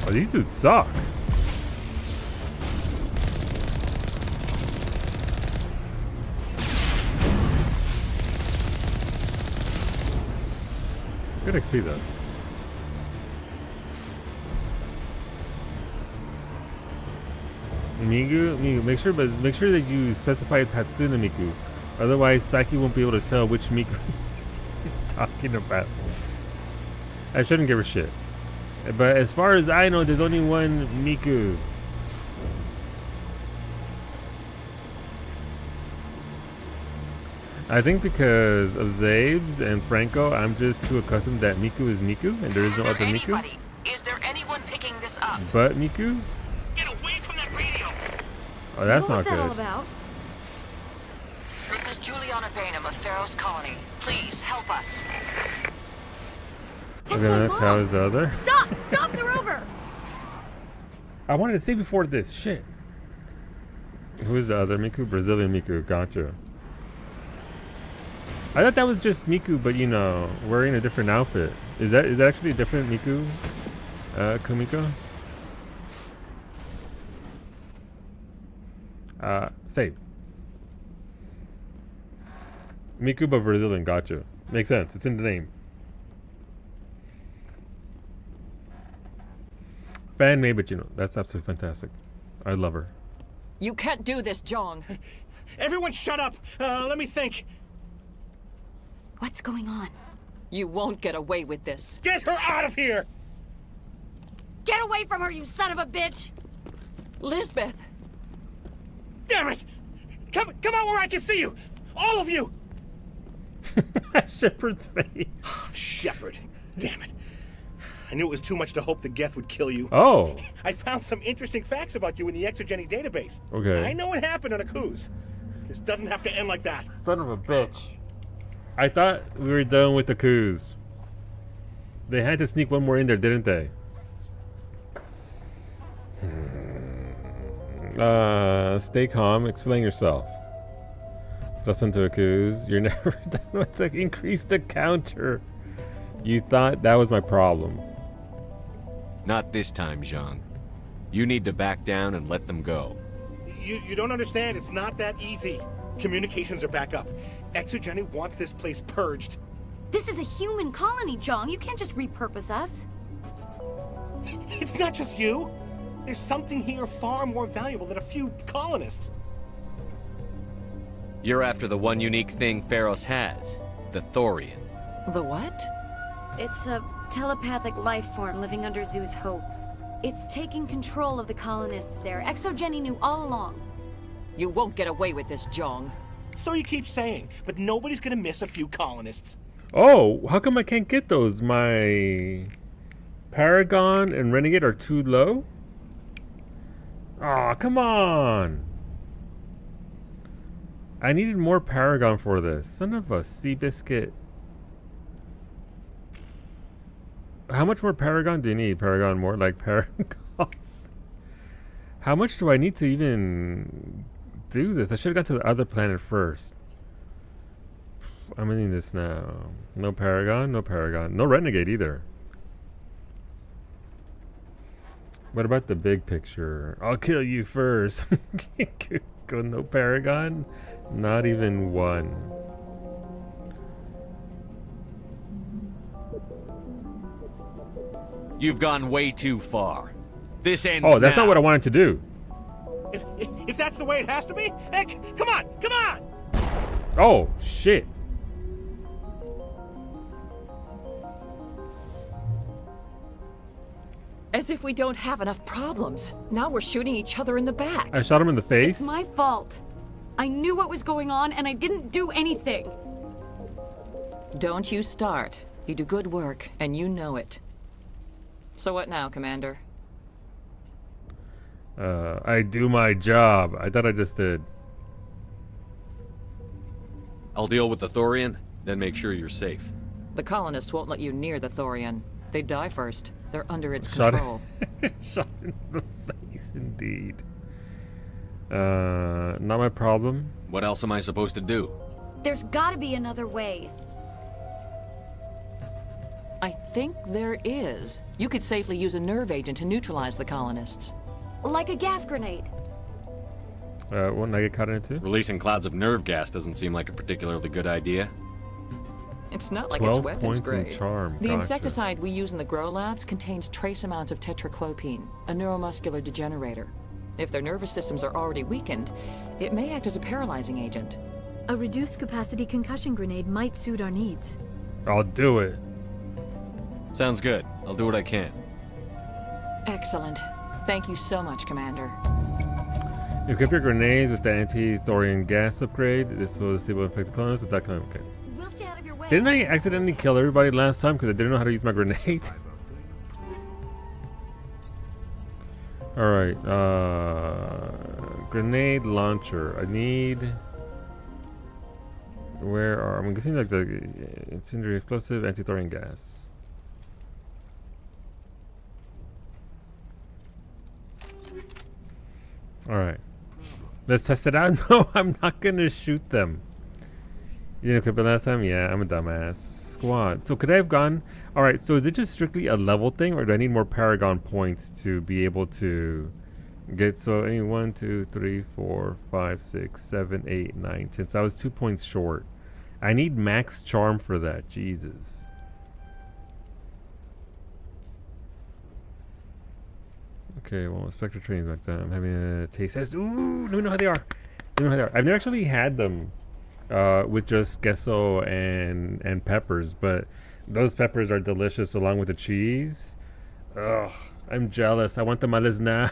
Oh, these dudes suck. Good XP though. Miku, make sure that you specify it's Hatsune Miku. Otherwise, Saki won't be able to tell which Miku you're talking about. I shouldn't give her shit. But as far as I know, there's only one Miku. I think because of Zabes and Franco, I'm just too accustomed that Miku is Miku and there is no other Miku. Is there anyone picking this up? But Miku? Get away from that radio! Oh, that's what not was that good. all about? This is Juliana Bainham of Feros Colony. Please help us. That's Okay, my that's how mom. is the other? Stop! Stop the rover! I wanted to say before this. Shit. Who is the other Miku? Brazilian Miku. Gotcha. I thought that was just Miku, but you know, wearing a different outfit. Is that actually a different Miku? Kumiko? Save. Miku but Brazilian, gotcha. Makes sense. It's in the name. Fan made, but you know, that's absolutely fantastic. I love her. You can't do this, Jong. Everyone shut up! Let me think. What's going on? You won't get away with this. Get her out of here! Get away from her, you son of a bitch! Lisbeth! Damn it! Come out where I can see you! All of you! Shepard's face. Shepard. Damn it. I knew it was too much to hope the Geth would kill you. Oh. I found some interesting facts about you in the exogeny database. Okay. I know what happened on Akuz. This doesn't have to end like that. Son of a bitch. I thought we were done with the coups. They had to sneak one more in there, didn't they? Stay calm. Explain yourself. Listen to Akuz. You're never done with the increase the counter. You thought that was my problem. Not this time, Jean. You need to back down and let them go. You don't understand. It's not that easy. Communications are back up. Exogeny wants this place purged. This is a human colony, Jong. You can't just repurpose us. It's not just you. There's something here far more valuable than a few colonists. You're after the one unique thing Feros has, the Thorian. The what? It's a telepathic life form living under Zeus Hope. It's taking control of the colonists there. Exogeny knew all along. You won't get away with this, Jong. So you keep saying, but nobody's gonna miss a few colonists. Oh, how come I can't get those? My Paragon and Renegade are too low? Aw, come on. I needed more Paragon for this. Son of a Seabiscuit. How much more Paragon do you need? Paragon more? Like Paragon? How much do I need to even do this? I should have gone to the other planet first. I'm in this now. No Paragon, no Paragon. No Renegade either. What about the big picture? I'll kill you first. Go no Paragon? Not even one. You've gone way too far. This ends Oh, that's now. not what I wanted to do. If that's the way it has to be, heck, come on, come on! Oh, shit. As if we don't have enough problems. Now we're shooting each other in the back. I shot him in the face. It's my fault. I knew what was going on and I didn't do anything. Don't you start. You do good work, and you know it. So what now, Commander? I do my job. I thought I just did. I'll deal with the Thorian, then make sure you're safe. The colonists won't let you near the Thorian. They die first. They're under its Shot control. Shot in the face, indeed. Not my problem. What else am I supposed to do? There's gotta be another way. I think there is. You could safely use a nerve agent to neutralize the colonists. Like a gas grenade. Wouldn't I get caught in it too? Releasing clouds of nerve gas doesn't seem like a particularly good idea. It's not like it's 12 weapons points in grade. charm. The Gotcha. insecticide we use in the grow labs contains trace amounts of tetraclopine, a neuromuscular degenerator. If their nervous systems are already weakened, it may act as a paralyzing agent. A reduced capacity concussion grenade might suit our needs. I'll do it. Sounds good. I'll do what I can. Excellent. Thank you so much, Commander. Equip your grenades with the anti-thorium gas upgrade. This will disable infected colonists with that kind of... Okay. We'll stay out of your way. Didn't I accidentally kill everybody last time because I didn't know how to use my grenade? Alright, grenade launcher. I need... Where are... I'm guessing like the incendiary explosive anti-thorium gas. Alright. Let's test it out. No, I'm not gonna shoot them. You didn't equip it last time? Yeah, I'm a dumbass. Squad. So could I have gone... Alright, so is it just strictly a level thing, or do I need more Paragon points to be able to get... So, any 1, 2, 3, 4, 5, 6, 7, 8, 9, 10. So I was 2 points short. I need max charm for that. Jesus. Okay, well, Spectre trains like that. I'm having a taste test. Ooh, don't know how they are. Don't know how they are. I've never actually had them with just queso and peppers, but those peppers are delicious along with the cheese. Ugh, I'm jealous. I want them on this now.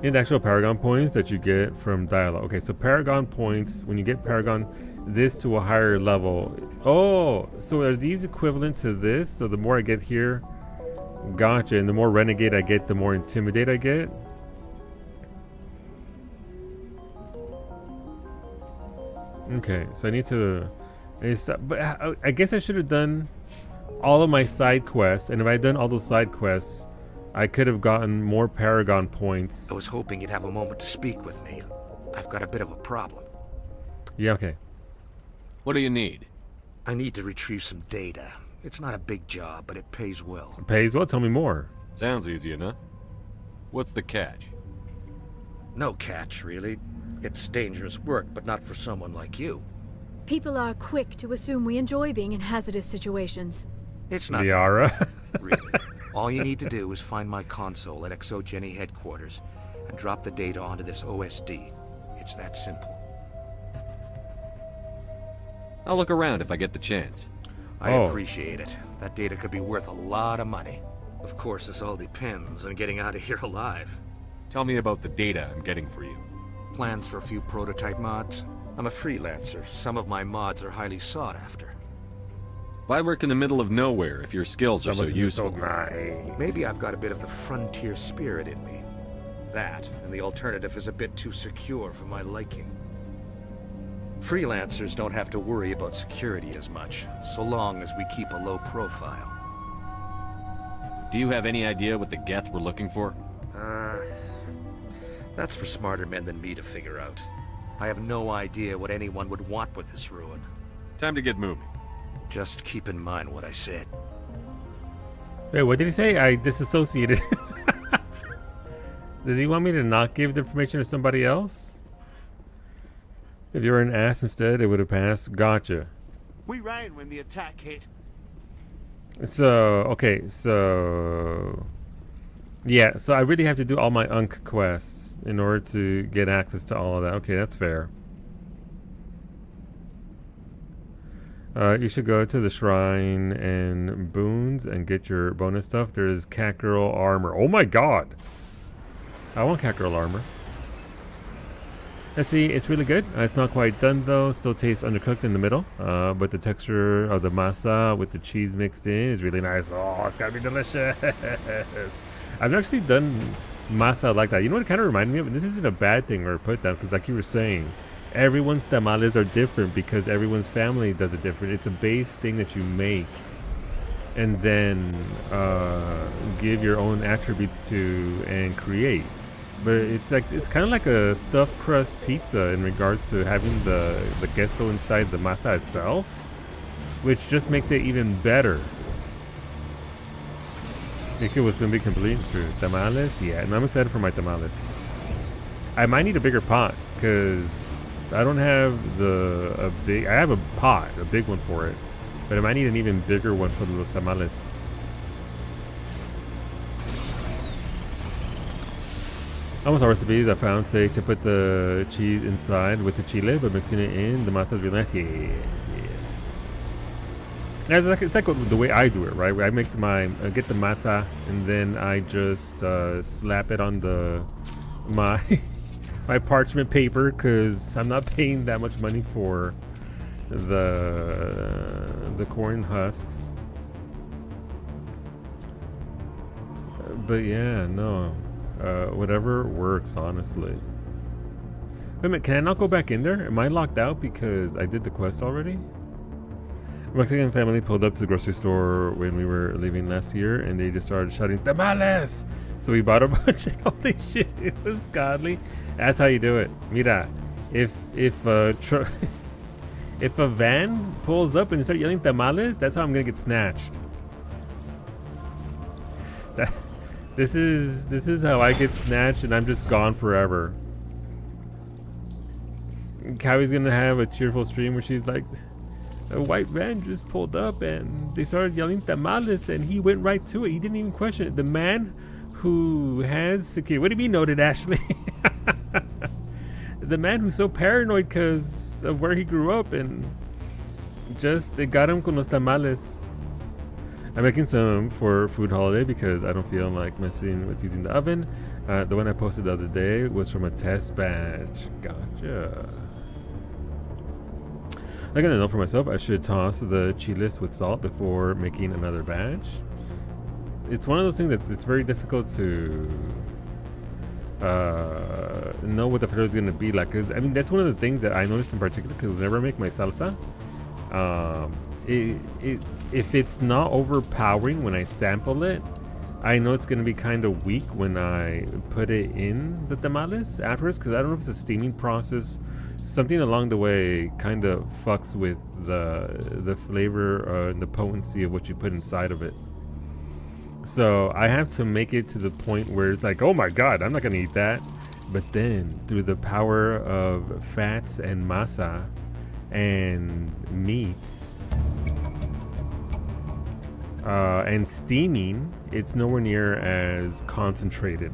Need actual Paragon points that you get from dialogue. Okay, so Paragon points, when you get Paragon this to a higher level. Oh, so are these equivalent to this? So the more I get here, gotcha. And the more Renegade I get, the more Intimidate I get. Okay, so I need to stop. But I guess I should have done all of my side quests. And if I had done all those side quests, I could have gotten more Paragon points. I was hoping you'd have a moment to speak with me. I've got a bit of a problem. Yeah, okay. What do you need? I need to retrieve some data. It's not a big job, but it pays well. It pays well? Tell me more. Sounds easy enough. What's the catch? No catch, really. It's dangerous work, but not for someone like you. People are quick to assume we enjoy being in hazardous situations. It's not Liara. really. All you need to do is find my console at Exogeny headquarters and drop the data onto this OSD. It's that simple. I'll look around if I get the chance. I appreciate it. That data could be worth a lot of money. Of course, this all depends on getting out of here alive. Tell me about the data I'm getting for you. Plans for a few prototype mods. I'm a freelancer. Some of my mods are highly sought after. Why work in the middle of nowhere if your skills are so useful? Maybe I've got a bit of the frontier spirit in me. That, and the alternative is a bit too secure for my liking. Freelancers don't have to worry about security as much, so long as we keep a low profile. Do you have any idea what the Geth we're looking for? That's for smarter men than me to figure out. I have no idea what anyone would want with this ruin. Time to get moving. Just keep in mind what I said. Wait, what did he say? I disassociated. Does he want me to not give the information to somebody else? If you were an ass instead, it would have passed. Gotcha. We ran when the attack hit. So, okay, so... Yeah, so I really have to do all my Unk quests in order to get access to all of that. Okay, that's fair. You should go to the shrine and boons and get your bonus stuff. There's Catgirl armor. Oh my god! I want Catgirl armor. Let's see, it's really good. It's not quite done though. Still tastes undercooked in the middle. But the texture of the masa with the cheese mixed in is really nice. Oh, it's gotta be delicious. I've actually done masa like that. You know what it kind of reminded me of? And this isn't a bad thing or put down, because like you were saying, everyone's tamales are different because everyone's family does it different. It's a base thing that you make and then give your own attributes to and create. But it's kind of like a stuffed crust pizza in regards to having the queso inside the masa itself, which just makes it even better. It will soon be complete and true. Tamales, yeah, and I'm excited for my tamales. I might need a bigger pot because I don't have I have a pot, a big one for it, but I might need an even bigger one for los tamales. Almost all recipes I found say to put the cheese inside with the chile, but mixing it in the masa is really nice. Yeah. It's like the way I do it, right? I make get the masa and then I just slap it on my parchment paper because I'm not paying that much money for the corn husks. But yeah, no, whatever works, honestly. Wait a minute, can I not go back in there? Am I locked out because I did the quest already? A Mexican family pulled up to the grocery store when we were leaving last year, and they just started shouting tamales. So we bought a bunch of holy shit. It was godly. That's how you do it. Mira, if a van pulls up and you start yelling tamales, that's how I'm gonna get snatched. This is how I get snatched, and I'm just gone forever. Kawie's gonna have a tearful stream where she's like, a white van just pulled up and they started yelling tamales and he went right to it. He didn't even question it. The man who has security. What do you mean noted, Ashley? The man who's so paranoid because of where he grew up and just it got him con los tamales. I'm making some for food holiday because I don't feel like messing with using the oven. The one I posted the other day was from a test batch. Gotcha. I got to know for myself, I should toss the chiles with salt before making another batch. It's one of those things it's very difficult to know what the flavor is going to be like. Cause I mean, that's one of the things that I noticed in particular because whenever I make my salsa, if it's not overpowering when I sample it, I know it's going to be kind of weak when I put it in the tamales afterwards because I don't know if it's a steaming process. Something along the way kind of fucks with the flavor and the potency of what you put inside of it. So I have to make it to the point where it's like, oh my god, I'm not gonna eat that. But then through the power of fats and masa and meats and steaming, it's nowhere near as concentrated.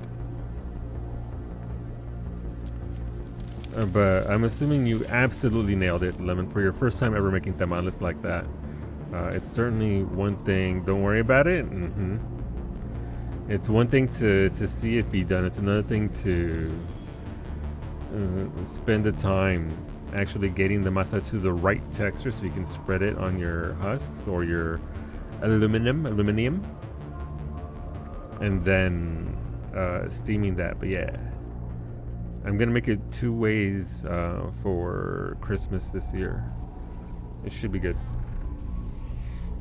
But I'm assuming you absolutely nailed it, Lemon, for your first time ever making tamales like that. It's certainly one thing. Don't worry about it. It's one thing to see it be done. It's another thing to spend the time actually getting the masa to the right texture so you can spread it on your husks or your aluminum, and then steaming that. But yeah. I'm gonna make it 2 ways for Christmas this year. It should be good.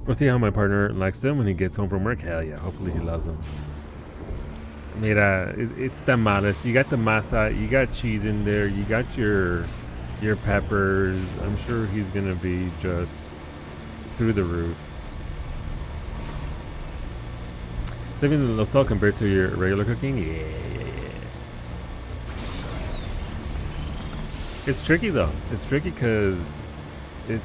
We'll see how my partner likes them when he gets home from work. Hell yeah, hopefully he loves them. Mira, it's tamales. You got the masa, you got cheese in there, you got your peppers. I'm sure he's gonna be just through the roof. Living in Los Al compared to your regular cooking, yeah. It's tricky though. It's tricky because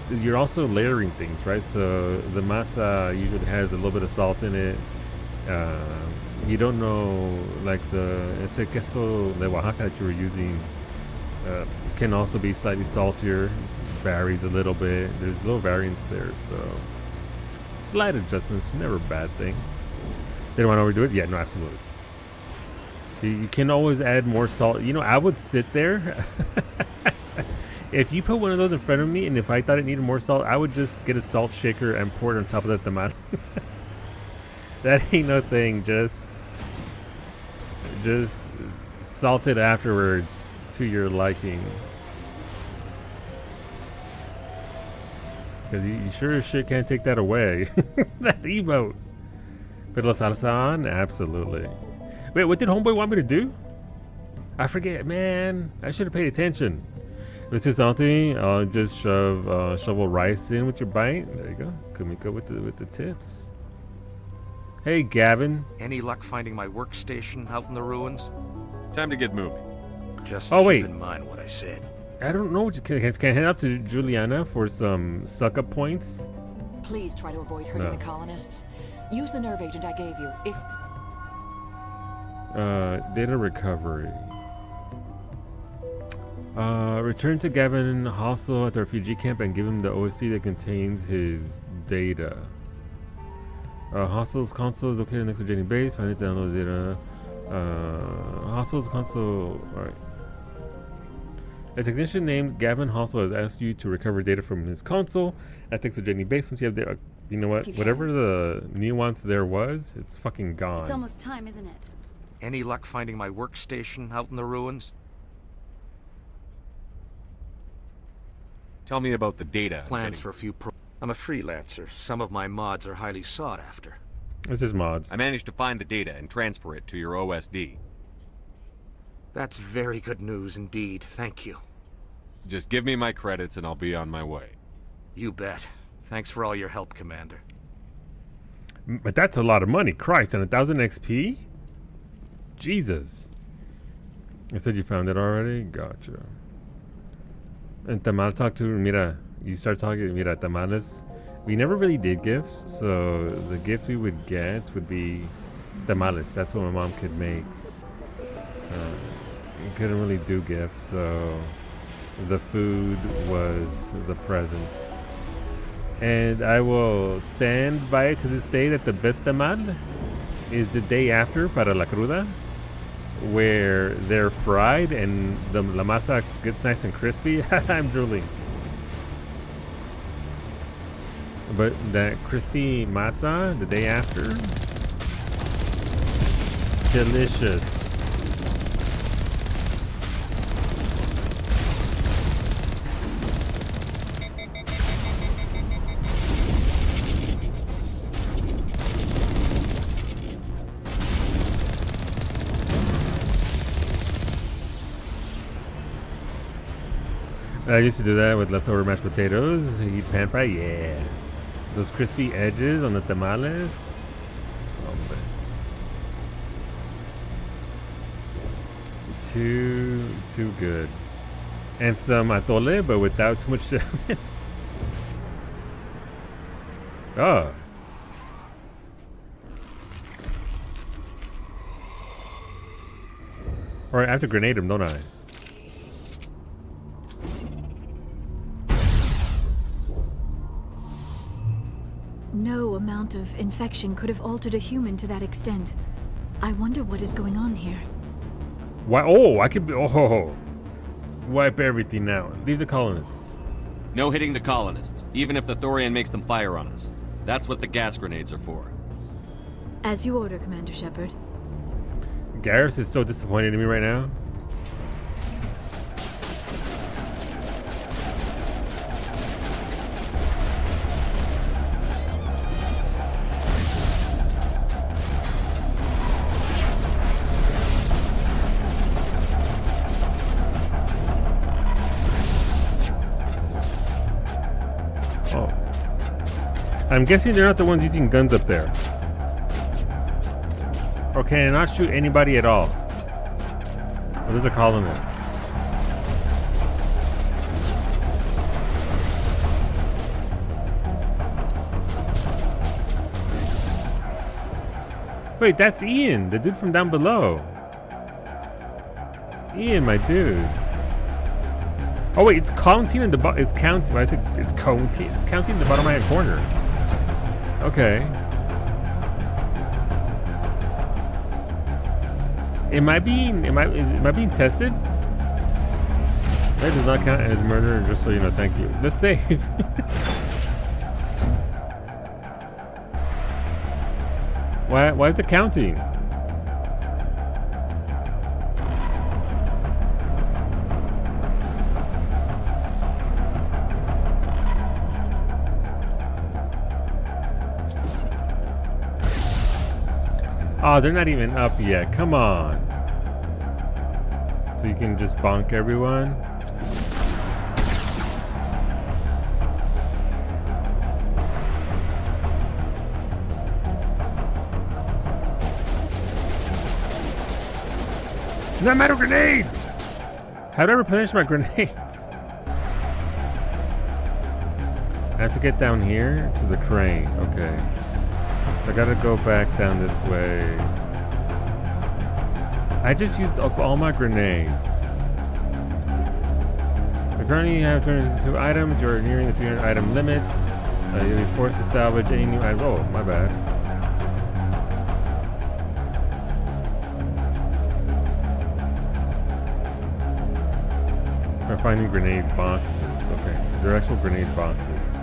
you're also layering things, right? So the masa usually has a little bit of salt in it. You don't know, like ese queso de Oaxaca that you were using can also be slightly saltier. Varies a little bit. There's a little variance there, so slight adjustments, never a bad thing. They don't want to overdo it? Yeah, no, absolutely. You can always add more salt. You know, I would sit there. If you put one of those in front of me, and if I thought it needed more salt, I would just get a salt shaker and pour it on top of that tomato. That ain't no thing. Just salt it afterwards to your liking. Because you sure as shit can't take that away. That emote. Pero Salsan? Absolutely. Wait, what did Homeboy want me to do? I forget, man. I should have paid attention. This is something. I'll just shovel rice in with your bite. There you go. Kumiko with the tips. Hey, Gavin. Any luck finding my workstation out in the ruins? Time to get moving. Just wait. keep in mind what I said. I don't know. Can I head up to Juliana for some suck-up points? Please try to avoid hurting the colonists. Use the nerve agent I gave you. If data recovery. Return to Gavin Hostel at the refugee camp and give him the OSD that contains his data. Hostel's console is located next to Jenny base. Find it, download data. Hostel's console. Alright. A technician named Gavin Hostel has asked you to recover data from his console at Texas Jenny base. Once you have the, you know what? Whatever the nuance there was, it's fucking gone. It's almost time, isn't it? Any luck finding my workstation out in the ruins? Tell me about the data. Plans for a few I'm a freelancer. Some of my mods are highly sought after. It's just mods. I managed to find the data and transfer it to your OSD. That's very good news indeed. Thank you. Just give me my credits and I'll be on my way. You bet. Thanks for all your help, Commander. But that's a lot of money. Christ, and 1,000 XP? Jesus. I said you found it already? Gotcha. And Tamal talked to, mira, you start talking, mira, tamales. We never really did gifts, so the gift we would get would be tamales. That's what my mom could make. We couldn't really do gifts, so the food was the present. And I will stand by it to this day that the best tamal is the day after para la cruda, where they're fried and the la masa gets nice and crispy. I'm drooling. But that crispy masa the day after, delicious. I used to do that with leftover mashed potatoes. Eat pan fry, yeah. Those crispy edges on the tamales. Oh, too good. And some atole, but without too much. Oh. Alright, I have to grenade him, don't I? No amount of infection could have altered a human to that extent. I wonder what is going on here. Why? Oh, I could be. Oh, wipe everything out. Leave the colonists. No hitting the colonists, even if the Thorian makes them fire on us. That's what the gas grenades are for. As you order, Commander Shepard. Garrus is so disappointed in me right now. I'm guessing they're not the ones using guns up there. Or can I not shoot anybody at all? Oh, those are colonists. Wait, that's Ian, the dude from down below. Ian, my dude. Oh wait, it's counting in the bottom. It's counting. I said it's counting. It's counting in the bottom right corner. Okay. Am I being tested? That does not count as murder, just so you know. Thank you. Let's save. Why is it counting? Oh, they're not even up yet. Come on. So you can just bonk everyone? No matter grenades! How do I replenish my grenades? I have to get down here to the crane. Okay. So I gotta go back down this way. I just used up all my grenades. We currently have 202 items. You're nearing the 300 item limit. You'll be forced to salvage any new item. Oh, my bad. I'm finding grenade boxes. Okay, so they're actual grenade boxes.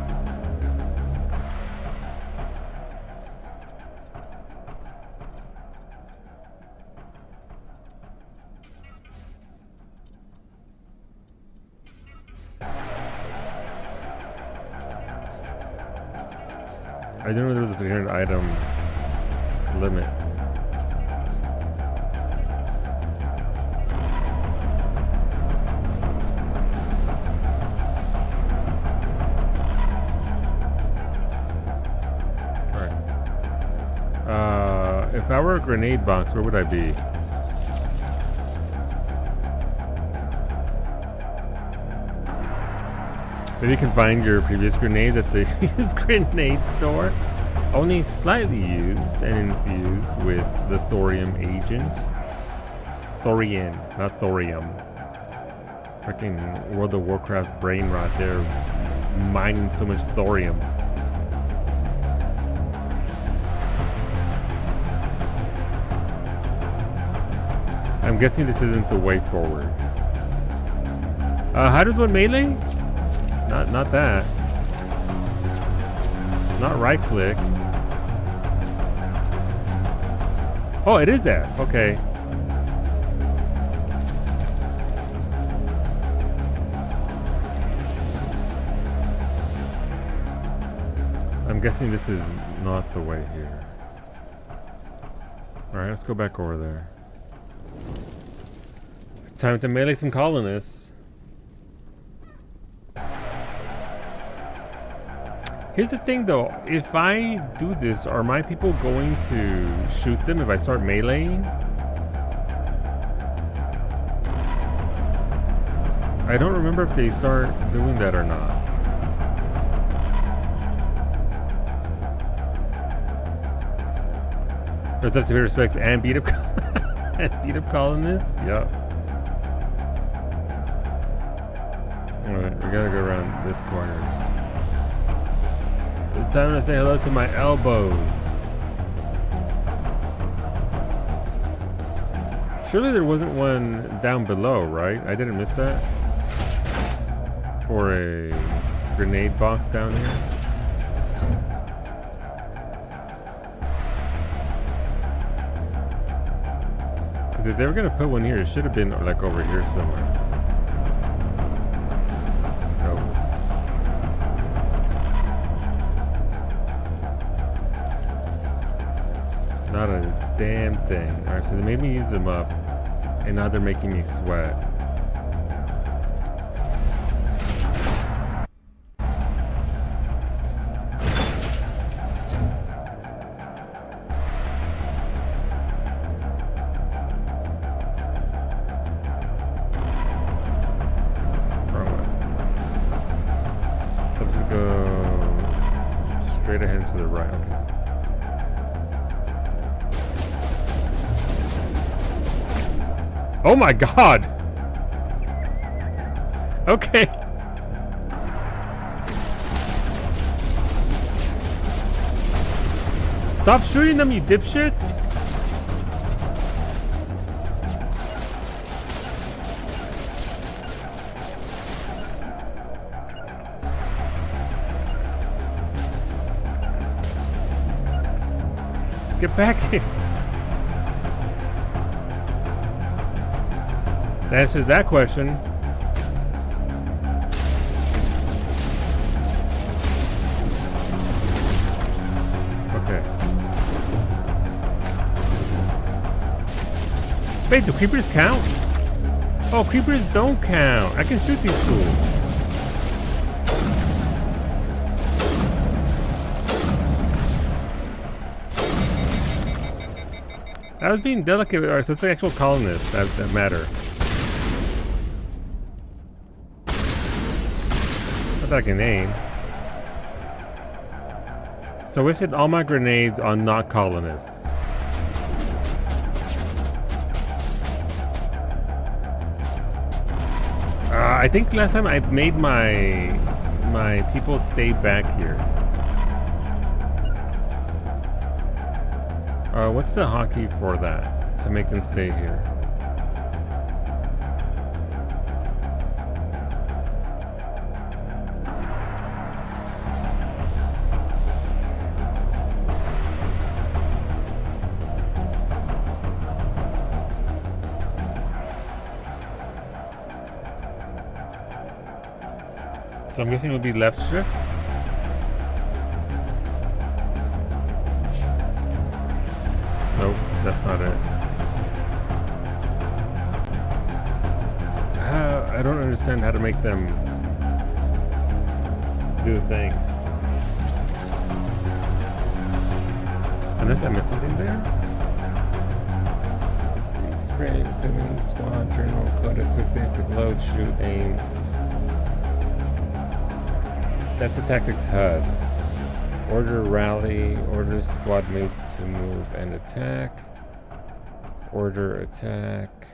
I didn't know there was a 300 item limit. Alright. If I were a grenade box, where would I be? Maybe you can find your previous grenades at the used grenade store. Only slightly used and infused with the thorium agent. Thorium, not thorium. Freaking World of Warcraft brain rot there, mining so much thorium. I'm guessing this isn't the way forward. How does one melee? Not that. Not right click. Oh, it is F. Okay. I'm guessing this is not the way here. Alright, let's go back over there. Time to melee some colonists. Here's the thing though, if I do this, are my people going to shoot them if I start meleeing? I don't remember if they start doing that or not. There's left to pay respects and beat up and beat up colonists? Yep. Alright, we gotta go around this corner. Time to say hello to my elbows. Surely there wasn't one down below, right? I didn't miss that? For a grenade box down here? Because if they were going to put one here, it should have been like over here somewhere. Not a damn thing. Alright, so they made me use them up, and now they're making me sweat. Wrong way. Let's go straight ahead to the right. Okay. Oh my god! Okay. Stop shooting them, you dipshits! Get back here! That answers that question. Okay. Wait, do creepers count? Oh, creepers don't count. I can shoot these fools. I was being delicate. Alright, so it's the actual colonists that matter. Not that I can aim. So I said all my grenades are not colonists. I think last time I made my people stay back here. What's the hotkey for that? To make them stay here. So I'm guessing it would be left shift. Nope, that's not it. I don't understand how to make them do the thing. Unless I missed something there. Let's see. Spray, equipment, squad, journal, code, quick save, quick load, shoot, aim. That's a tactics HUD. Order rally, order squad mate to move and attack. Order attack.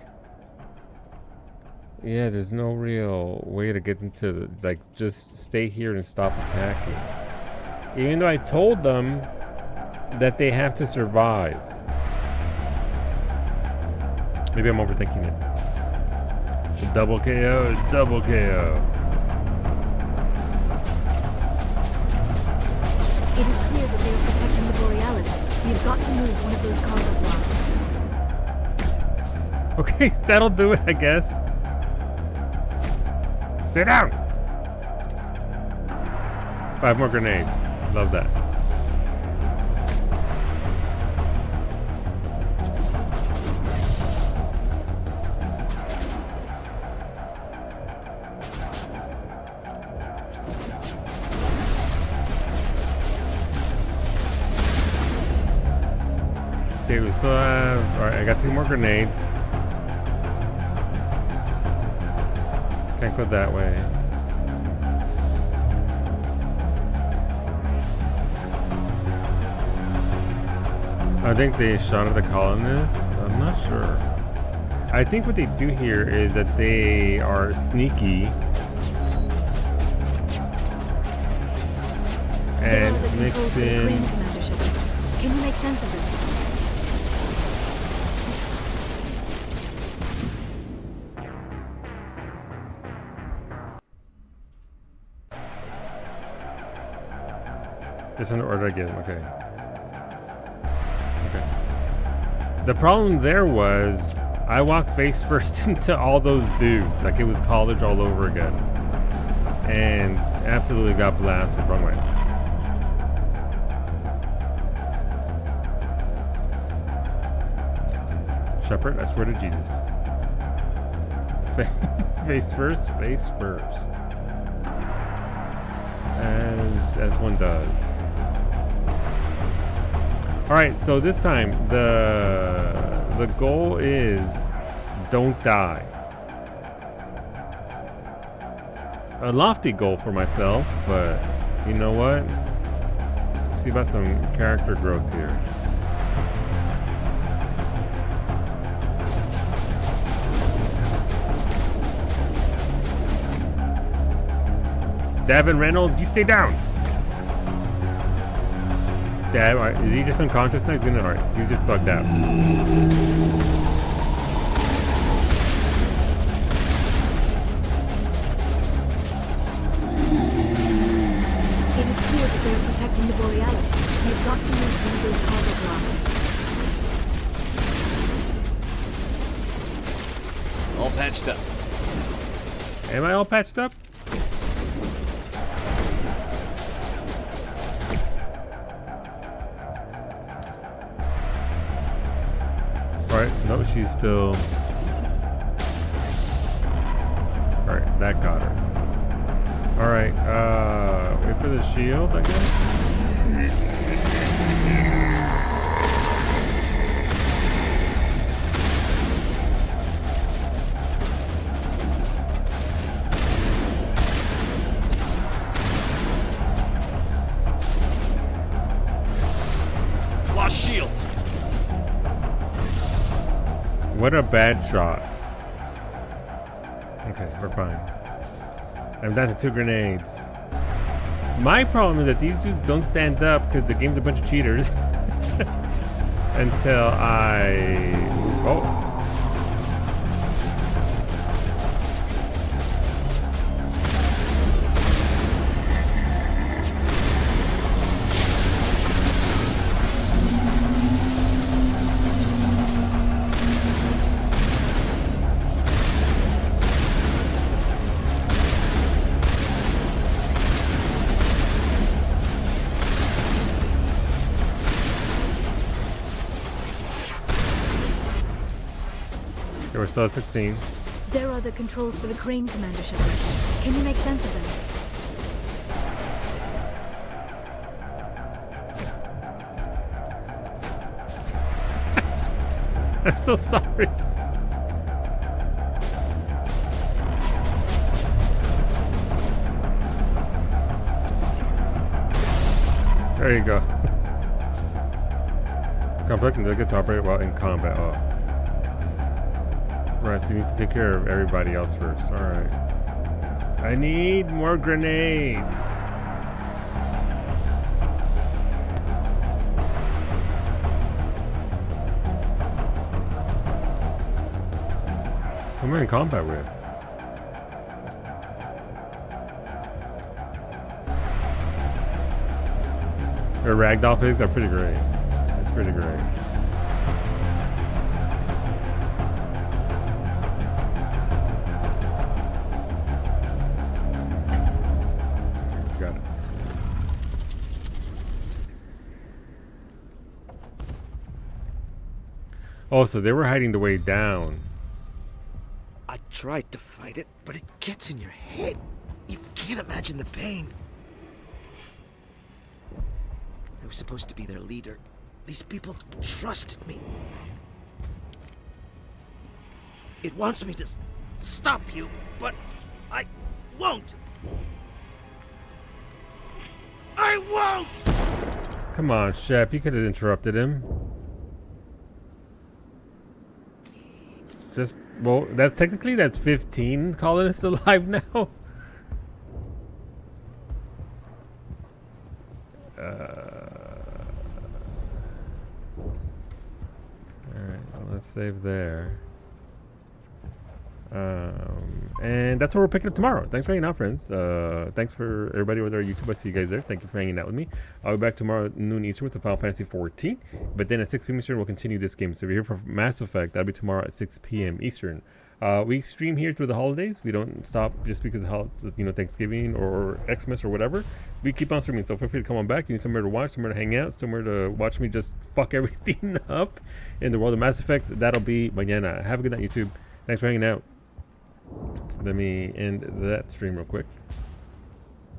Yeah, there's no real way to get them to, like, just stay here and stop attacking. Even though I told them that they have to survive. Maybe I'm overthinking it. Double KO, double KO. It is clear that they are protecting the Borealis. We've got to move one of those cargo blocks. Okay, that'll do it, I guess. Sit down! 5 more grenades. Love that. Okay, we still have... Alright, I got 2 more grenades. Can't go that way. I think they shot at the colonists. I'm not sure. I think what they do here is that they are sneaky and mix in. Can you make sense of it? It's an order again, okay. Okay. The problem there was I walked face first into all those dudes. Like it was college all over again. And absolutely got blasted. Wrong way. Shepard, I swear to Jesus. Face first, face first. As one does. Alright, so this time the goal is don't die. A lofty goal for myself, but you know what? See about some character growth here. Davin Reynolds, you stay down. Dab, right, is he just unconscious now? He's gonna, alright, he's just bugged out. It is clear that they are protecting the Borealis. We have got to move one of those cargo blocks. All patched up. Am I all patched up? Alright, Alright, no, she's still... Alright, that got her. Alright, wait for the shield, I guess? Lost shields. What a bad shot. Okay, we're fine. I'm down to 2 grenades. My problem is that these dudes don't stand up because the game's a bunch of cheaters. Until I... Oh. Okay, we're still at 16. There are the controls for the crane, Commander Shepard. Can you make sense of them? I'm so sorry. There you go. Complex and get to operate while in combat. Oh. Right, so you need to take care of everybody else first. Alright. I need more grenades. Who am I in combat with? Their ragdoll pigs are pretty great. It's pretty great. Got it. Oh, so they were hiding the way down. I tried to fight it, but it gets in your head. You can't imagine the pain. I was supposed to be their leader. These people trusted me. It wants me to stop you, but I won't. I won't! Come on, Shep, you could have interrupted him. Just, well, that's 15 colonists alive now. Alright, well, let's save there. And that's what we're picking up tomorrow. Thanks for hanging out, friends. Thanks for everybody over there on YouTube. I see you guys there. Thank you for hanging out with me. I'll be back tomorrow at noon Eastern with the Final Fantasy 14. But then at 6 p.m. Eastern, we'll continue this game. So if you're here for Mass Effect, that'll be tomorrow at 6 p.m. Eastern. We stream here through the holidays. We don't stop just because of Thanksgiving or Xmas or whatever. We keep on streaming, so feel free to come on back. You need somewhere to watch, somewhere to hang out, somewhere to watch me just fuck everything up in the world of Mass Effect. That'll be mañana. Have a good night, YouTube. Thanks for hanging out. Let me end that stream real quick.